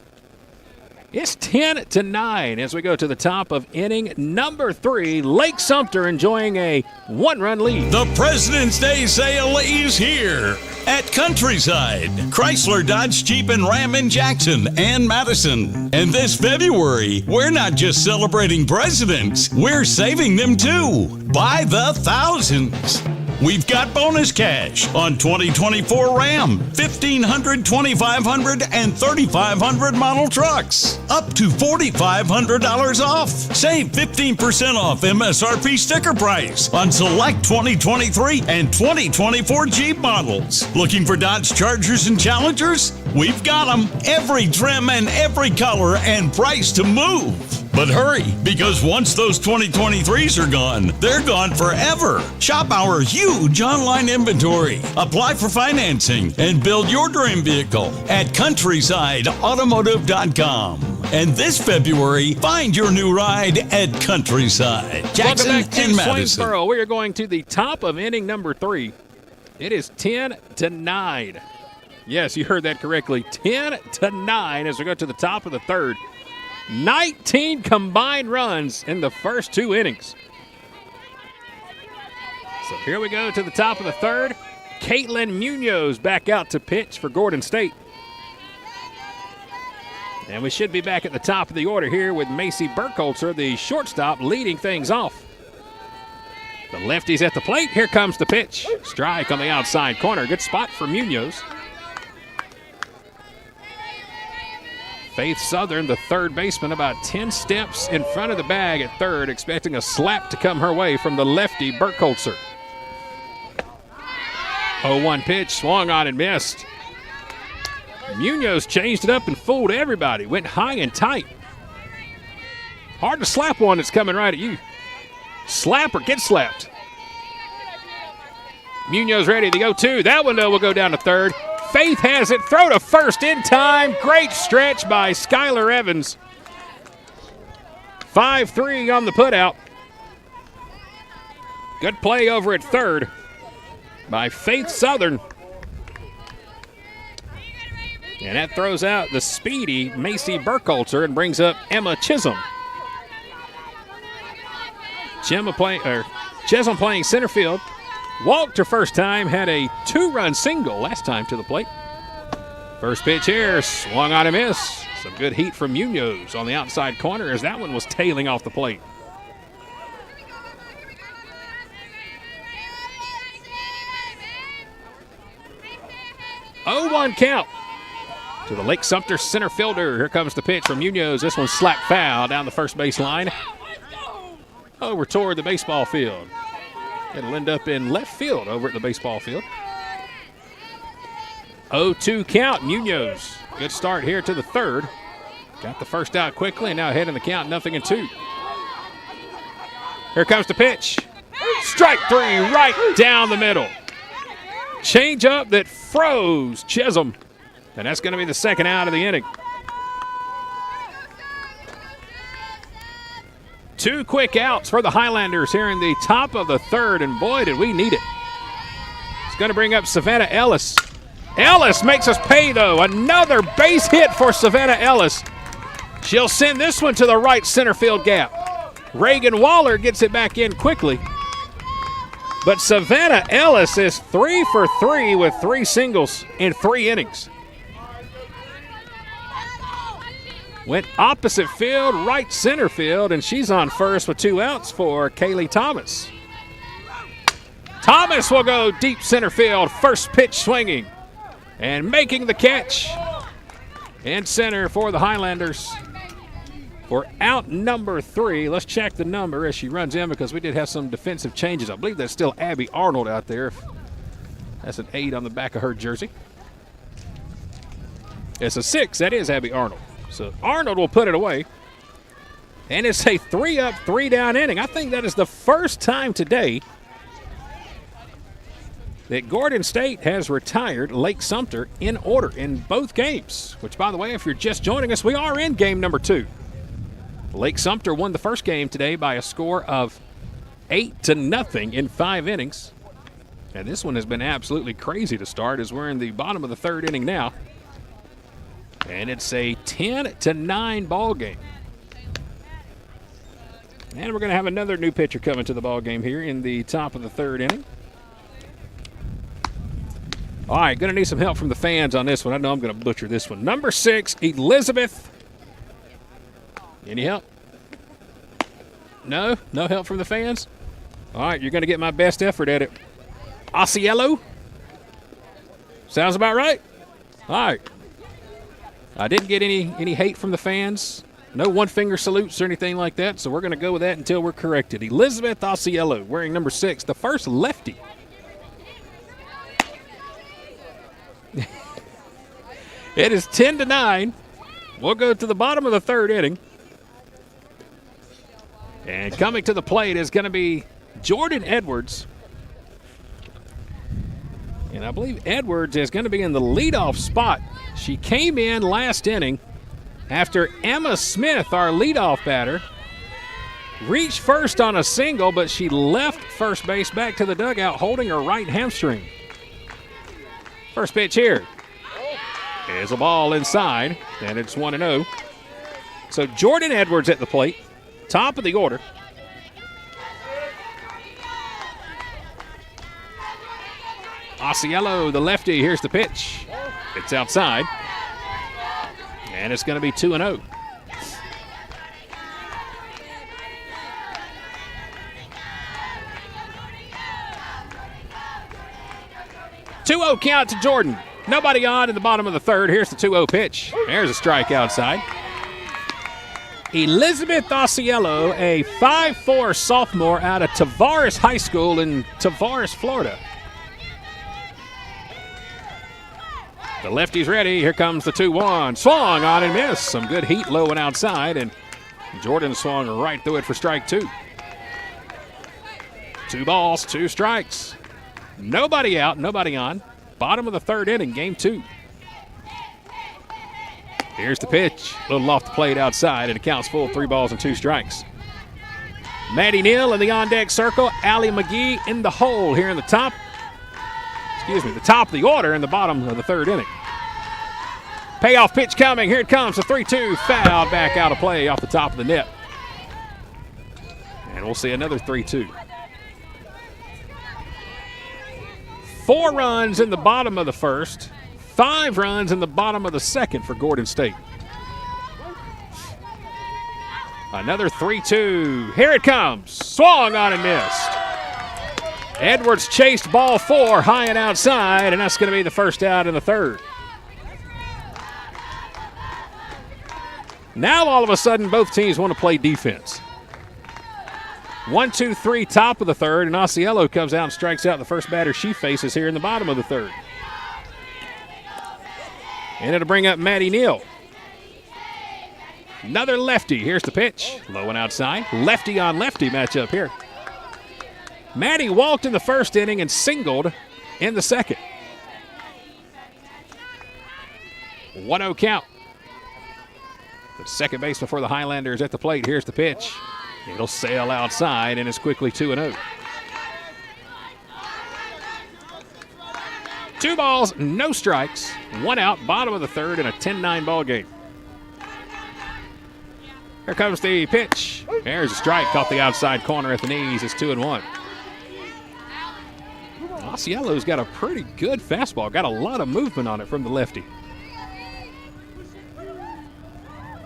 It's 10-9 as we go to the top of inning number 3. Lake Sumter enjoying a 1-run lead. The President's Day sale is here at Countryside, Chrysler, Dodge, Jeep, and Ram in Jackson and Madison. And this February, we're not just celebrating presidents, we're saving them too, by the thousands. We've got bonus cash on 2024 Ram, 1500, 2500, and 3500 model trucks. Up to $4,500 off. Save 15% off MSRP sticker price on select 2023 and 2024 Jeep models. Looking for Dodge Chargers and Challengers? We've got them. Every trim and every color and price to move. But hurry, because once those 2023s are gone, they're gone forever. Shop our huge online inventory. Apply for financing and build your dream vehicle at countrysideautomotive.com. And this February, find your new ride at Countryside. Jackson Welcome back to and Madison. Swainsboro. We are going to the top of inning number 3. It is 10-9. Yes, you heard that correctly. 10-9 as we go to the top of the third. 19 combined runs in the first 2 innings. So here we go to the top of the third. Caitlin Munoz back out to pitch for Gordon State. And we should be back at the top of the order here with Macy Burkholzer, the shortstop, leading things off. The lefty's at the plate. Here comes the pitch. Strike on the outside corner. Good spot for Munoz. Faith Southern, the third baseman, about 10 steps in front of the bag at third, expecting a slap to come her way from the lefty, Burkholzer. 0-1 pitch, swung on and missed. Munoz changed it up and fooled everybody. Went high and tight. Hard to slap one that's coming right at you. Slap or get slapped. Munoz ready to go too. That one, though, will go down to third. Faith has it. Throw to first in time. Great stretch by Skylar Evans. 5-3 on the putout. Good play over at third by Faith Southern. And that throws out the speedy Macy Burkholzer and brings up Emma Chisholm. Chisholm playing center field. Walked her first time, had a 2-run single last time to the plate. First pitch here, swung on a miss. Some good heat from Munoz on the outside corner as that one was tailing off the plate. Oh, 1 count to the Lake Sumter center fielder. Here comes the pitch from Munoz. This one slapped foul down the first base line. Over toward the baseball field. It'll end up in left field over at the baseball field. 0-2 count, Munoz. Good start here to the third. Got the first out quickly and now ahead in the count, 0-2. Here comes the pitch. Strike 3 right down the middle. Change up that froze Chisholm. And that's going to be the second out of the inning. 2 quick outs for the Highlanders here in the top of the third, and boy, did we need it. It's going to bring up Savannah Ellis. Ellis makes us pay, though. Another base hit for Savannah Ellis. She'll send this one to the right center field gap. Reagan Waller gets it back in quickly. But Savannah Ellis is 3 for 3 with 3 singles in 3 innings. Went opposite field, right center field, and she's on first with 2 outs for Kaylee Thomas. Thomas will go deep center field, first pitch swinging, and making the catch in center for the Highlanders for out number 3. Let's check the number as she runs in because we did have some defensive changes. I believe that's still Abby Arnold out there. That's an 8 on the back of her jersey. It's a 6. That is Abby Arnold. So Arnold will put it away. And it's a 3-up, 3-down inning. I think that is the first time today that Gordon State has retired Lake Sumter in order in both games. Which, by the way, if you're just joining us, we are in game number 2. Lake Sumter won the first game today by a score of 8-0 in 5 innings. And this one has been absolutely crazy to start as we're in the bottom of the third inning now. And it's a 10-9 ball game. And we're going to have another new pitcher coming to the ball game here in the top of the third inning. All right, going to need some help from the fans on this one. I know I'm going to butcher this one. Number 6, Elizabeth. Any help? No? No help from the fans? All right, you're going to get my best effort at it. Osceola? Sounds about right? All right. I didn't get any hate from the fans. No one-finger salutes or anything like that, so we're going to go with that until we're corrected. Elizabeth Osceola wearing number 6, the first lefty. It is 10-9. We'll go to the bottom of the third inning. And coming to the plate is going to be Jordan Edwards. And I believe Edwards is going to be in the leadoff spot. She came in last inning after Emma Smith, our leadoff batter, reached first on a single, but she left first base back to the dugout holding her right hamstring. First pitch here is a ball inside, and it's 1-0. So Jordan Edwards at the plate, top of the order. Osceola, the lefty, here's the pitch. It's outside, and it's going to be 2-0. Two-0 count to Jordan. Nobody on in the bottom of the third. Here's the 2-0 pitch. There's a strike outside. Elizabeth Osceola, a 5'4" sophomore out of Tavares High School in Tavares, Florida. The lefty's ready. Here comes the 2-1. Swung on and missed. Some good heat low and outside, and Jordan swung right through it for strike 2. 2 balls, 2 strikes. Nobody out, nobody on. Bottom of the third inning, game 2. Here's the pitch. A little off the plate outside, and it counts full, 3 balls and 2 strikes. Maddie Neal in the on-deck circle. Allie McGee in the hole here in the top. The top of the order in the bottom of the third inning. Payoff pitch coming. Here it comes. The 3-2 foul back out of play off the top of the net. And we'll see another 3-2. 4 runs in the bottom of the first. 5 runs in the bottom of the second for Gordon State. Another 3-2. Here it comes. Swung on and missed. Edwards chased ball 4 high and outside, and that's going to be the first out in the third. Now all of a sudden both teams want to play defense. 1-2-3 top of the third, and Osceola comes out and strikes out the first batter she faces here in the bottom of the third. And it'll bring up Maddie Neal. Another lefty. Here's the pitch. Low and outside. Lefty on lefty matchup here. Maddie walked in the first inning and singled in the second. 1-0 count. The second baseman for the Highlanders at the plate. Here's the pitch. It'll sail outside, and it's quickly 2-0. 2 balls, no strikes. 1 out, bottom of the third, in a 10-9 ball game. Here comes the pitch. There's a strike, caught the outside corner at the knees. It's 2-1. Osceola's got a pretty good fastball. Got a lot of movement on it from the lefty.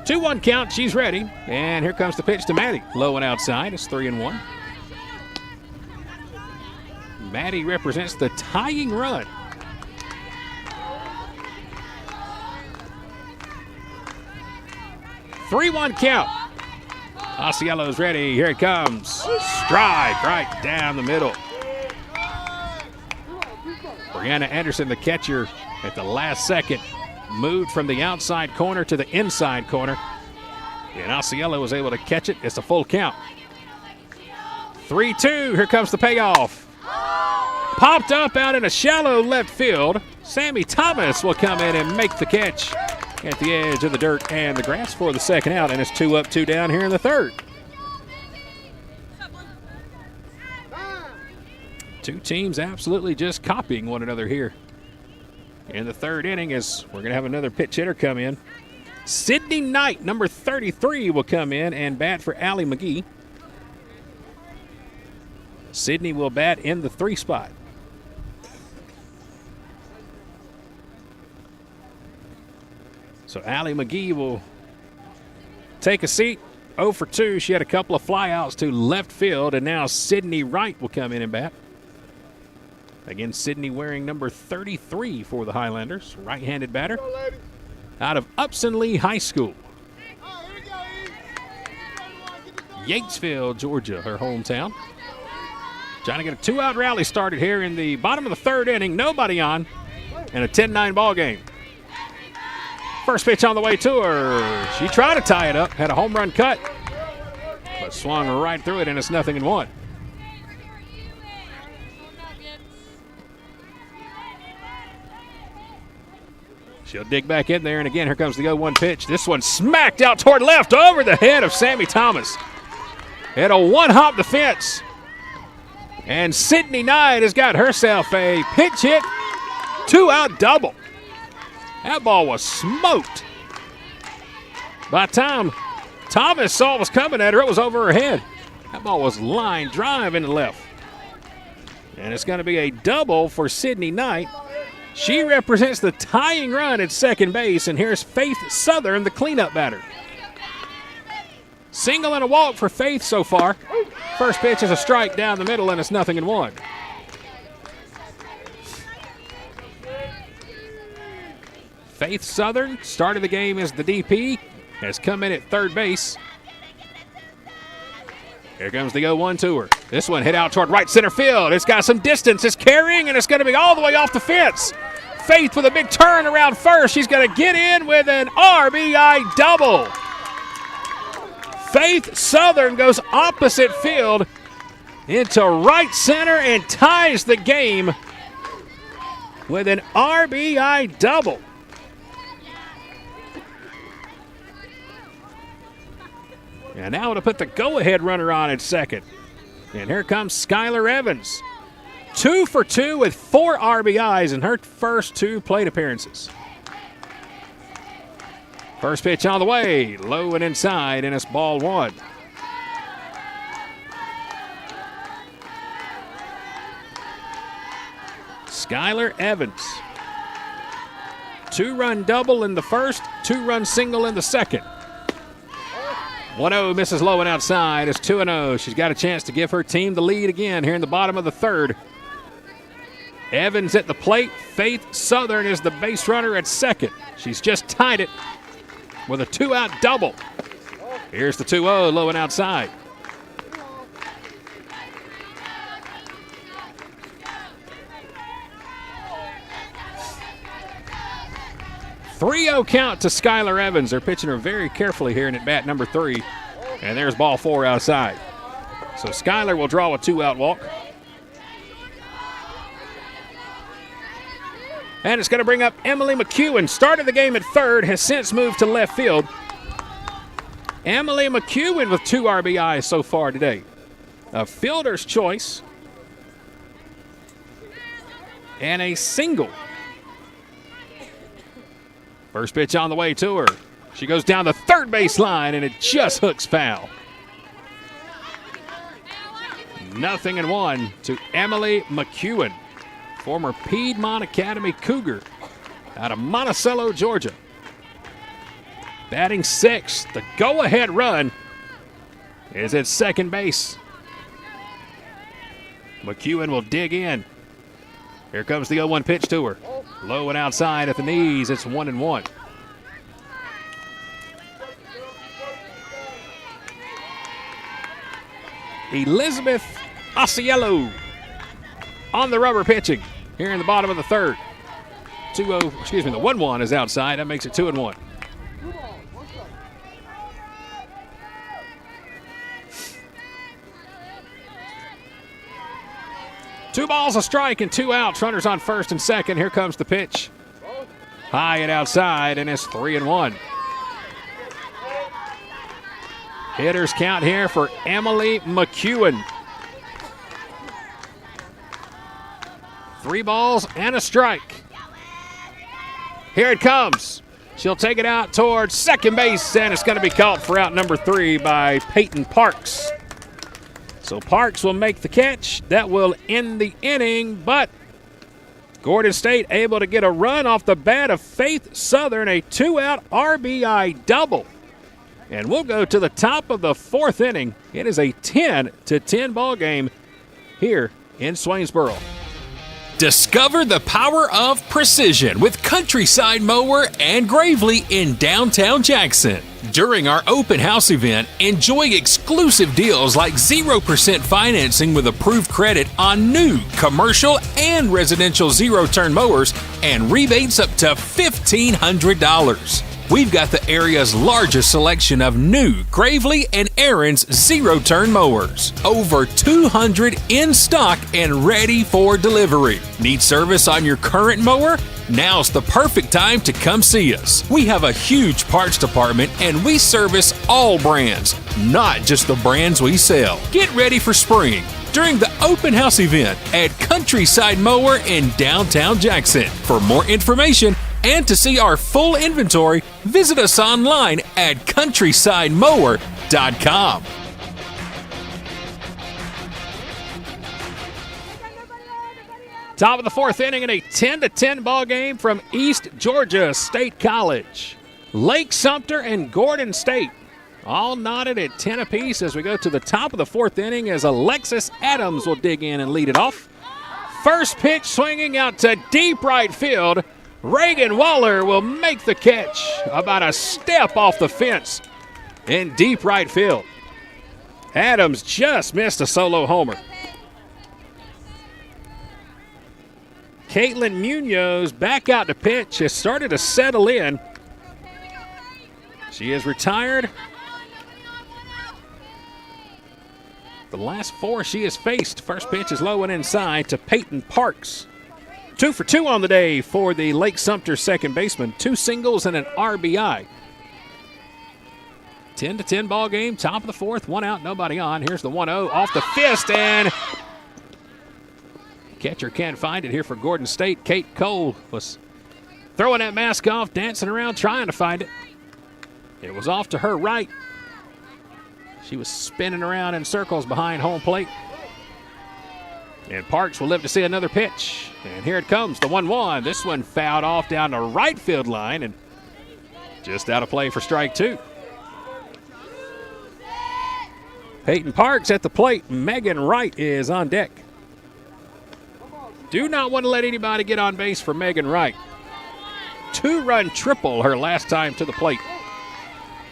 2-1 count. She's ready. And here comes the pitch to Maddie. Low and outside. It's 3-1. Maddie represents the tying run. Three-one count. Osceola's ready. Here it comes. Strike right down the middle. Brianna Anderson, the catcher, at the last second, moved from the outside corner to the inside corner. And Osceola was able to catch it. It's a full count. 3-2. Here comes the payoff. Popped up out in a shallow left field. Sammy Thomas will come in and make the catch at the edge of the dirt and the grass for the second out. And it's 2 up, 2 down here in the third. Two teams absolutely just copying one another here in the third inning, as we're going to have another pitch hitter come in. Sydney Knight, number 33, will come in and bat for Allie McGee. Sydney will bat in the 3 spot. So Allie McGee will take a seat. 0 for 2. She had a couple of flyouts to left field, and now Sydney Wright will come in and bat. Again, Sydney wearing number 33 for the Highlanders. Right-handed batter out of Upson Lee High School. Yatesville, Georgia, her hometown. Trying to get a 2-out rally started here in the bottom of the third inning. Nobody on, and a 10-9 ball game. First pitch on the way to her. She tried to tie it up, had a home run cut, but swung right through it, and it's 0-1. She'll dig back in there, and again, here comes the 0-1 pitch. This one smacked out toward left over the head of Sammy Thomas. At a one-hop defense. And Sydney Knight has got herself a pitch hit, 2-out double. That ball was smoked. By the time Thomas saw what was coming at her, it was over her head. That ball was line drive into left. And it's going to be a double for Sydney Knight. She represents the tying run at second base, and here's Faith Southern, the cleanup batter. Single and a walk for Faith so far. First pitch is a strike down the middle, and it's 0-1. Faith Southern started the game as the DP, has come in at third base. Here comes the 0-1 to her. This one hit out toward right center field. It's got some distance. It's carrying, and it's going to be all the way off the fence. Faith with a big turn around first. She's going to get in with an RBI double. Faith Southern goes opposite field into right center and ties the game with an RBI double. And now to put the go-ahead runner on at second. And here comes Skylar Evans. 2 for 2 with 4 RBIs in her first 2 plate appearances. First pitch on the way, low and inside, and it's ball 1. Skylar Evans. 2-run double in the first, 2-run single in the second. 1-0 misses low and outside. It's 2-0. She's got a chance to give her team the lead again here in the bottom of the third. Evans at the plate. Faith Southern is the base runner at second. She's just tied it with a 2-out double. Here's the 2-0, low and outside. Three-0 count to Skylar Evans. They're pitching her very carefully here in at bat number 3. And there's ball 4 outside. So Skylar will draw a 2-out walk. And it's going to bring up Emily McEwen. Started the game at third, has since moved to left field. Emily McEwen with 2 RBIs so far today. A fielder's choice. And a single. First pitch on the way to her. She goes down the third base line, and it just hooks foul. 0-1 to Emily McEwen, former Piedmont Academy Cougar out of Monticello, Georgia. Batting 6th, the go-ahead run is at second base. McEwen will dig in. Here comes the 0-1 pitch to her. Low and outside at the knees. It's 1-1. Elizabeth Asiello on the rubber pitching here in the bottom of the third. The 1-1 is outside. That makes it 2-1. Two balls, a strike, and 2 outs. Runners on first and second. Here comes the pitch. High and outside, and it's 3-1. Hitters count here for Emily McEwen. 3 balls and a strike. Here it comes. She'll take it out towards second base, and it's going to be caught for out number 3 by Peyton Parks. So Parks will make the catch. That will end the inning, but Gordon State able to get a run off the bat of Faith Southern, a 2-out RBI double. And we'll go to the top of the 4th inning. It is a 10-10 ball game here in Swainsboro. Discover the power of precision with Countryside Mower and Gravely in downtown Jackson. During our open house event, enjoy exclusive deals like 0% financing with approved credit on new commercial and residential zero-turn mowers and rebates up to $1,500. we've got the area's largest selection of new Gravely and Aaron's zero-turn mowers. Over 200 in stock and ready for delivery. Need service on your current mower? Now's the perfect time to come see us. We have a huge parts department and we service all brands, not just the brands we sell. Get ready for spring during the open house event at Countryside Mower in downtown Jackson. For more information and to see our full inventory, visit us online at countrysidemower.com. Top of the fourth inning in a 10-10 ball game from East Georgia State College. Lake Sumter and Gordon State all knotted at 10 apiece as we go to the top of the fourth inning as Alexis Adams will dig in and lead it off. First pitch swinging out to deep right field. Reagan Waller will make the catch about a step off the fence in deep right field. Adams just missed a solo homer. Caitlin Munoz back out to pitch, has started to settle in. She is retired. The last four she has faced. First pitch is low and inside to Peyton Parks. 2 for 2 on the day for the Lake Sumter second baseman. 2 singles and an RBI. 10-10 ball game, top of the fourth, 1 out, nobody on. Here's the 1-0 off the fist, and catcher can't find it here for Gordon State. Kate Cole was throwing that mask off, dancing around, trying to find it. It was off to her right. She was spinning around in circles behind home plate. And Parks will live to see another pitch. And here it comes, the 1-1. This one fouled off down the right field line and just out of play for strike 2. Peyton Parks at the plate. Megan Wright is on deck. Do not want to let anybody get on base for Megan Wright. 2-run triple her last time to the plate.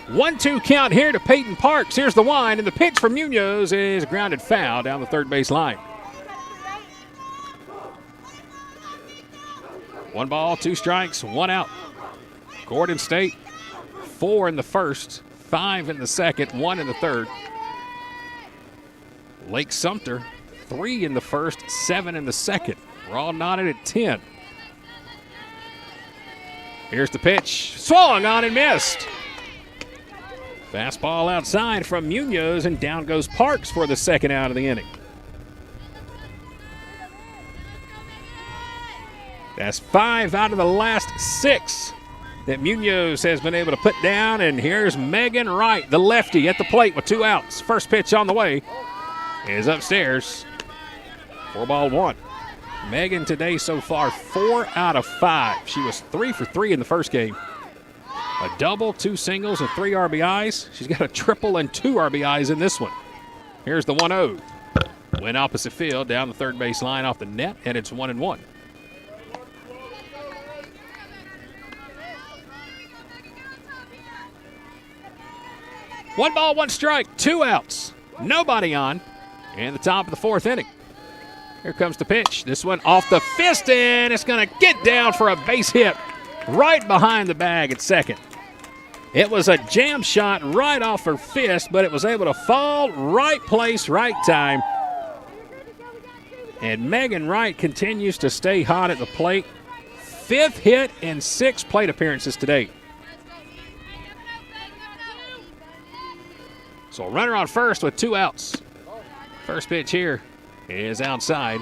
1-2 count here to Peyton Parks. Here's the wind, and the pitch from Munoz is grounded foul down the third base line. 1 ball, 2 strikes, 1 out. Gordon State, 4 in the first, 5 in the second, 1 in the third. Lake Sumter, 3 in the first, 7 in the second. We're all knotted at 10. Here's the pitch. Swung on and missed. Fastball outside from Munoz, and down goes Parks for the second out of the inning. That's 5 out of the last 6 that Munoz has been able to put down, and here's Megan Wright, the lefty, at the plate with 2 outs. First pitch on the way is upstairs. 4-1. Megan today so far 4 out of 5. She was 3 for 3 in the first game. A double, 2 singles, and 3 RBIs. She's got a triple and 2 RBIs in this one. Here's the 1-0. Went opposite field down the third base line off the net, and it's 1-1. One ball, 1 strike, 2 outs. Nobody on. And the top of the fourth inning. Here comes the pitch. This one off the fist, and it's going to get down for a base hit right behind the bag at second. It was a jam shot right off her fist, but it was able to fall right place, right time. And Megan Wright continues to stay hot at the plate. 5th hit in 6 plate appearances today. So a runner on first with 2 outs. First pitch here is outside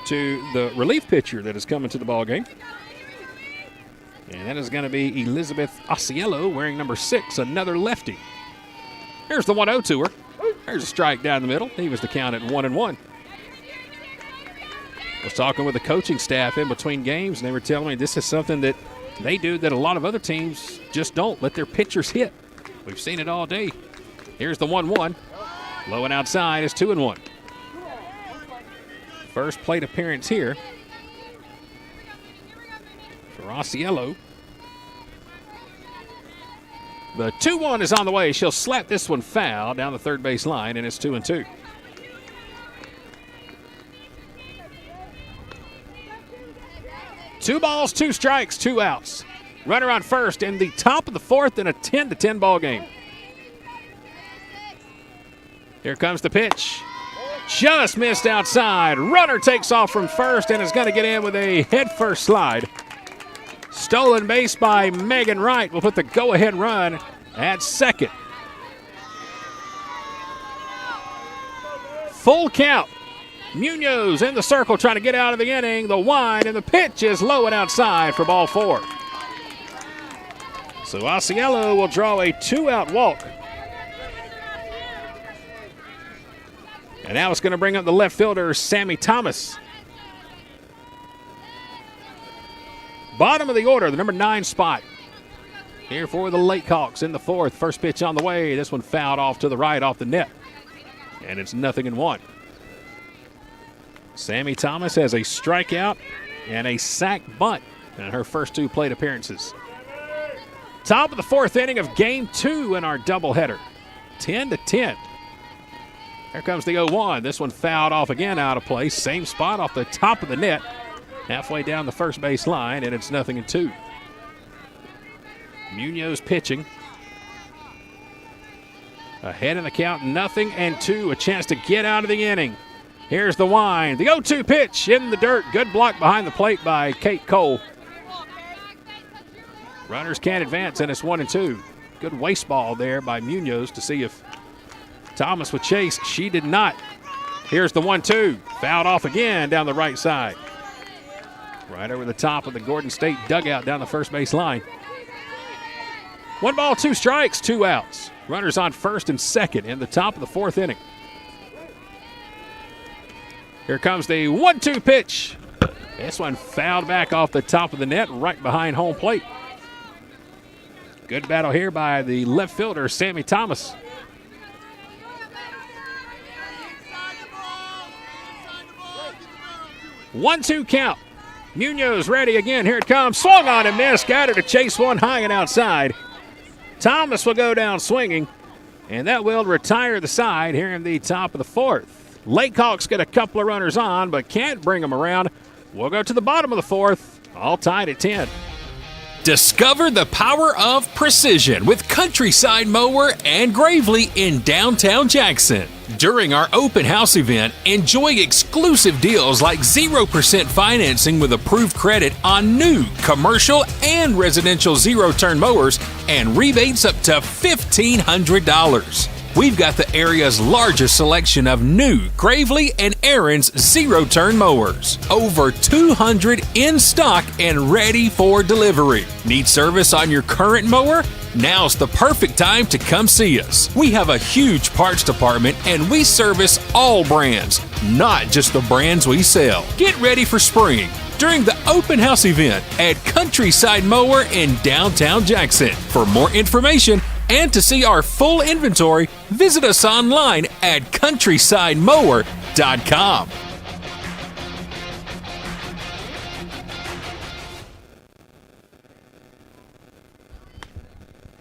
to the relief pitcher that is coming to the ball game. And that is going to be Elizabeth Osceola, wearing number 6, another lefty. Here's the 1-0 to her. There's a strike down the middle. He was the count at 1-1. I was talking with the coaching staff in between games, and they were telling me this is something that they do that a lot of other teams just don't. Let their pitchers hit. We've seen it all day. Here's the 1-1. Low and outside is 2-1. First plate appearance here for Osceola. The 2-1 is on the way. She'll slap this one foul down the third base line, and it's 2-2. Two balls, 2 strikes, 2 outs. Runner on first in the top of the fourth in a 10-10 ball game. Here comes the pitch. Just missed outside. Runner takes off from first and is going to get in with a head-first slide. Stolen base by Megan Wright will put the go-ahead run at second. Full count. Munoz in the circle trying to get out of the inning. The wind and the pitch is low and outside for ball 4. So Osceola will draw a 2-out walk. And now it's going to bring up the left fielder, Sammy Thomas. Bottom of the order, the number 9 spot. Here for the LakeHawks in the fourth. First pitch on the way. This one fouled off to the right off the net. And it's 0-1. Sammy Thomas has a strikeout and a sac bunt in her first 2 plate appearances. Top of the fourth inning of game 2 in our doubleheader. 10-10. Here comes the 0-1. This one fouled off again out of place. Same spot off the top of the net. Halfway down the first base line, and it's 0-2. Munoz pitching. Ahead in the count, 0-2. A chance to get out of the inning. Here's the wind. The 0-2 pitch in the dirt. Good block behind the plate by Kate Cole. Runners can't advance, and it's 1-2. Good waste ball there by Munoz to see if Thomas would chase. She did not. Here's the 1-2. Fouled off again down the right side. Right over the top of the Gordon State dugout down the first base line. 1 ball, 2 strikes, 2 outs. Runners on first and second in the top of the fourth inning. Here comes the 1-2 pitch. This one fouled back off the top of the net right behind home plate. Good battle here by the left fielder, Sammy Thomas. 1-2 count. Munoz ready again. Here it comes. Swung on and missed. Got her to chase one high and outside. Thomas will go down swinging, and that will retire the side here in the top of the fourth. LakeHawks get a couple of runners on, but can't bring them around. We'll go to the bottom of the fourth, all tied at 10. Discover the power of precision with Countryside Mower and Gravely in downtown Jackson. During our open house event, enjoy exclusive deals like 0% financing with approved credit on new commercial and residential zero-turn mowers and rebates up to $1,500. We've got the area's largest selection of new Gravely and Aaron's zero-turn mowers. Over 200 in stock and ready for delivery. Need service on your current mower? Now's the perfect time to come see us. We have a huge parts department and we service all brands, not just the brands we sell. Get ready for spring during the open house event at Countryside Mower in downtown Jackson. For more information and to see our full inventory, visit us online at countrysidemower.com.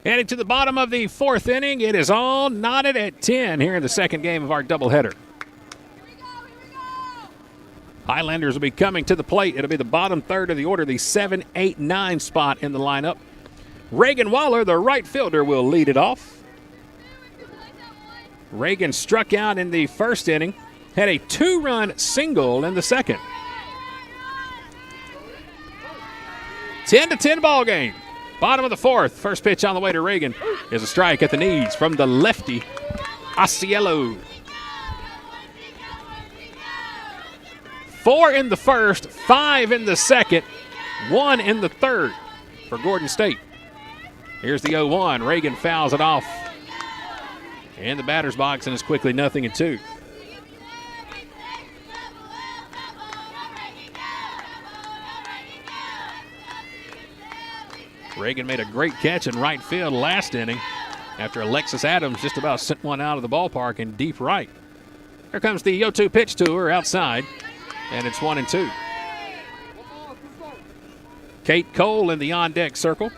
Heading to the bottom of the fourth inning, it is all knotted at 10 here in the second game of our doubleheader. Highlanders will be coming to the plate. It'll be the bottom third of the order, the 7, 8, 9 spot in the lineup. Reagan Waller, the right fielder, will lead it off. Reagan struck out in the first inning, had a 2-run single in the second. 10-10 ball game. Bottom of the fourth. First pitch on the way to Reagan is a strike at the knees from the lefty, Osceola. 4 in the first, 5 in the second, 1 in the third for Gordon State. Here's the 0-1. Reagan fouls it off in the batter's box, and it's quickly 0-2. Reagan made a great catch in right field last inning after Alexis Adams just about sent one out of the ballpark in deep right. Here comes the 0-2 pitch to her outside, and it's 1-2. Kate Cole in the on-deck circle.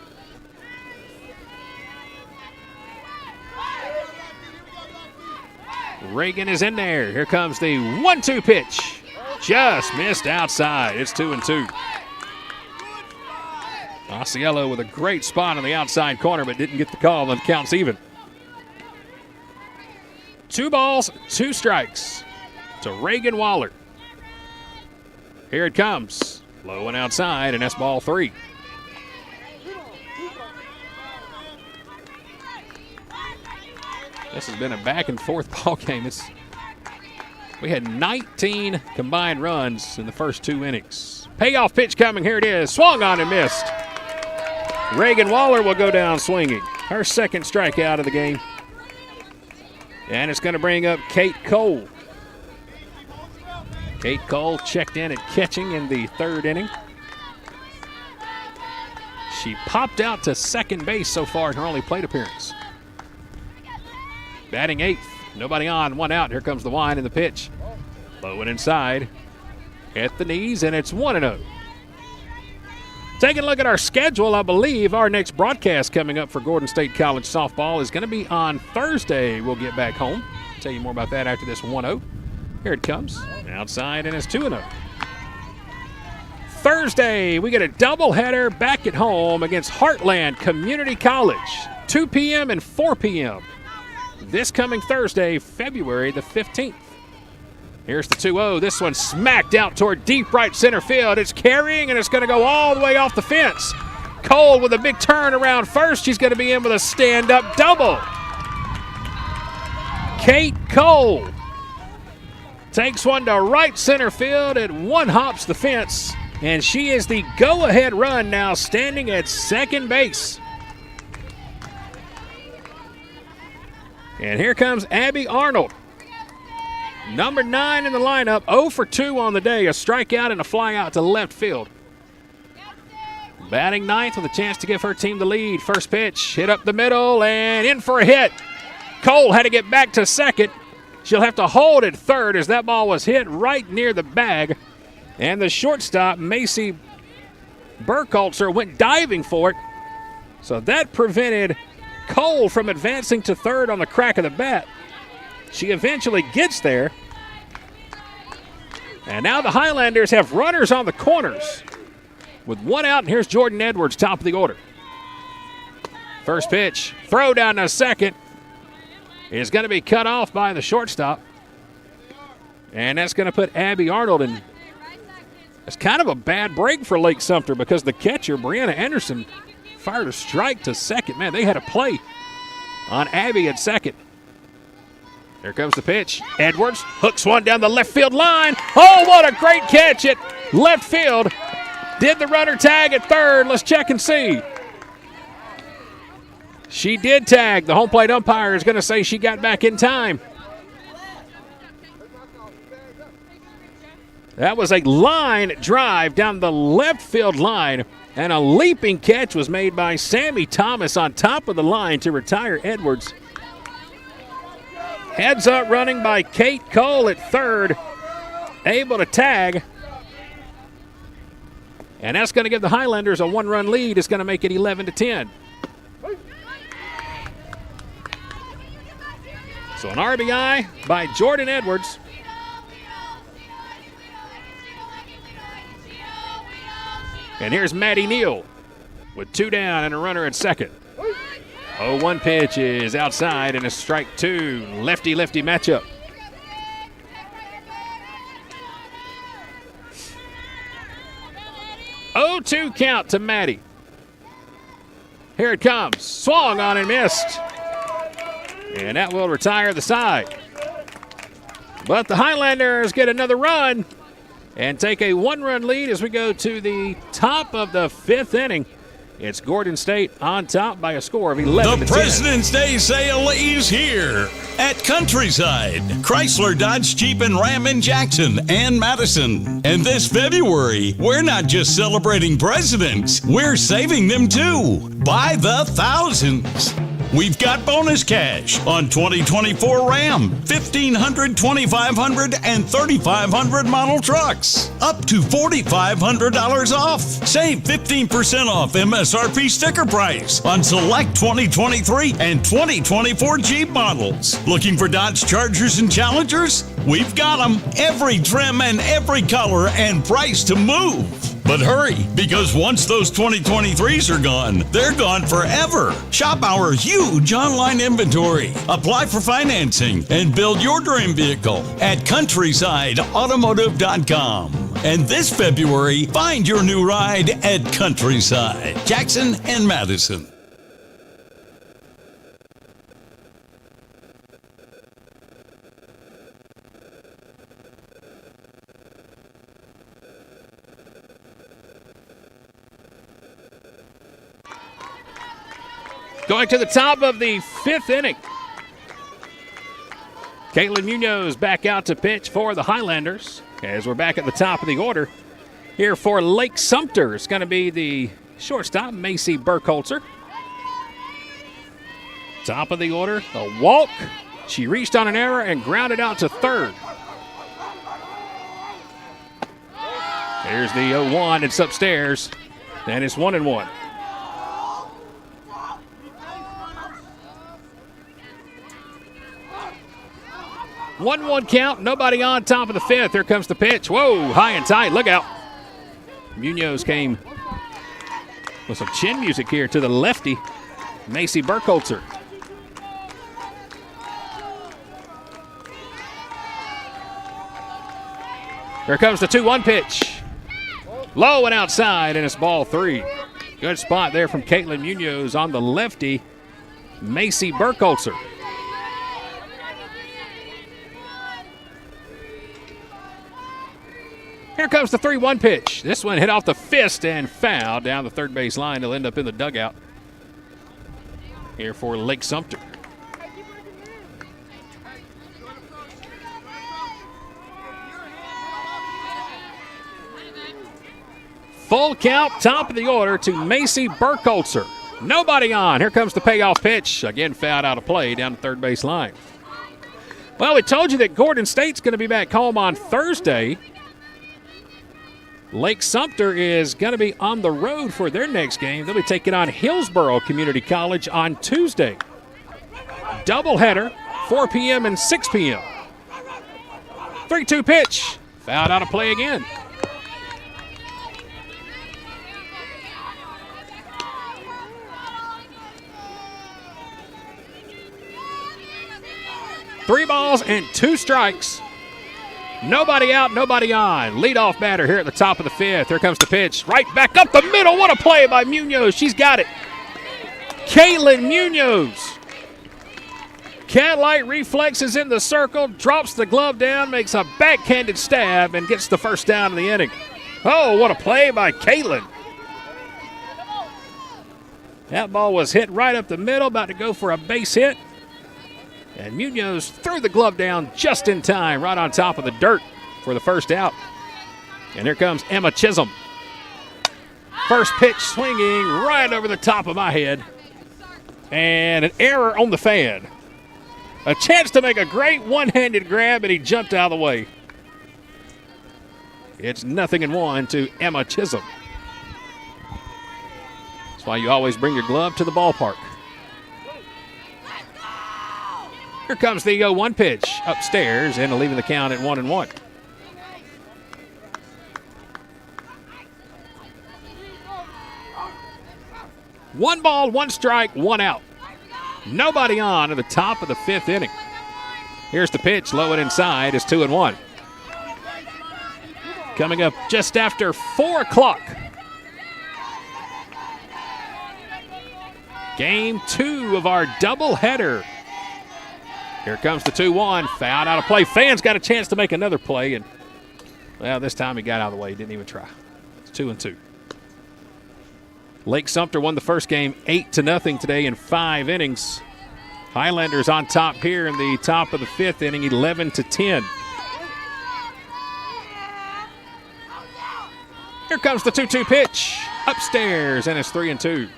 Reagan is in there. Here comes the 1-2 pitch. Just missed outside. It's 2-2. Osceola with a great spot on the outside corner, but didn't get the call, and counts even. 2 balls, 2 strikes to Reagan Waller. Here it comes. Low and outside, and that's ball 3. This has been a back-and-forth ball game. We had 19 combined runs in the first 2 innings. Payoff pitch coming. Here it is. Swung on and missed. Reagan Waller will go down swinging. Her second strikeout of the game. And it's going to bring up Kate Cole. Kate Cole checked in at catching in the 3rd inning. She popped out to second base so far in her only plate appearance. Batting 8th. Nobody on, 1 out. Here comes the wind and the pitch. Low and inside. At the knees, and it's 1-0. Taking a look at our schedule, I believe our next broadcast coming up for Gordon State College softball is going to be on Thursday. We'll get back home. Tell you more about that after this 1-0. Here it comes. Outside, and it's 2-0. Thursday, we get a doubleheader back at home against Heartland Community College. 2 p.m. and 4 p.m. this coming Thursday, February the 15th. Here's the 2-0. This one smacked out toward deep right center field. It's carrying, and it's going to go all the way off the fence. Cole with a big turn around first. She's going to be in with a stand-up double. Kate Cole takes one to right center field. It one-hops the fence, and she is the go-ahead run now standing at second base. And here comes Abby Arnold. Number 9 in the lineup, 0 for 2 on the day, a strikeout and a fly out to left field. Batting 9th with a chance to give her team the lead. First pitch, hit up the middle and in for a hit. Cole had to get back to second. She'll have to hold at third as that ball was hit right near the bag. And the shortstop, Macy Burkholzer, went diving for it. So that prevented Cole from advancing to third on the crack of the bat. She eventually gets there. And now the Highlanders have runners on the corners with 1 out, and here's Jordan Edwards, top of the order. First pitch, throw down to second is going to be cut off by the shortstop. And that's going to put Abby Arnold in. It's kind of a bad break for Lake Sumter because the catcher, Brianna Anderson, fired a strike to second. Man, they had a play on Abby at second. Here comes the pitch. Edwards hooks one down the left field line. Oh, what a great catch at left field. Did the runner tag at third? Let's check and see. She did tag. The home plate umpire is going to say she got back in time. That was a line drive down the left field line, and a leaping catch was made by Sammy Thomas on top of the line to retire Edwards. Heads up running by Kate Cole at third, able to tag. And that's going to give the Highlanders a 1-run lead. It's going to make it 11-10. So an RBI by Jordan Edwards. And here's Maddie Neal with 2 down and a runner at second. 0-1 pitch is outside and a strike 2. Lefty-lefty matchup. Oh, 2 count to Maddie. Here it comes. Swung on and missed. And that will retire the side. But the Highlanders get another run and take a 1-run lead as we go to the top of the 5th inning. It's Gordon State on top by a score of 11-10. The President's Day sale is here at Countryside, Chrysler, Dodge, Jeep, and Ram in Jackson and Madison. And this February, we're not just celebrating presidents, we're saving them too by the thousands. We've got bonus cash on 2024 Ram, 1500, 2500, and 3500 model trucks. Up to $4,500 off. Save 15% off MSRP sticker price on select 2023 and 2024 Jeep models. Looking for Dodge Chargers and Challengers? We've got them. Every trim and every color and price to move. But hurry, because once those 2023s are gone, they're gone forever. Shop our huge online inventory. Apply for financing and build your dream vehicle at countrysideautomotive.com. And this February, find your new ride at Countryside, Jackson and Madison. Going to the top of the 5th inning. Caitlin Munoz back out to pitch for the Highlanders. As we're back at the top of the order here for Lake Sumter, it's going to be the shortstop, Macy Burkholzer. Top of the order, a walk. She reached on an error and grounded out to third. There's the 0-1. It's upstairs, and it's 1-1. 1-1 count, nobody on, top of the 5th. Here comes the pitch. Whoa, high and tight, look out. Munoz came with some chin music here to the lefty, Macy Burkholzer. Here comes the 2-1 pitch. Low and outside, and it's ball 3. Good spot there from Caitlin Munoz on the lefty, Macy Burkholzer. Here comes the 3-1 pitch. This one hit off the fist and foul down the third base line. It'll end up in the dugout here for Lake Sumter. Full count, top of the order to Macy Burkholzer. Nobody on. Here comes the payoff pitch. Again, fouled out of play down the third base line. Well, we told you that Gordon State's going to be back home on Thursday. Lake Sumter is going to be on the road for their next game. They'll be taking on Hillsboro Community College on Tuesday. Doubleheader, 4 p.m. and 6 p.m. 3-2 pitch. Fouled out of play again. Three balls and 2 strikes. Nobody out, nobody on. Leadoff batter here at the top of the 5th. Here comes the pitch. Right back up the middle. What a play by Munoz. She's got it. Caitlin Munoz. Cat-like reflexes in the circle. Drops the glove down. Makes a backhanded stab and gets the first down of the inning. Oh, what a play by Caitlin. That ball was hit right up the middle. About to go for a base hit. And Munoz threw the glove down just in time, right on top of the dirt for the first out. And here comes Emma Chisholm. First pitch swinging right over the top of my head. And an error on the fan. A chance to make a great one-handed grab, and he jumped out of the way. It's 0-1 to Emma Chisholm. That's why you always bring your glove to the ballpark. Here comes the 0-1 pitch upstairs and leaving the count at 1-1. One ball, 1 strike, 1 out. Nobody on at the top of the 5th inning. Here's the pitch, low and inside, is 2-1. Coming up just after 4 o'clock. Game 2 of our doubleheader. Here comes the 2-1, fouled out of play. Fans got a chance to make another play, and, well, this time he got out of the way. He didn't even try. It's 2-2. Lake Sumter won the first game 8-0 today in 5 innings. Highlanders on top here in the top of the 5th inning, 11-10. Here comes the 2-2 pitch upstairs, and it's 3-2.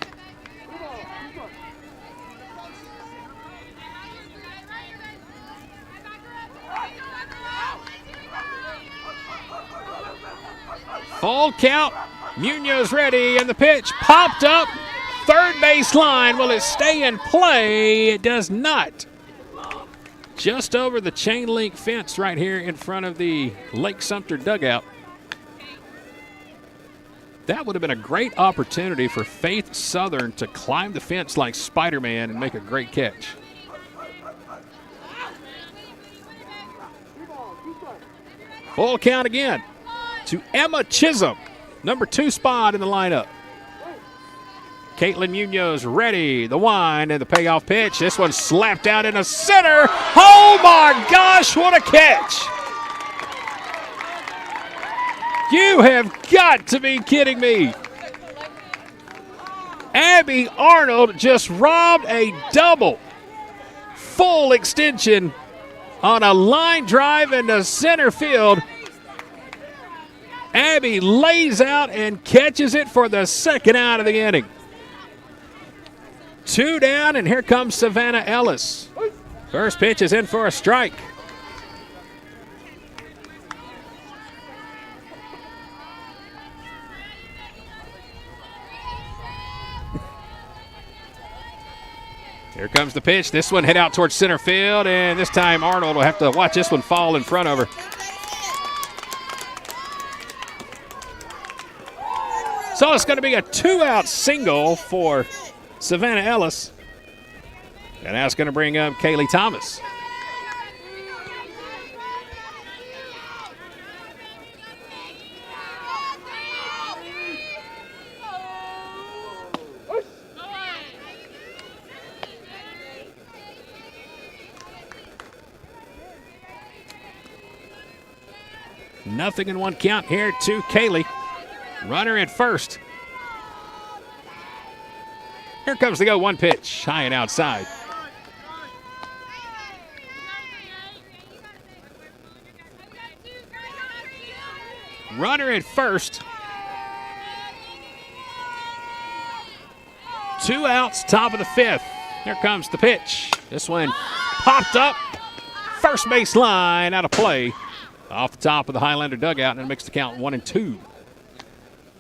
Full count. Munoz ready, and the pitch popped up. Third base line. Will it stay in play? It does not. Just over the chain link fence right here in front of the Lake Sumter dugout. That would have been a great opportunity for Faith Southern to climb the fence like Spider-Man and make a great catch. Full count again to Emma Chisholm, number 2 spot in the lineup. Caitlin Munoz ready, the wind and the payoff pitch. This one slapped out in the center. Oh my gosh, what a catch! You have got to be kidding me. Abby Arnold just robbed a double. Full extension on a line drive into center field. Abby lays out and catches it for the second out of the inning. 2 down, and here comes Savannah Ellis. First pitch is in for a strike. Here comes the pitch. This one hit out towards center field, and this time Arnold will have to watch this one fall in front of her. So it's going to be a 2-out single for Savannah Ellis. And that's going to bring up Kaylee Thomas. Nothing in one count here to Kaylee. Runner at first. Here comes the 0-1 pitch, high and outside. Runner at first. 2 outs, top of the 5th. Here comes the pitch. This one popped up. First base line out of play. Off the top of the Highlander dugout, and it makes the count 1-2.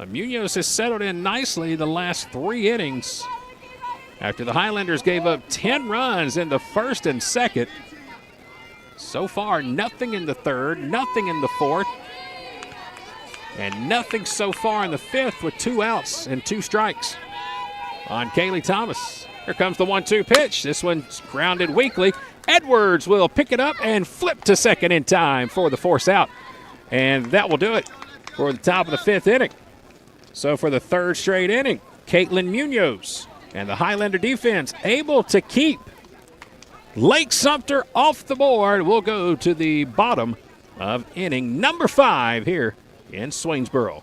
Munoz has settled in nicely the last 3 innings after the Highlanders gave up 10 runs in the first and second. So far, nothing in the third, nothing in the fourth, and nothing so far in the 5th with 2 outs and 2 strikes on Kaylee Thomas. Here comes the 1-2 pitch. This one's grounded weakly. Edwards will pick it up and flip to second in time for the force out. And that will do it for the top of the 5th inning. So for the 3rd straight inning, Caitlin Munoz and the Highlander defense able to keep Lake Sumter off the board. We'll go to the bottom of inning number 5 here in Swainsboro.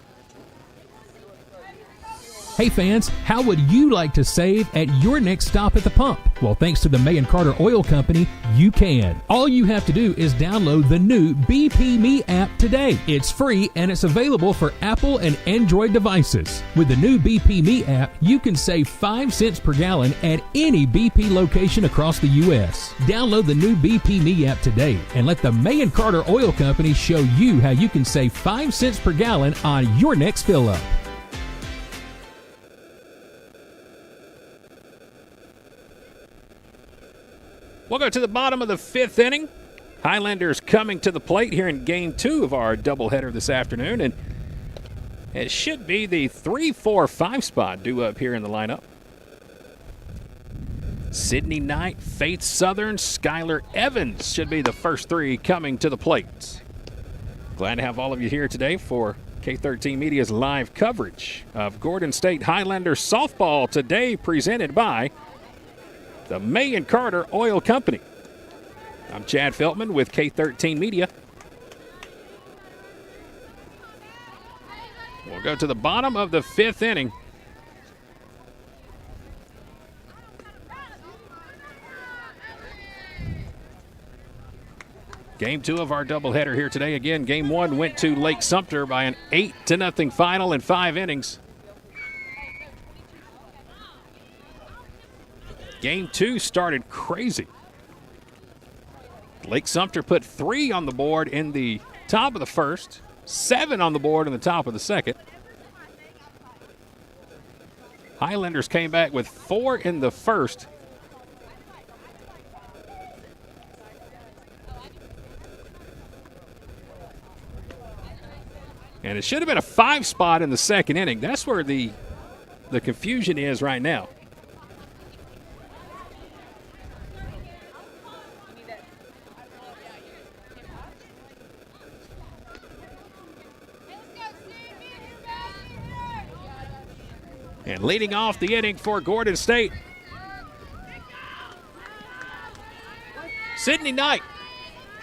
Hey fans, how would you like to save at your next stop at the pump? Well, thanks to the May & Carter Oil Company, you can. All you have to do is download the new BP Me app today. It's free and it's available for Apple and Android devices. With the new BP Me app, you can save 5 cents per gallon at any BP location across the U.S. Download the new BP Me app today and let the May & Carter Oil Company show you how you can save 5 cents per gallon on your next fill-up. We'll go to the bottom of the 5th inning. Highlanders coming to the plate here in Game 2 of our doubleheader this afternoon. And it should be the 3, 4, 5 spot due up here in the lineup. Sydney Knight, Faith Southern, Skylar Evans should be the first 3 coming to the plate. Glad to have all of you here today for K13 Media's live coverage of Gordon State Highlanders softball, today presented by the May & Carter Oil Company. I'm Chad Feltman with K13 Media. We'll go to the bottom of the 5th inning. Game 2 of our doubleheader here today. Again, Game 1 went to Lake Sumter by an 8-0 final in 5 innings. Game 2 started crazy. Lake Sumter put 3 on the board in the top of the 1st, 7 on the board in the top of the 2nd. Highlanders came back with 4 in the 1st. And it should have been a 5 spot in the second inning. That's where the confusion is right now. And leading off the inning for Gordon State, Sydney Knight,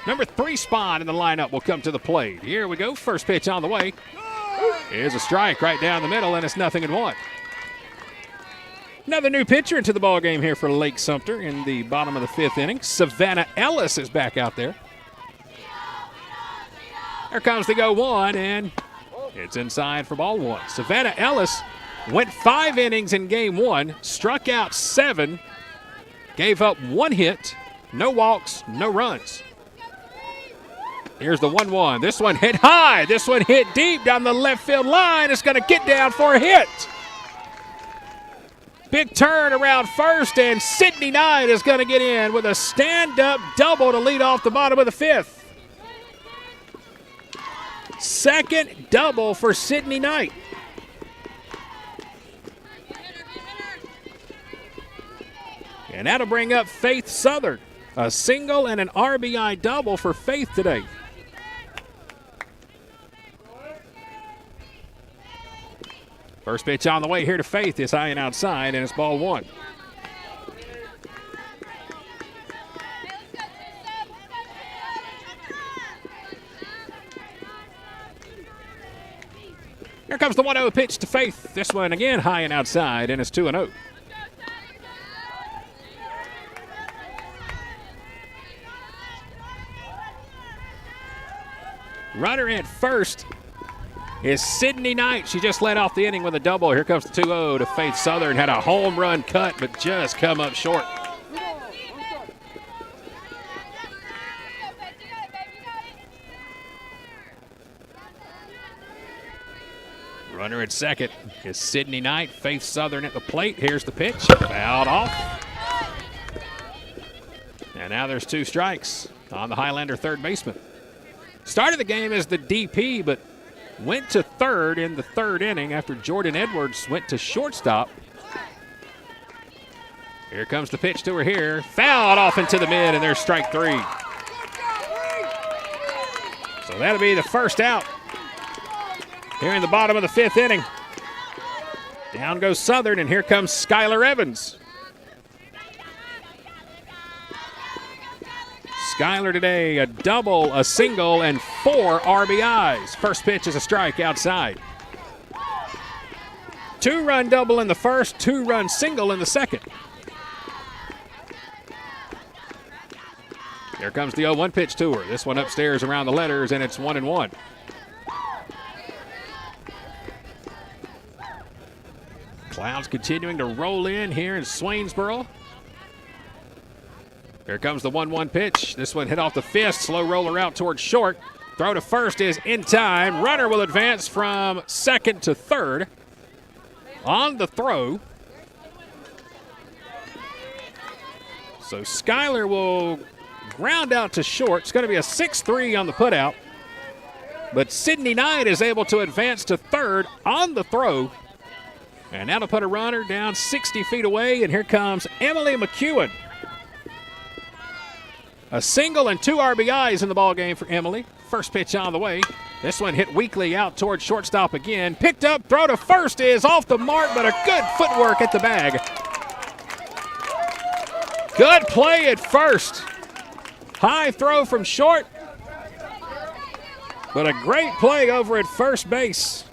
number 3 spot in the lineup, will come to the plate. Here we go. First pitch on the way. Here's a strike right down the middle, and it's 0-1. Another new pitcher into the ball game here for Lake Sumter in the bottom of the 5th inning. Savannah Ellis is back out there. Here comes the 0-1, and it's inside for ball 1. Savannah Ellis went 5 innings in game 1, struck out 7, gave up 1 hit, no walks, no runs. Here's the 1-1. This one hit high. This one hit deep down the left field line. It's going to get down for a hit. Big turn around first, and Sydney Knight is going to get in with a stand-up double to lead off the bottom of the 5th. Second double for Sydney Knight. And that'll bring up Faith Southern. A single and an RBI double for Faith today. First pitch on the way here to Faith is high and outside, and it's ball 1. Here comes the 1-0 pitch to Faith. This one again high and outside, and it's 2-0. Runner at first is Sydney Knight. She just led off the inning with a double. Here comes the 2-0 to Faith Southern. Had a home run cut, but just come up short. Runner at second is Sydney Knight. Faith Southern at the plate. Here's the pitch. Fouled off. And now there's 2 strikes on the Highlander third baseman. Started the game as the DP, but went to third in the 3rd inning after Jordan Edwards went to shortstop. Here comes the pitch to her here. Fouled off into the mid, and there's strike 3. So that'll be the first out here in the bottom of the 5th inning. Down goes Southern, and here comes Skylar Evans. Skylar today, a double, a single, and 4 RBIs. First pitch is a strike outside. 2-run double in the first, 2-run single in the second. Here comes the 0-1 pitch to her. This one upstairs around the letters, and it's 1-1. Clouds continuing to roll in here in Swainsboro. Here comes the 1-1 pitch. This one hit off the fist. Slow roller out towards short. Throw to first is in time. Runner will advance from second to third. On the throw. So Skylar will ground out to short. It's going to be a 6-3 on the putout. But Sydney Knight is able to advance to third on the throw. And that'll put a runner down 60 feet away. And here comes Emily McEwen. A single and 2 RBIs in the ballgame for Emily. First pitch on the way. This one hit weakly out towards shortstop again. Picked up, throw to first is off the mark, but a good footwork at the bag. Good play at first. High throw from short. But a great play over at first base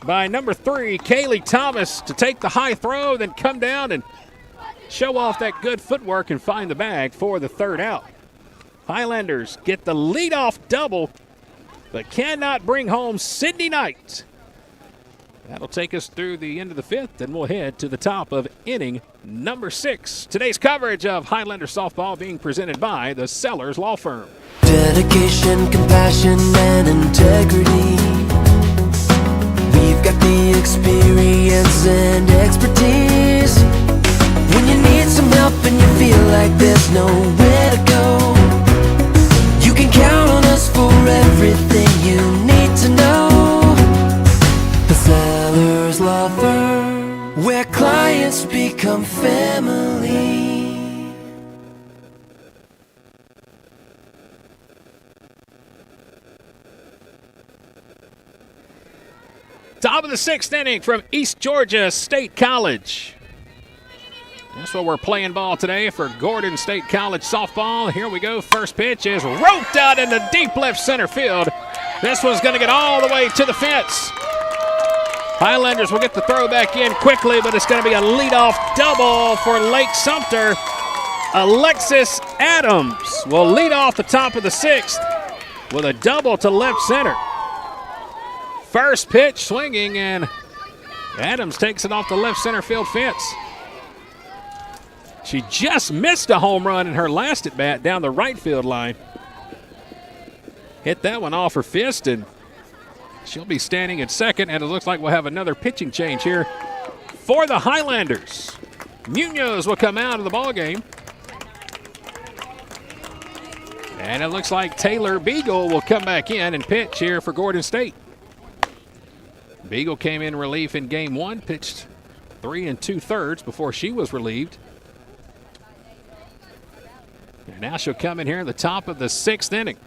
by number 3, Kaylee Thomas, to take the high throw, then come down and show off that good footwork and find the bag for the 3rd out. Highlanders get the leadoff double, but cannot bring home Sydney Knight. That'll take us through the end of the 5th, and we'll head to the top of inning number 6. Today's coverage of Highlander softball being presented by the Sellers Law Firm. Dedication, compassion, and integrity. We've got the experience and expertise. When you need some help and you feel like there's nowhere to go, you can count on us for everything you need to know. Top of the 6th inning from East Georgia State College. That's what we're playing ball today for Gordon State College softball. Here we go. First pitch is roped out into deep left center field. This one's going to get all the way to the fence. Highlanders will get the throw back in quickly, but it's going to be a leadoff double for Lake Sumter. Alexis Adams will lead off the top of the 6th with a double to left center. First pitch swinging, and Adams takes it off the left center field fence. She just missed a home run in her last at bat down the right field line. Hit that one off her fist, and she'll be standing at second, and it looks like we'll have another pitching change here for the Highlanders. Munoz will come out of the ballgame. And it looks like Taylor Beagle will come back in and pitch here for Gordon State. Beagle came in relief in game 1, pitched 3 2/3 before she was relieved. And now she'll come in here at the top of the 6th inning.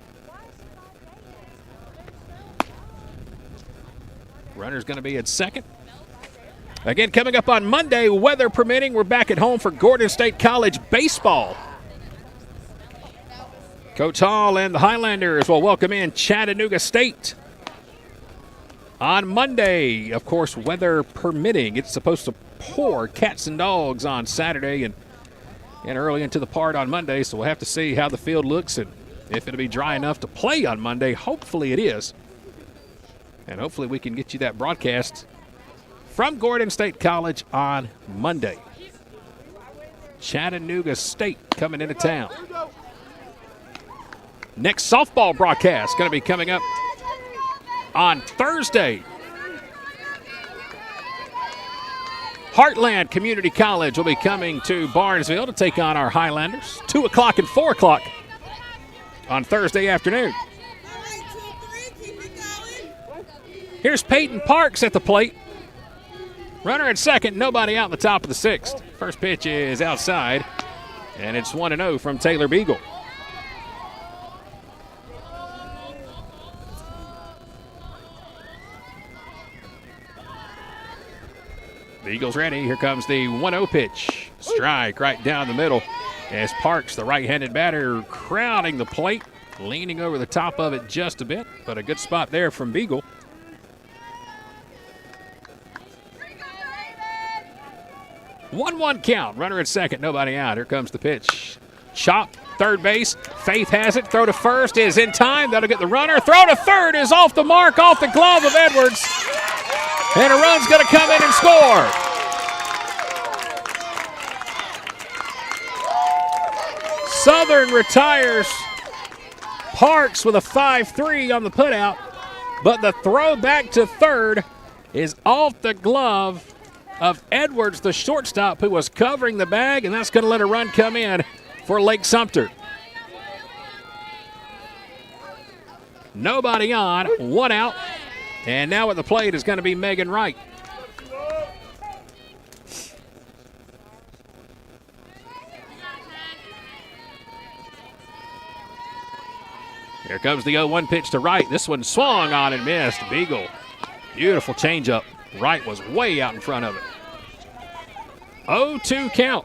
Runner's going to be at second. Again, coming up on Monday, weather permitting, we're back at home for Gordon State College baseball. Coach Hall and the Highlanders will welcome in Chattanooga State on Monday. Of course, weather permitting. It's supposed to pour cats and dogs on Saturday and early into the part on Monday, so we'll have to see how the field looks and if it'll be dry enough to play on Monday. Hopefully it is. And hopefully we can get you that broadcast from Gordon State College on Monday. Chattanooga State coming into town. Next softball broadcast going to be coming up on Thursday. Heartland Community College will be coming to Barnesville to take on our Highlanders. 2 o'clock and 4 o'clock on Thursday afternoon. Here's Peyton Parks at the plate. Runner at second, nobody out in the top of the 6th. First pitch is outside, and it's 1-0 from Taylor Beagle. Beagle's ready. Here comes the 1-0 pitch. Strike right down the middle as Parks, the right-handed batter, crowding the plate, leaning over the top of it just a bit, but a good spot there from Beagle. 1-1 count. Runner at second, nobody out. Here comes the pitch. Chop, third base. Faith has it. Throw to first is in time. That'll get the runner. Throw to third is off the mark, off the glove of Edwards. And a run's going to come in and score. Southern retires Parks with a 5-3 on the putout, but the throw back to third is off the glove of Edwards, the shortstop, who was covering the bag, and that's going to let a run come in for Lake Sumter. Nobody on, 1 out, and now at the plate is going to be Megan Wright. Here comes the 0-1 pitch to Wright. This one swung on and missed. Beagle, beautiful changeup. Wright was way out in front of it. 0-2 count.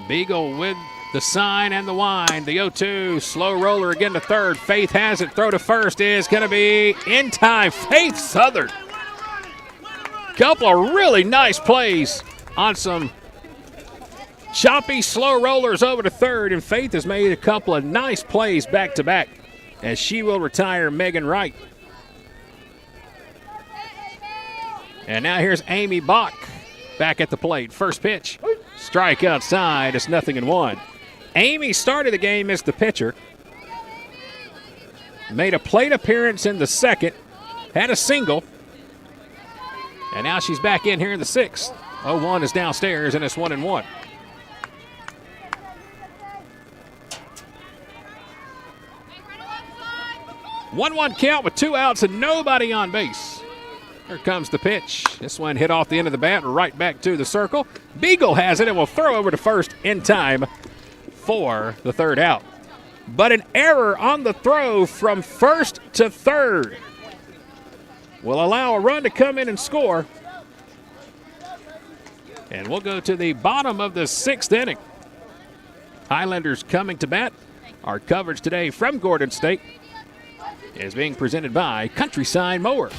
Beagle with the sign and the wind. The 0-2, slow roller again to third. Faith has it. Throw to first is going to be in time. Faith Southern. Couple of really nice plays on some choppy, slow rollers over to third, and Faith has made a couple of nice plays back-to-back as she will retire Megan Wright. And now here's Amy Bach back at the plate. First pitch, strike outside. It's 0-1. Amy started the game as the pitcher. Made a plate appearance in the second. Had a single. And now she's back in here in the 6th. 0-1 is downstairs, and it's 1-1. One count with 2 outs and nobody on base. Here comes the pitch. This one hit off the end of the bat, right back to the circle. Beagle has it and will throw over to first in time for the third out. but an error on the throw from first to third will allow a run to come in and score. And we'll go to the bottom of the 6th inning. Highlanders coming to bat. Our coverage today from Gordon State is being presented by Countryside Mower.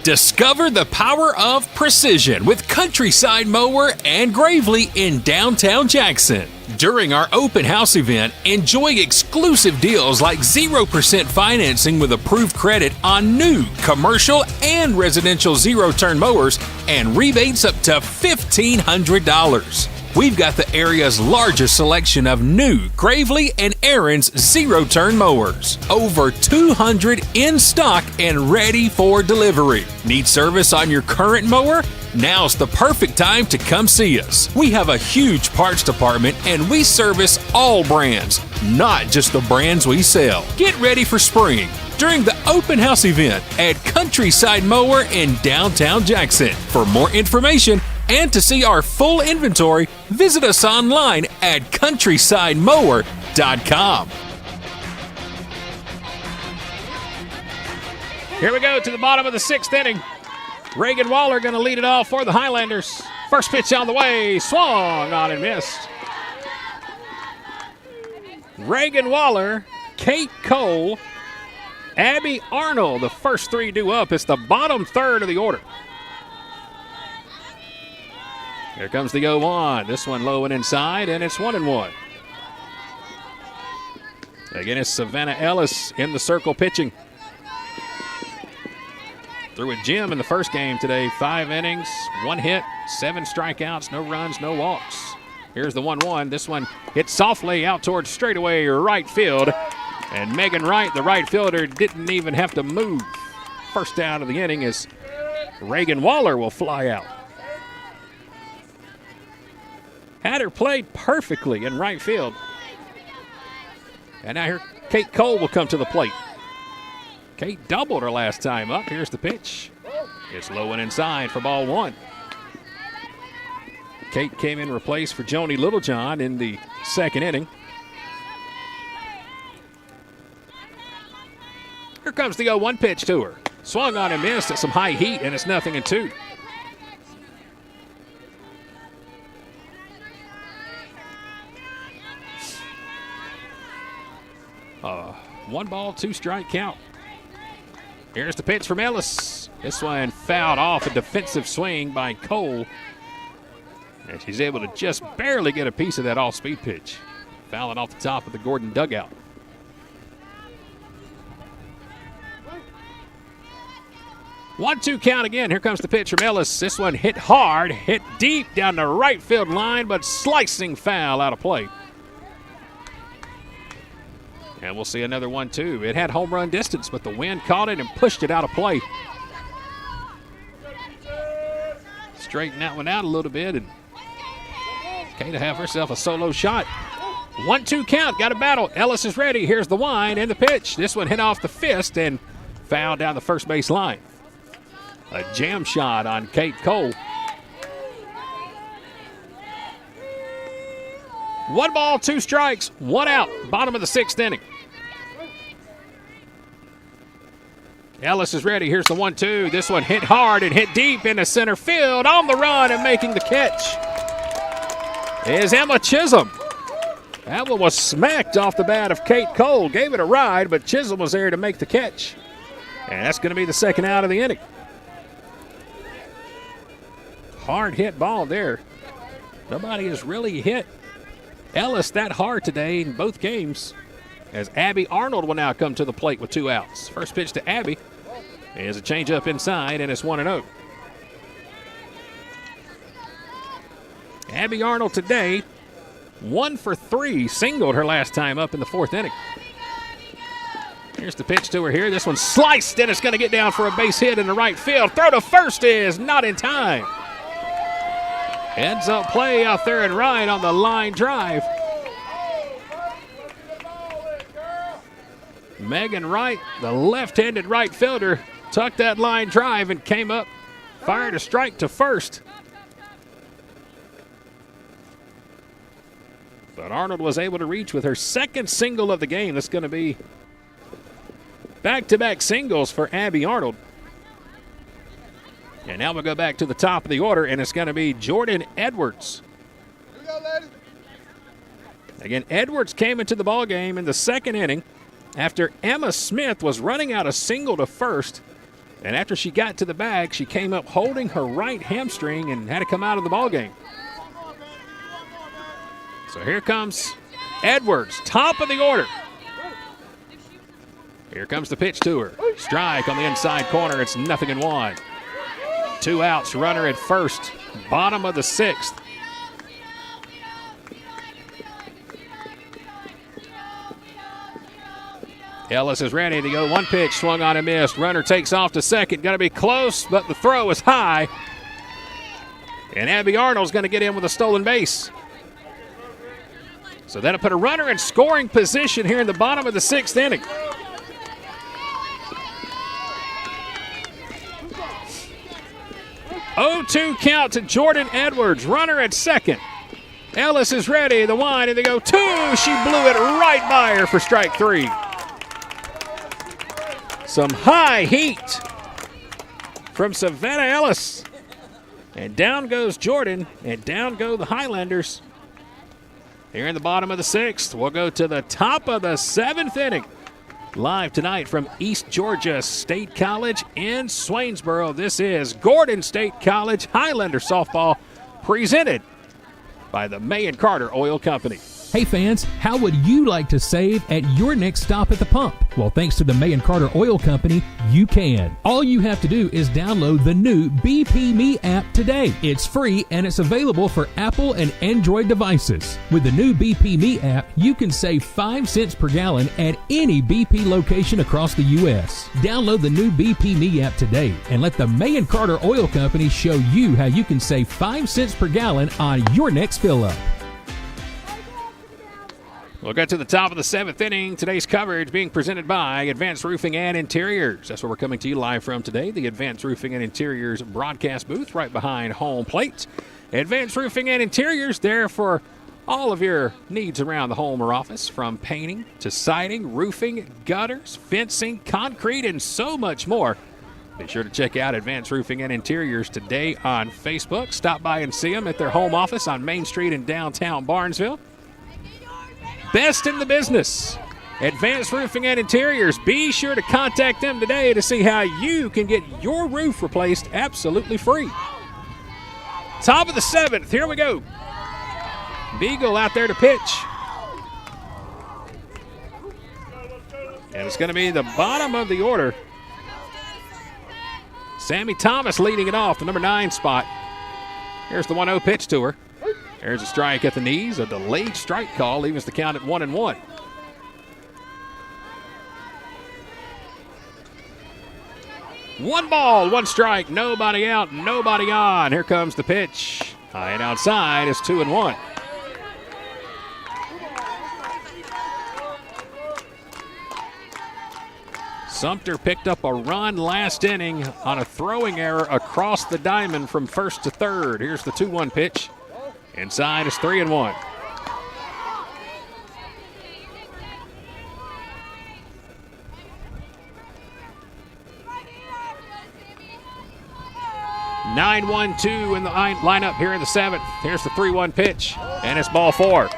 Discover the power of precision with Countryside Mower and Gravely in downtown Jackson. During our open house event, enjoy exclusive deals like 0% financing with approved credit on new commercial and residential zero-turn mowers and rebates up to $1,500. We've got the area's largest selection of new Gravely and Aaron's zero-turn mowers. Over 200 in stock and ready for delivery. Need service on your current mower? Now's the perfect time to come see us. We have a huge parts department and we service all brands, not just the brands we sell. Get ready for spring during the open house event at Countryside Mower in downtown Jackson. For more information and to see our full inventory, visit us online at countrysidemower.com. Here we go to the bottom of the 6th inning. Reagan Waller going to lead it off for the Highlanders. First pitch on the way, swung on and missed. Reagan Waller, Kate Cole, Abby Arnold, the first 3 due up. It's the bottom 3rd of the order. Here comes the 0-1. This one low and inside, and it's 1-1. Again, it's Savannah Ellis in the circle pitching. Threw with Jim in the first game today. 5 innings, 1 hit, 7 strikeouts, no runs, no walks. Here's the 1-1. This one hit softly out towards straightaway right field. And Megan Wright, the right fielder, didn't even have to move. First down of the inning is Reagan Waller will fly out. Had her played perfectly in right field. And now here Kate Cole will come to the plate. Kate doubled her last time up. Here's the pitch. It's low and inside for ball 1. Kate came in replace for Joni Littlejohn in the 2nd inning. Here comes the 0-1 pitch to her. Swung on and missed at some high heat, and it's 0-2. One ball, 2 strike count. Here's the pitch from Ellis. This one fouled off a defensive swing by Cole. And she's able to just barely get a piece of that off-speed pitch. Fouling off the top of the Gordon dugout. One-two count again. Here comes the pitch from Ellis. This one hit hard, hit deep down the right field line, but slicing foul out of play. And we'll see another 1-2. It had home run distance, but the wind caught it and pushed it out of play. Straighten that one out a little bit, and Kate to have herself a solo shot. 1-2 count, got a battle. Ellis is ready. Here's the wind and the pitch. This one hit off the fist and fouled down the first base line. A jam shot on Kate Cole. 1 ball, 2 strikes, 1 out. Bottom of the 6th inning. Ellis is ready. Here's the 1-2. This one hit hard and hit deep into center field. On the run and making the catch is Emma Chisholm. That one was smacked off the bat of Kate Cole. Gave it a ride, but Chisholm was there to make the catch. And that's going to be the 2nd out of the inning. Hard hit ball there. Nobody has really hit Ellis that hard today in both games, as Abby Arnold will now come to the plate with 2 outs. First pitch to Abby is a changeup inside, and it's 1-0. Abby Arnold today, 1 for 3, singled her last time up in the 4th inning. Here's the pitch to her here. This one sliced, and it's going to get down for a base hit in the right field. Throw to first is not in time. Heads up play out there and right on the line drive. Megan Wright, the left-handed right fielder, tucked that line drive and came up, fired a strike to first. But Arnold was able to reach with her second single of the game. That's going to be back-to-back singles for Abby Arnold. And now we'll go back to the top of the order, and it's going to be Jordan Edwards. Here we go, ladies. Again, Edwards came into the ballgame in the second inning after Emma Smith was running out a single to first. And after she got to the bag, she came up holding her right hamstring and had to come out of the ballgame. So here comes Edwards, top of the order. Here comes the pitch to her. Strike on the inside corner. It's 0-1. 2 outs, runner at first. Bottom of the 6th. Ellis is ready to go. One pitch, swung on and missed. Runner takes off to second. Going to be close, but the throw is high. And Abby Arnold's going to get in with a stolen base. So that'll put a runner in scoring position here in the bottom of the 6th inning. Oh-2 count to Jordan Edwards. Runner at second. Ellis is ready. The wind, and they go 2. She blew it right by her for strike 3. Some high heat from Savannah Ellis. And down goes Jordan, and down go the Highlanders. Here in the bottom of the 6th, we'll go to the top of the 7th inning. Live tonight from East Georgia State College in Swainsboro. This is Gordon State College Highlander softball, presented by the May and Carter Oil Company. Hey fans, how would you like to save at your next stop at the pump? Well, thanks to the May and Carter Oil Company, you can. All you have to do is download the new BP Me app today. It's free and it's available for Apple and Android devices. With the new BP Me app, you can save 5 cents per gallon at any BP location across the U.S. Download the new BP Me app today and let the May and Carter Oil Company show you how you can save 5 cents per gallon on your next fill-up. We'll get to the top of the 7th inning. Today's coverage being presented by Advanced Roofing and Interiors. That's where we're coming to you live from today, the Advanced Roofing and Interiors broadcast booth right behind home plate. Advanced Roofing and Interiors, there for all of your needs around the home or office, from painting to siding, roofing, gutters, fencing, concrete, and so much more. Be sure to check out Advanced Roofing and Interiors today on Facebook. Stop by and see them at their home office on Main Street in downtown Barnesville. Best in the business, Advanced Roofing and Interiors. Be sure to contact them today to see how you can get your roof replaced absolutely free. Top of the 7th, here we go. Beagle out there to pitch. And it's going to be the bottom of the order. Sammy Thomas leading it off, the number 9 spot. Here's the 1-0 pitch to her. There's a strike at the knees, a delayed strike call, leaves the count at 1-1. One ball, one strike, nobody out, nobody on. Here comes the pitch. High and outside is 2-1. Sumter picked up a run last inning on a throwing error across the diamond from first to third. Here's the 2-1 pitch. Inside is 3-1. Nine, 1-2 in the lineup here in the 7th. Here's the 3-1 pitch, and it's ball 4.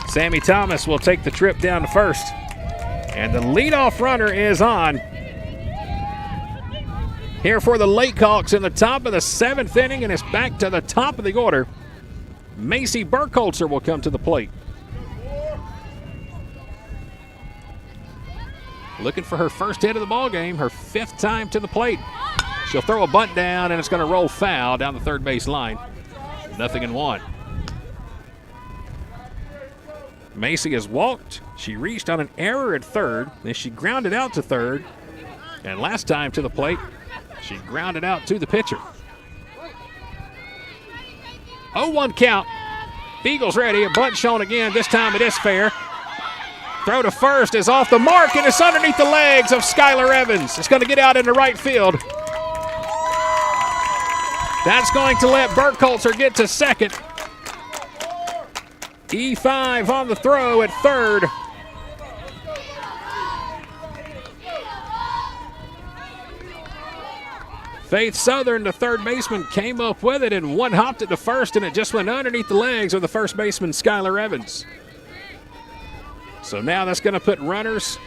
Sammy Thomas will take the trip down to first, and the leadoff runner is on. Here for the LakeHawks in the top of the 7th inning, and it's back to the top of the order. Macy Burkholzer will come to the plate. Looking for her first hit of the ball game, her 5th time to the plate. She'll throw a bunt down, and it's going to roll foul down the third base line. 0-1. Macy has walked. She reached on an error at third. Then she grounded out to third. And last time to the plate, she grounded out to the pitcher. 0-1 count. Beagle's ready. A bunt shown again. This time it is fair. Throw to first is off the mark, and it's underneath the legs of Skylar Evans. It's going to get out into right field. That's going to let Burkholzer get to second. E5 on the throw at third. Faith Southern, the third baseman, came up with it and one-hopped it to first, and it just went underneath the legs of the first baseman, Skylar Evans. So now that's going to put runners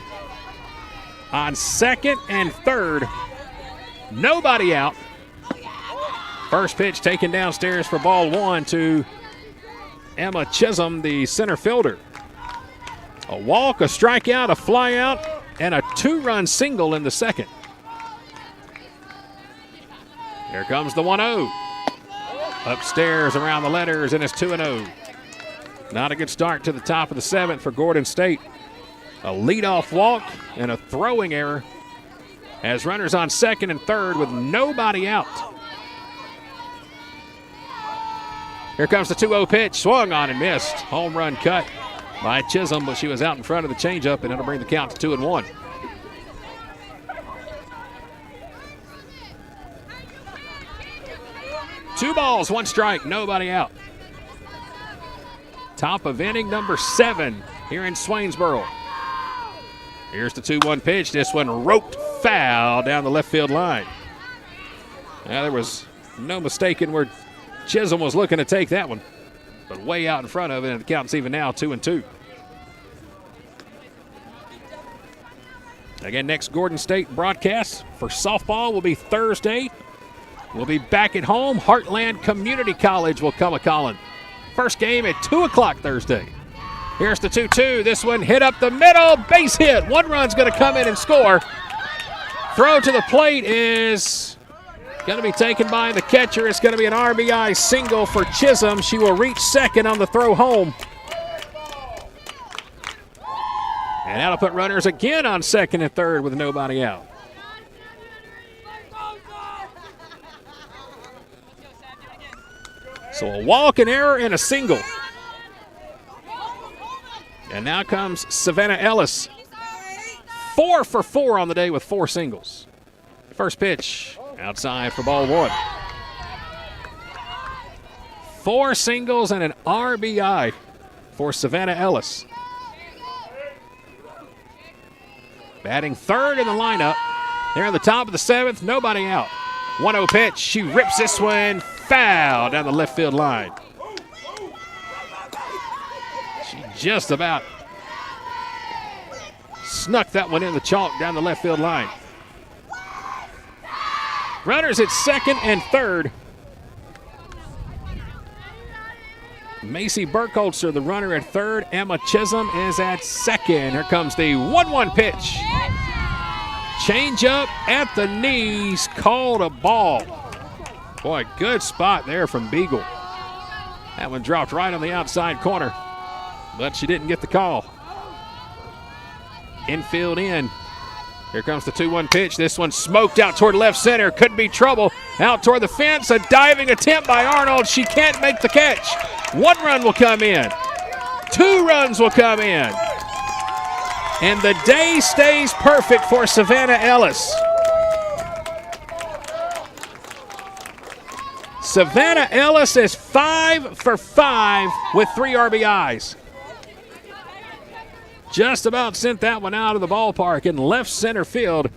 on second and third. Nobody out. First pitch taken downstairs for ball one to Emma Chisholm, the center fielder. A walk, a strikeout, a flyout, and a two-run single in the second. Here comes the 1-0. Upstairs around the letters, and it's 2-0. Not a good start to the top of the seventh for Gordon State. A leadoff walk and a throwing error as runners on second and third with nobody out. Here comes the 2-0 pitch. Swung on and missed. Home run cut by Chisholm, but she was out in front of the changeup, and it'll bring the count to 2-1. Two balls, one strike, nobody out. Top of inning number 7 here in Swainsboro. Here's the 2-1 pitch. This one roped foul down the left field line. Now, there was no mistaking where Chisholm was looking to take that one, but way out in front of it, and the count's even now 2-2. Again, next Gordon State broadcast for softball will be Thursday. We'll be back at home. Heartland Community College will come a-calling. First game at 2 o'clock Thursday. Here's the 2-2. This one hit up the middle. Base hit. One run's going to come in and score. Throw to the plate is going to be taken by the catcher. It's going to be an RBI single for Chisholm. She will reach second on the throw home. And that'll put runners again on second and third with nobody out. So a walk, an error, and a single. And now comes Savannah Ellis. 4 for 4 on the day with 4 singles. First pitch outside for ball one. 4 singles and an RBI for Savannah Ellis. Batting third in the lineup. They're at the top of the 7th, nobody out. 1-0 pitch, she rips this one foul down the left field line. She just about snuck that one in the chalk down the left field line. Runners at second and third. Macy Burkholzer, the runner at third. Emma Chisholm is at second. Here comes the 1-1 pitch. Change up at the knees, called a ball. Boy, good spot there from Beagle. That one dropped right on the outside corner, but she didn't get the call. Infield in. Here comes the 2-1 pitch. This one smoked out toward left center. Could be trouble. Out toward the fence. A diving attempt by Arnold. She can't make the catch. 1 run will come in. 2 runs will come in. And the day stays perfect for Savannah Ellis. Savannah Ellis is 5 for 5 with 3 RBIs. Just about sent that one out of the ballpark in left center field.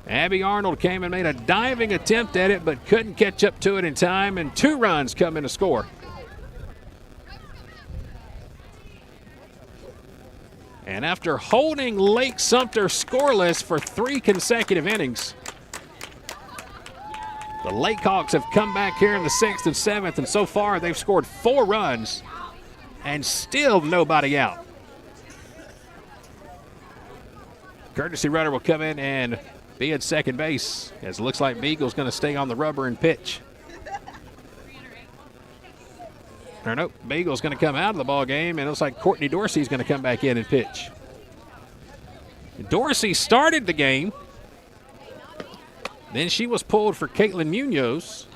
Abby Arnold came and made a diving attempt at it, but couldn't catch up to it in time, and 2 runs come in to score. And after holding Lake Sumter scoreless for 3 consecutive innings, the LakeHawks have come back here in the 6th and 7th, and so far they've scored 4 runs and still nobody out. Courtesy runner will come in and be at second base, as it looks like Beagle's going to stay on the rubber and pitch. Or nope, Beagle's going to come out of the ball game, and it looks like Courtney Dorsey's going to come back in and pitch. Dorsey started the game. Then she was pulled for Caitlin Munoz.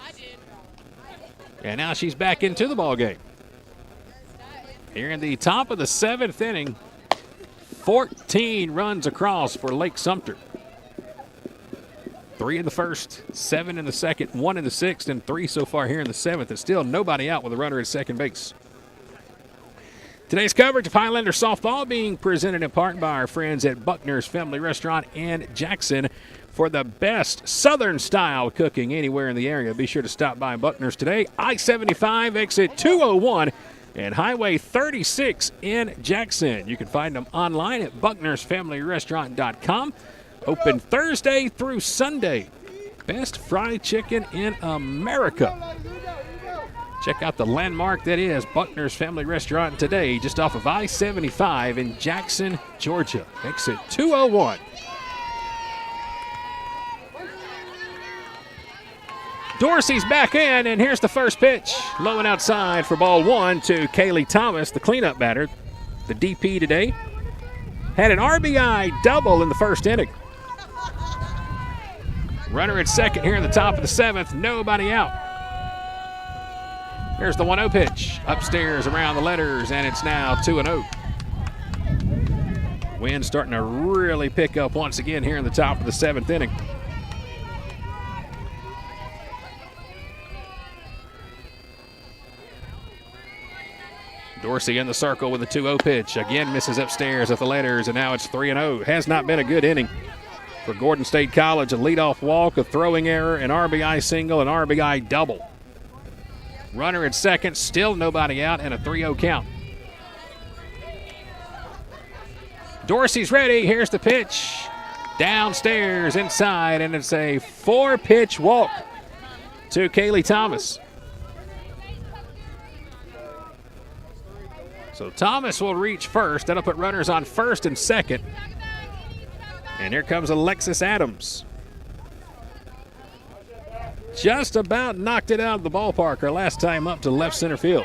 And now she's back into the ball game. Here in the top of the 7th inning, 14 runs across for Lake Sumter. 3 in the first, 7 in the second, 1 in the 6th, and 3 so far here in the 7th. It's still nobody out with a runner at second base. Today's coverage of Highlander softball being presented in part by our friends at Buckner's Family Restaurant in Jackson. For the best Southern-style cooking anywhere in the area, be sure to stop by Buckner's today. I-75, exit 201, and Highway 36 in Jackson. You can find them online at bucknersfamilyrestaurant.com. Open Thursday through Sunday. Best fried chicken in America. Check out the landmark that is Buckner's Family Restaurant today, just off of I-75 in Jackson, Georgia. Exit 201. Dorsey's back in, and here's the first pitch. Low and outside for ball one to Kaylee Thomas, the cleanup batter. The DP today had an RBI double in the first inning. Runner at second here in the top of the seventh. Nobody out. Here's the 1-0 pitch. Upstairs around the letters, and it's now 2-0. Wind starting to really pick up once again here in the top of the seventh inning. Dorsey in the circle with a 2-0 pitch. Again misses upstairs at the letters, and now it's 3-0. Has not been a good inning for Gordon State College. A leadoff walk, a throwing error, an RBI single, an RBI double. Runner at second, still nobody out, and a 3-0 count. Dorsey's ready. Here's the pitch. Downstairs, inside, and it's a 4-pitch walk to Kaylee Thomas. So Thomas will reach first. That'll put runners on first and second. And here comes Alexis Adams. Just about knocked it out of the ballpark her last time up to left center field.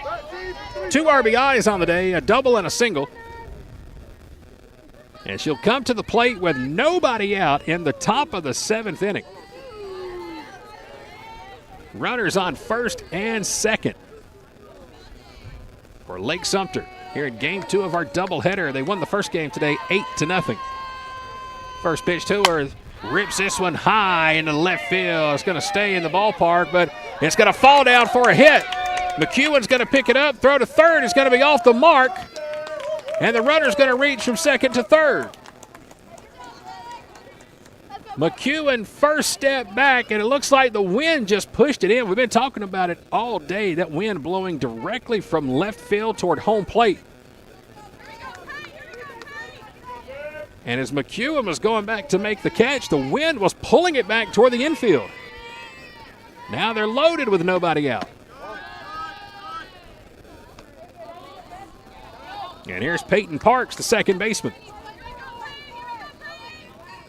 2 RBIs on the day, a double and a single. And she'll come to the plate with nobody out in the top of the seventh inning. Runners on first and second for Lake Sumter here in game 2 of our doubleheader. They won the first game today 8-0. First pitch to her. Rips this one high into left field. It's going to stay in the ballpark, but it's going to fall down for a hit. McEwen's going to pick it up, throw to third. It's going to be off the mark, and the runner's going to reach from second to third. McEwen first step back, and it looks like the wind just pushed it in. We've been talking about it all day, that wind blowing directly from left field toward home plate. And as McEwen was going back to make the catch, the wind was pulling it back toward the infield. Now they're loaded with nobody out. And here's Peyton Parks, the second baseman.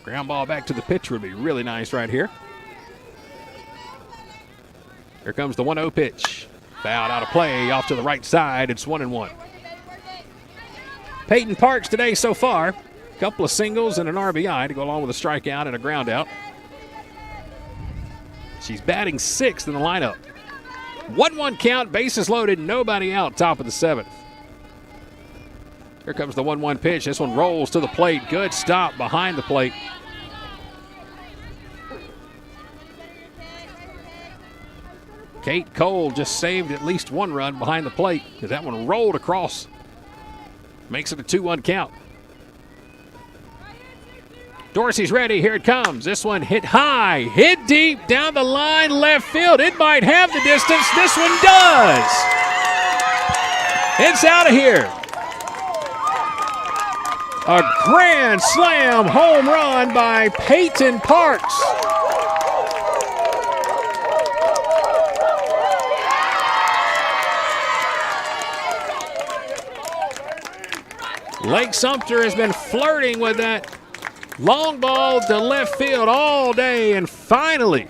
Ground ball back to the pitcher would be really nice right here. Here comes the 1-0 pitch. Fouled out of play off to the right side. It's 1-1. Peyton Parks today so far. Couple of singles and an RBI to go along with a strikeout and a ground out. She's batting 6th in the lineup. 1-1 count, bases loaded, nobody out, top of the 7th. Here comes the 1-1 pitch. This one rolls to the plate. Good stop behind the plate. Kate Cole just saved at least 1 run behind the plate because that one rolled across. Makes it a 2-1 count. Dorsey's ready. Here it comes. This one hit high, hit deep, down the line, left field. It might have the distance. This one does. It's out of here. A grand slam home run by Peyton Parks. Lake Sumter has been flirting with that long ball to left field all day, and finally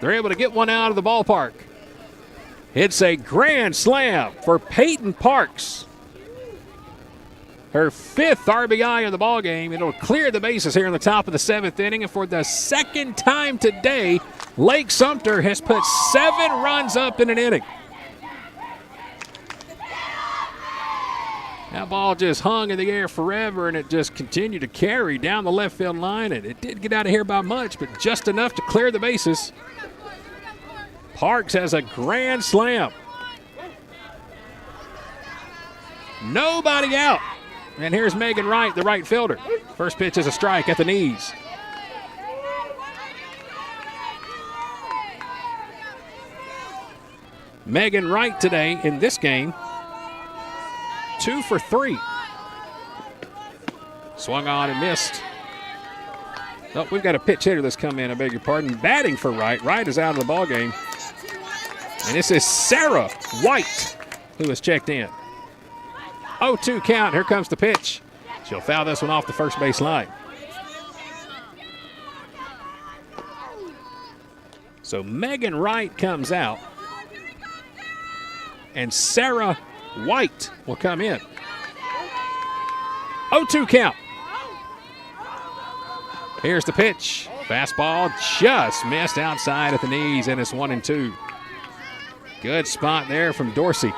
they're able to get one out of the ballpark. It's a grand slam for Peyton Parks. Her 5th RBI of the ballgame. It'll clear the bases here in the top of the 7th inning, and for the second time today, Lake Sumter has put 7 runs up in an inning. That ball just hung in the air forever, and it just continued to carry down the left field line, and it didn't get out of here by much, but just enough to clear the bases. Parks has a grand slam. Nobody out. And here's Megan Wright, the right fielder. First pitch is a strike at the knees. Megan Wright today in this game, 2 for 3. Swung on and missed. Oh, we've got a pitch hitter that's come in, I beg your pardon. Batting for Wright. Wright is out of the ball game. And this is Sarah White who has checked in. 0-2 count. Here comes the pitch. She'll foul this one off the first base line. So Megan Wright comes out. And Sarah White will come in. 0-2 count. Here's the pitch. Fastball just missed outside at the knees, and it's 1-2. Good spot there from Dorsey.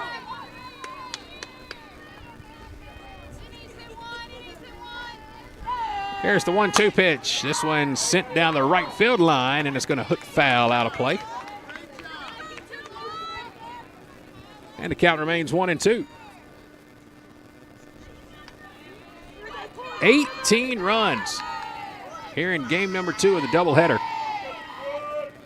Here's the 1-2 pitch. This one sent down the right field line, and it's going to hook foul out of play. And the count remains 1-2. 18 runs here in game number 2 of the doubleheader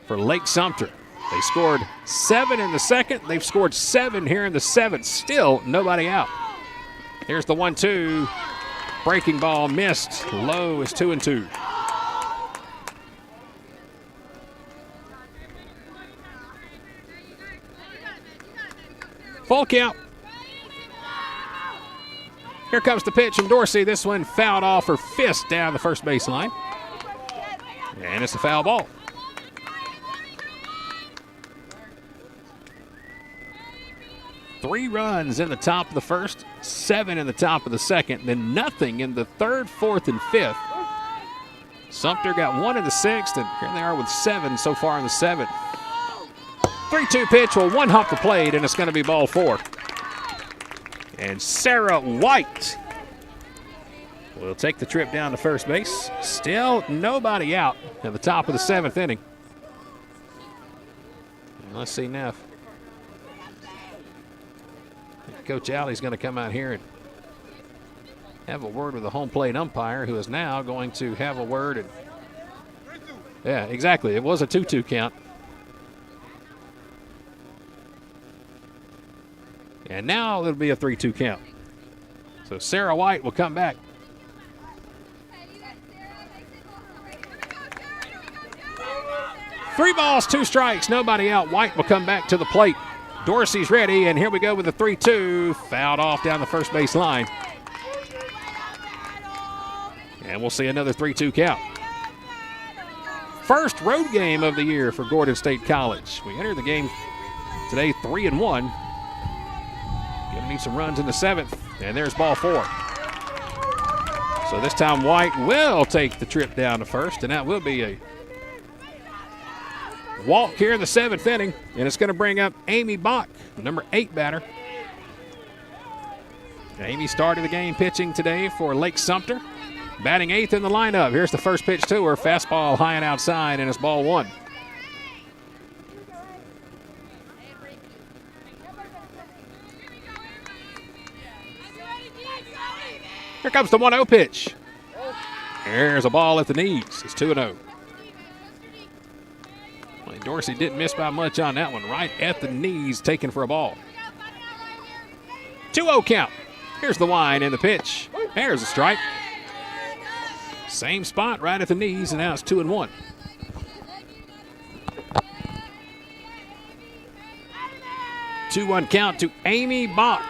for Lake Sumter. They scored 7 in the second. They've scored 7 here in the 7th. Still nobody out. Here's the 1-2. Breaking ball missed. Low is 2-2. Full count. Here comes the pitch from Dorsey. This one fouled off her fist down the first baseline. And it's a foul ball. Three runs in the top of the first, 7 in the top of the second, then nothing in the third, fourth, and fifth. Sumter got 1 in the 6th, and here they are with 7 so far in the 7th. 3-2 pitch will one hop the plate, and it's going to be ball 4. And Sarah White will take the trip down to first base. Still nobody out at the top of the 7th inning. And let's see now. Coach Alley's going to come out here and have a word with the home plate umpire, who is now going to have a word. And yeah, exactly. It was a 2-2 count. And now it'll be a 3-2 count. So Sarah White will come back. Three balls, 2 strikes, nobody out. White will come back to the plate. Dorsey's ready, and here we go with the 3-2. Fouled off down the first base line. And we'll see another 3-2 count. First road game of the year for Gordon State College. We enter the game today 3-1. Gonna need some runs in the 7th, and there's ball 4. So this time White will take the trip down to first, and that will be a walk here in the 7th inning, and it's going to bring up Amy Bach, number 8 batter. Amy started the game pitching today for Lake Sumter, batting 8th in the lineup. Here's the first pitch to her, fastball high and outside, and it's ball 1. Here comes the 1-0 pitch. There's a ball at the knees. It's 2-0. Dorsey didn't miss by much on that one. Right at the knees, taken for a ball. 2-0 count. Here's the wind and the pitch. There's a strike. Same spot right at the knees, and now it's 2-1. Two 2-1 count to Amy Bach.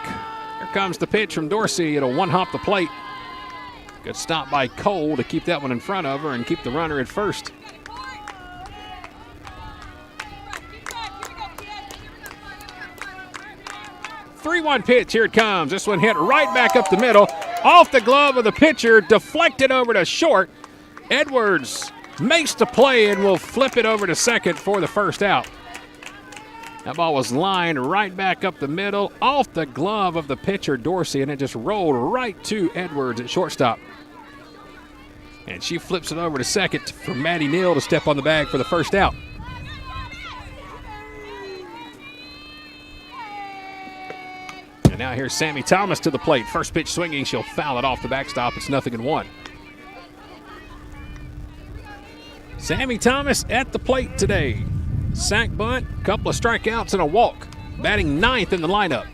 Here comes the pitch from Dorsey. It'll one-hop the plate. Good stop by Cole to keep that one in front of her and keep the runner at first. Three-one pitch. Here it comes. This one hit right back up the middle. Off the glove of the pitcher. Deflected over to short. Edwards makes the play and will flip it over to second for the first out. That ball was lined right back up the middle, off the glove of the pitcher, Dorsey, and it just rolled right to Edwards at shortstop. And she flips it over to second for Maddie Neal to step on the bag for the first out. And now now here's Sammy Thomas to the plate. First pitch swinging. She'll foul it off the backstop. It's 0-1. Sammy Thomas at the plate today. Sack bunt, couple of strikeouts and a walk. Batting 9th in the lineup.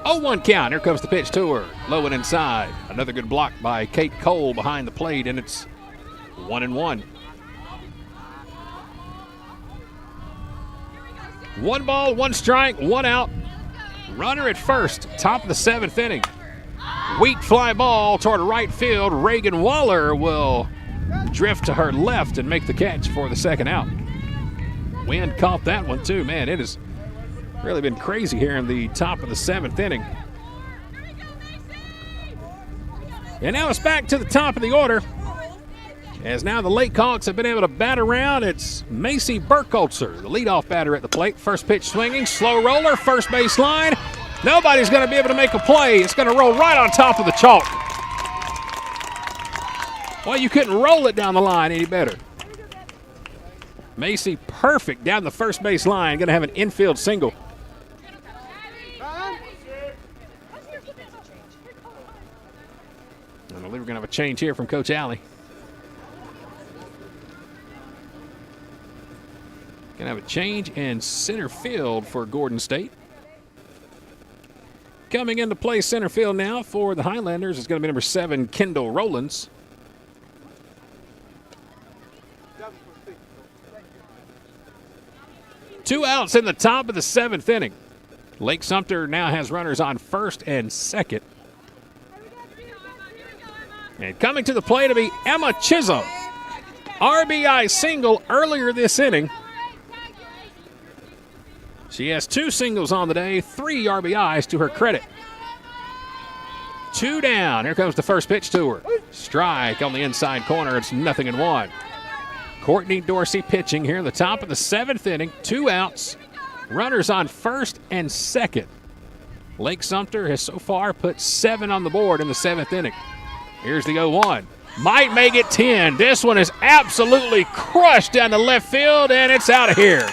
0-1 count. Here comes the pitch to her. Low and inside. Another good block by Kate Cole behind the plate, and it's 1-1. 1 ball, 1 strike, 1 out. Runner at first, top of the 7th inning. Weak fly ball toward right field. Reagan Waller will drift to her left and make the catch for the 2nd out. Wind caught that one too. Man, it has really been crazy here in the top of the 7th inning. And now it's back to the top of the order. As now the LakeHawks have been able to bat around. It's Macy Burkholzer, the leadoff batter at the plate. First pitch swinging, slow roller, first base line. Nobody's going to be able to make a play. It's going to roll right on top of the chalk. Well, you couldn't roll it down the line any better. Macy perfect down the first base line. Going to have an infield single. I believe we're going to have a change here from Coach Alley. Going to have a change in center field for Gordon State. Coming into play center field now for the Highlanders is going to be number 7, Kendall Rowlands. Two outs in the top of the 7th inning. Lake Sumter now has runners on first and second. And coming to the plate to be Emma Chisholm. RBI single earlier this inning. She has 2 singles on the day, 3 RBIs to her credit. 2 down. Here comes the first pitch to her. Strike on the inside corner. It's 0-1. Courtney Dorsey pitching here in the top of the 7th inning. 2 outs. Runners on first and second. Lake Sumter has so far put 7 on the board in the 7th inning. Here's the 0-1. Might make it 10. This one is absolutely crushed down the left field, and it's out of here.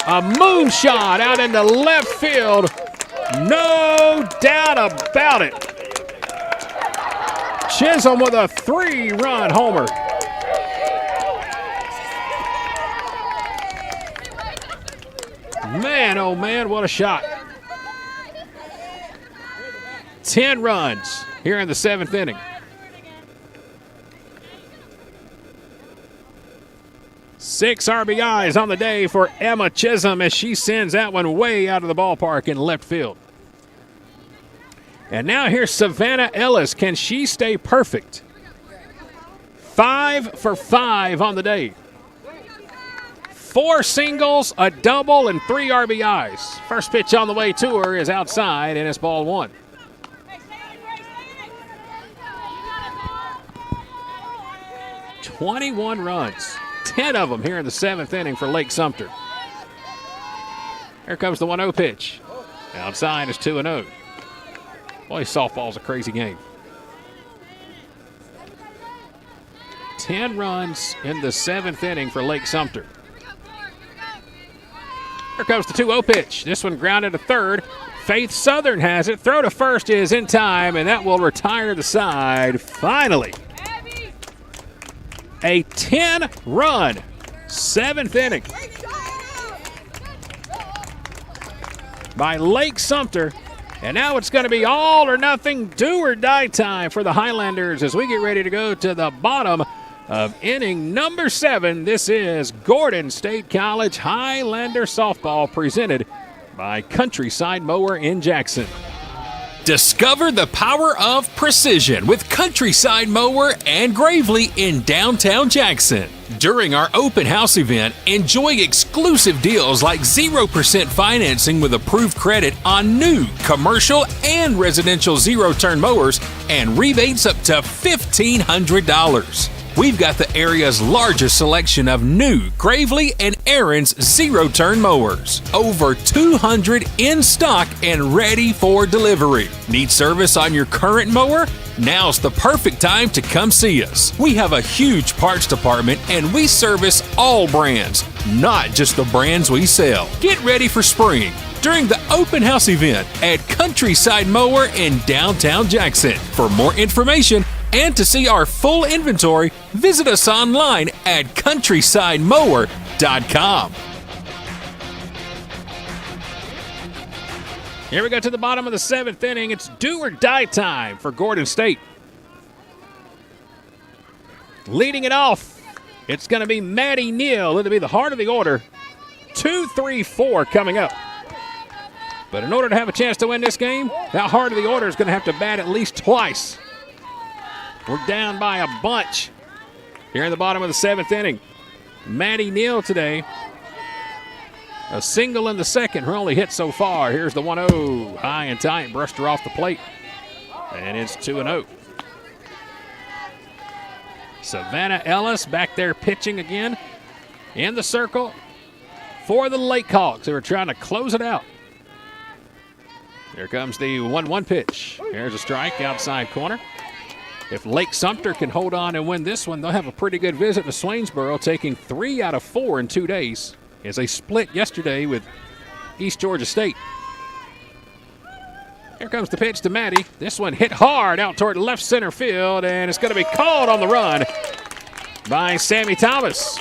A moonshot out into left field. No doubt about it. Chisholm with a 3-run homer. Man, oh man, what a shot. 10 runs here in the 7th inning. 6 RBIs on the day for Emma Chisholm as she sends that one way out of the ballpark in left field. And now here's Savannah Ellis. Can she stay perfect? 5 for 5 on the day. 4 singles, a double, and 3 RBIs. First pitch on the way to her is outside, and it's ball 1. "21 runs, 10 of them here in the 7th inning for Lake Sumter. Here comes the 1-0 pitch. Outside is 2-0. Boy, softball's a crazy game. 10 runs in the 7th inning for Lake Sumter. Here comes the 2-0 pitch. This one grounded to third. Faith Southern has it. Throw to first is in time, and that will retire the side. Finally, a 10-run 7th inning by Lake Sumter. And now it's going to be all or nothing, do or die time for the Highlanders as we get ready to go to the bottom of inning number 7. This is Gordon State College Highlander softball presented by Countryside Mower in Jackson. Discover the power of precision with Countryside Mower and Gravely in downtown Jackson. During our open house event, enjoy exclusive deals like 0% financing with approved credit on new commercial and residential zero-turn mowers and rebates up to $1,500. We've got the area's largest selection of new Gravely and Aaron's zero-turn mowers. Over 200 in stock and ready for delivery. Need service on your current mower? Now's the perfect time to come see us. We have a huge parts department and we service all brands. not just the brands we sell. Get ready for spring during the open house event at Countryside Mower in downtown Jackson. For more information and to see our full inventory, visit us online at countrysidemower.com. Here we go to the bottom of the 7th inning. It's do or die time for Gordon State. Leading it off, it's going to be Maddie Neal. It'll be the heart of the order. 2, 3, 4 coming up. But in order to have a chance to win this game, that heart of the order is going to have to bat at least twice. We're down by a bunch here in the bottom of the 7th inning. Maddie Neal today. A single in the second, her only hit so far. Here's the 1-0. High and tight, brushed her off the plate. And it's 2-0. Savannah Ellis back there pitching again in the circle for the LakeHawks. They were trying to close it out. Here comes the 1-1 pitch. Here's a strike outside corner. If Lake Sumter can hold on and win this one, they'll have a pretty good visit to Swainsboro, taking 3 out of 4 in 2 days, as they split yesterday with East Georgia State. Here comes the pitch to Maddie. This one hit hard out toward left center field, and it's going to be called on the run by Sammy Thomas.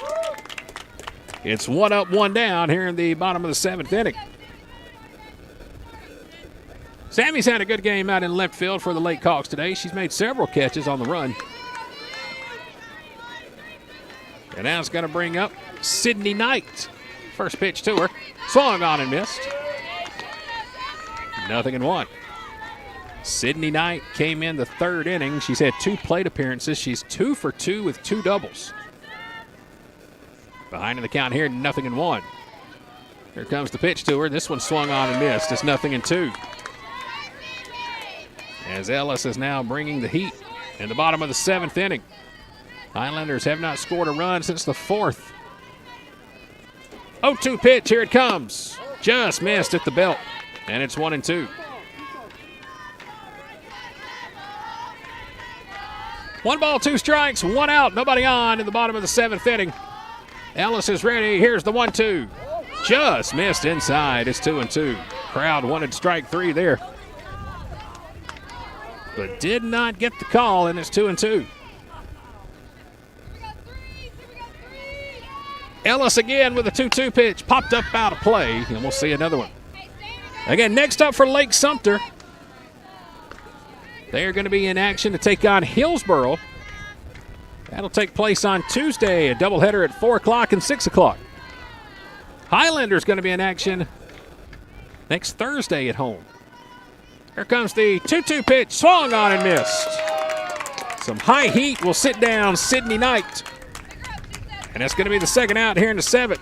It's 1 up, 1 down here in the bottom of the 7th inning. Sammy's had a good game out in left field for the LakeHawks today. She's made several catches on the run. And now it's going to bring up Sydney Knight. First pitch to her. Swung on and missed. 0-1. Sydney Knight came in the 3rd inning. She's had 2 plate appearances. She's 2 for 2 with 2 doubles. Behind in the count here, 0-1. Here comes the pitch to her. This one swung on and missed. It's 0-2. As Ellis is now bringing the heat in the bottom of the 7th inning. Highlanders have not scored a run since the 4th. 0-2 pitch, here it comes. Just missed at the belt, and it's 1-2. 1 ball, 2 strikes, 1 out, nobody on in the bottom of the 7th inning. Ellis is ready. Here's the 1-2. Just missed inside. It's 2-2. Crowd wanted strike 3 there, but did not get the call, and it's 2-2. Ellis again with a 2-2 pitch, popped up out of play, and we'll see another one. Again, next up for Lake Sumter, they are going to be in action to take on Hillsboro. That'll take place on Tuesday, a doubleheader at 4 o'clock and 6 o'clock. Highlanders going to be in action next Thursday at home. Here comes the 2-2 pitch, swung on and missed. Some high heat will sit down Sydney Knight. And that's going to be the 2nd out here in the 7th.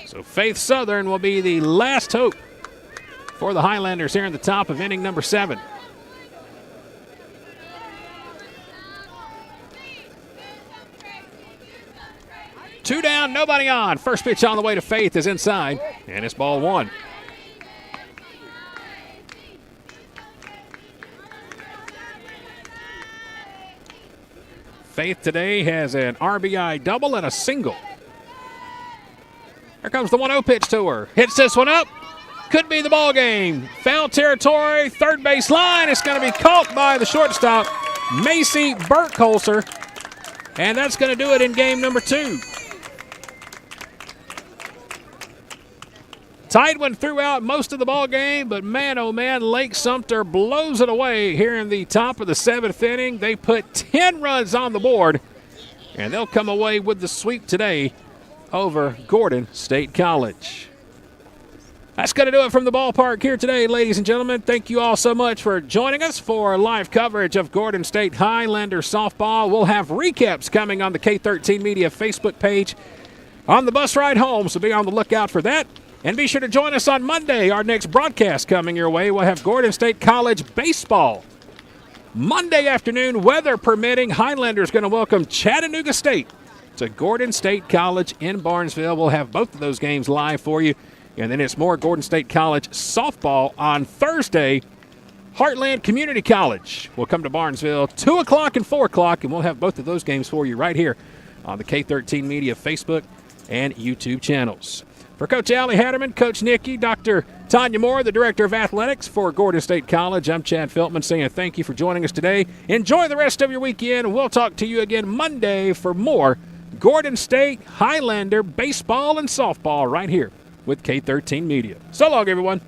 So Faith Southern will be the last hope for the Highlanders here in the top of inning number 7. Two down, nobody on. First pitch on the way to Faith is inside, and it's ball 1. Faith today has an RBI double and a single. Here comes the 1-0 pitch to her. Hits this one up. Could be the ball game. Foul territory, 3rd base line. It's going to be caught by the shortstop, Macy Burkholzer. And that's going to do it in game number 2. Tight one throughout most of the ball game, but man, oh man, Lake Sumter blows it away here in the top of the 7th inning. They put 10 runs on the board, and they'll come away with the sweep today over Gordon State College. That's going to do it from the ballpark here today, ladies and gentlemen. Thank you all so much for joining us for live coverage of Gordon State Highlander softball. We'll have recaps coming on the K13 Media Facebook page on the bus ride home, so be on the lookout for that. And be sure to join us on Monday. Our next broadcast coming your way, we'll have Gordon State College baseball. Monday afternoon, weather permitting, Highlanders going to welcome Chattanooga State to Gordon State College in Barnesville. We'll have both of those games live for you. And then it's more Gordon State College softball on Thursday. Heartland Community College will come to Barnesville 2 o'clock and 4 o'clock, and we'll have both of those games for you right here on the K13 Media Facebook and YouTube channels. For Coach Allie Hatterman, Coach Nikki, Dr. Tanya Moore, the Director of Athletics for Gordon State College, I'm Chad Feltman saying thank you for joining us today. Enjoy the rest of your weekend. We'll talk to you again Monday for more Gordon State Highlander baseball and softball right here with K13 Media. So long, everyone.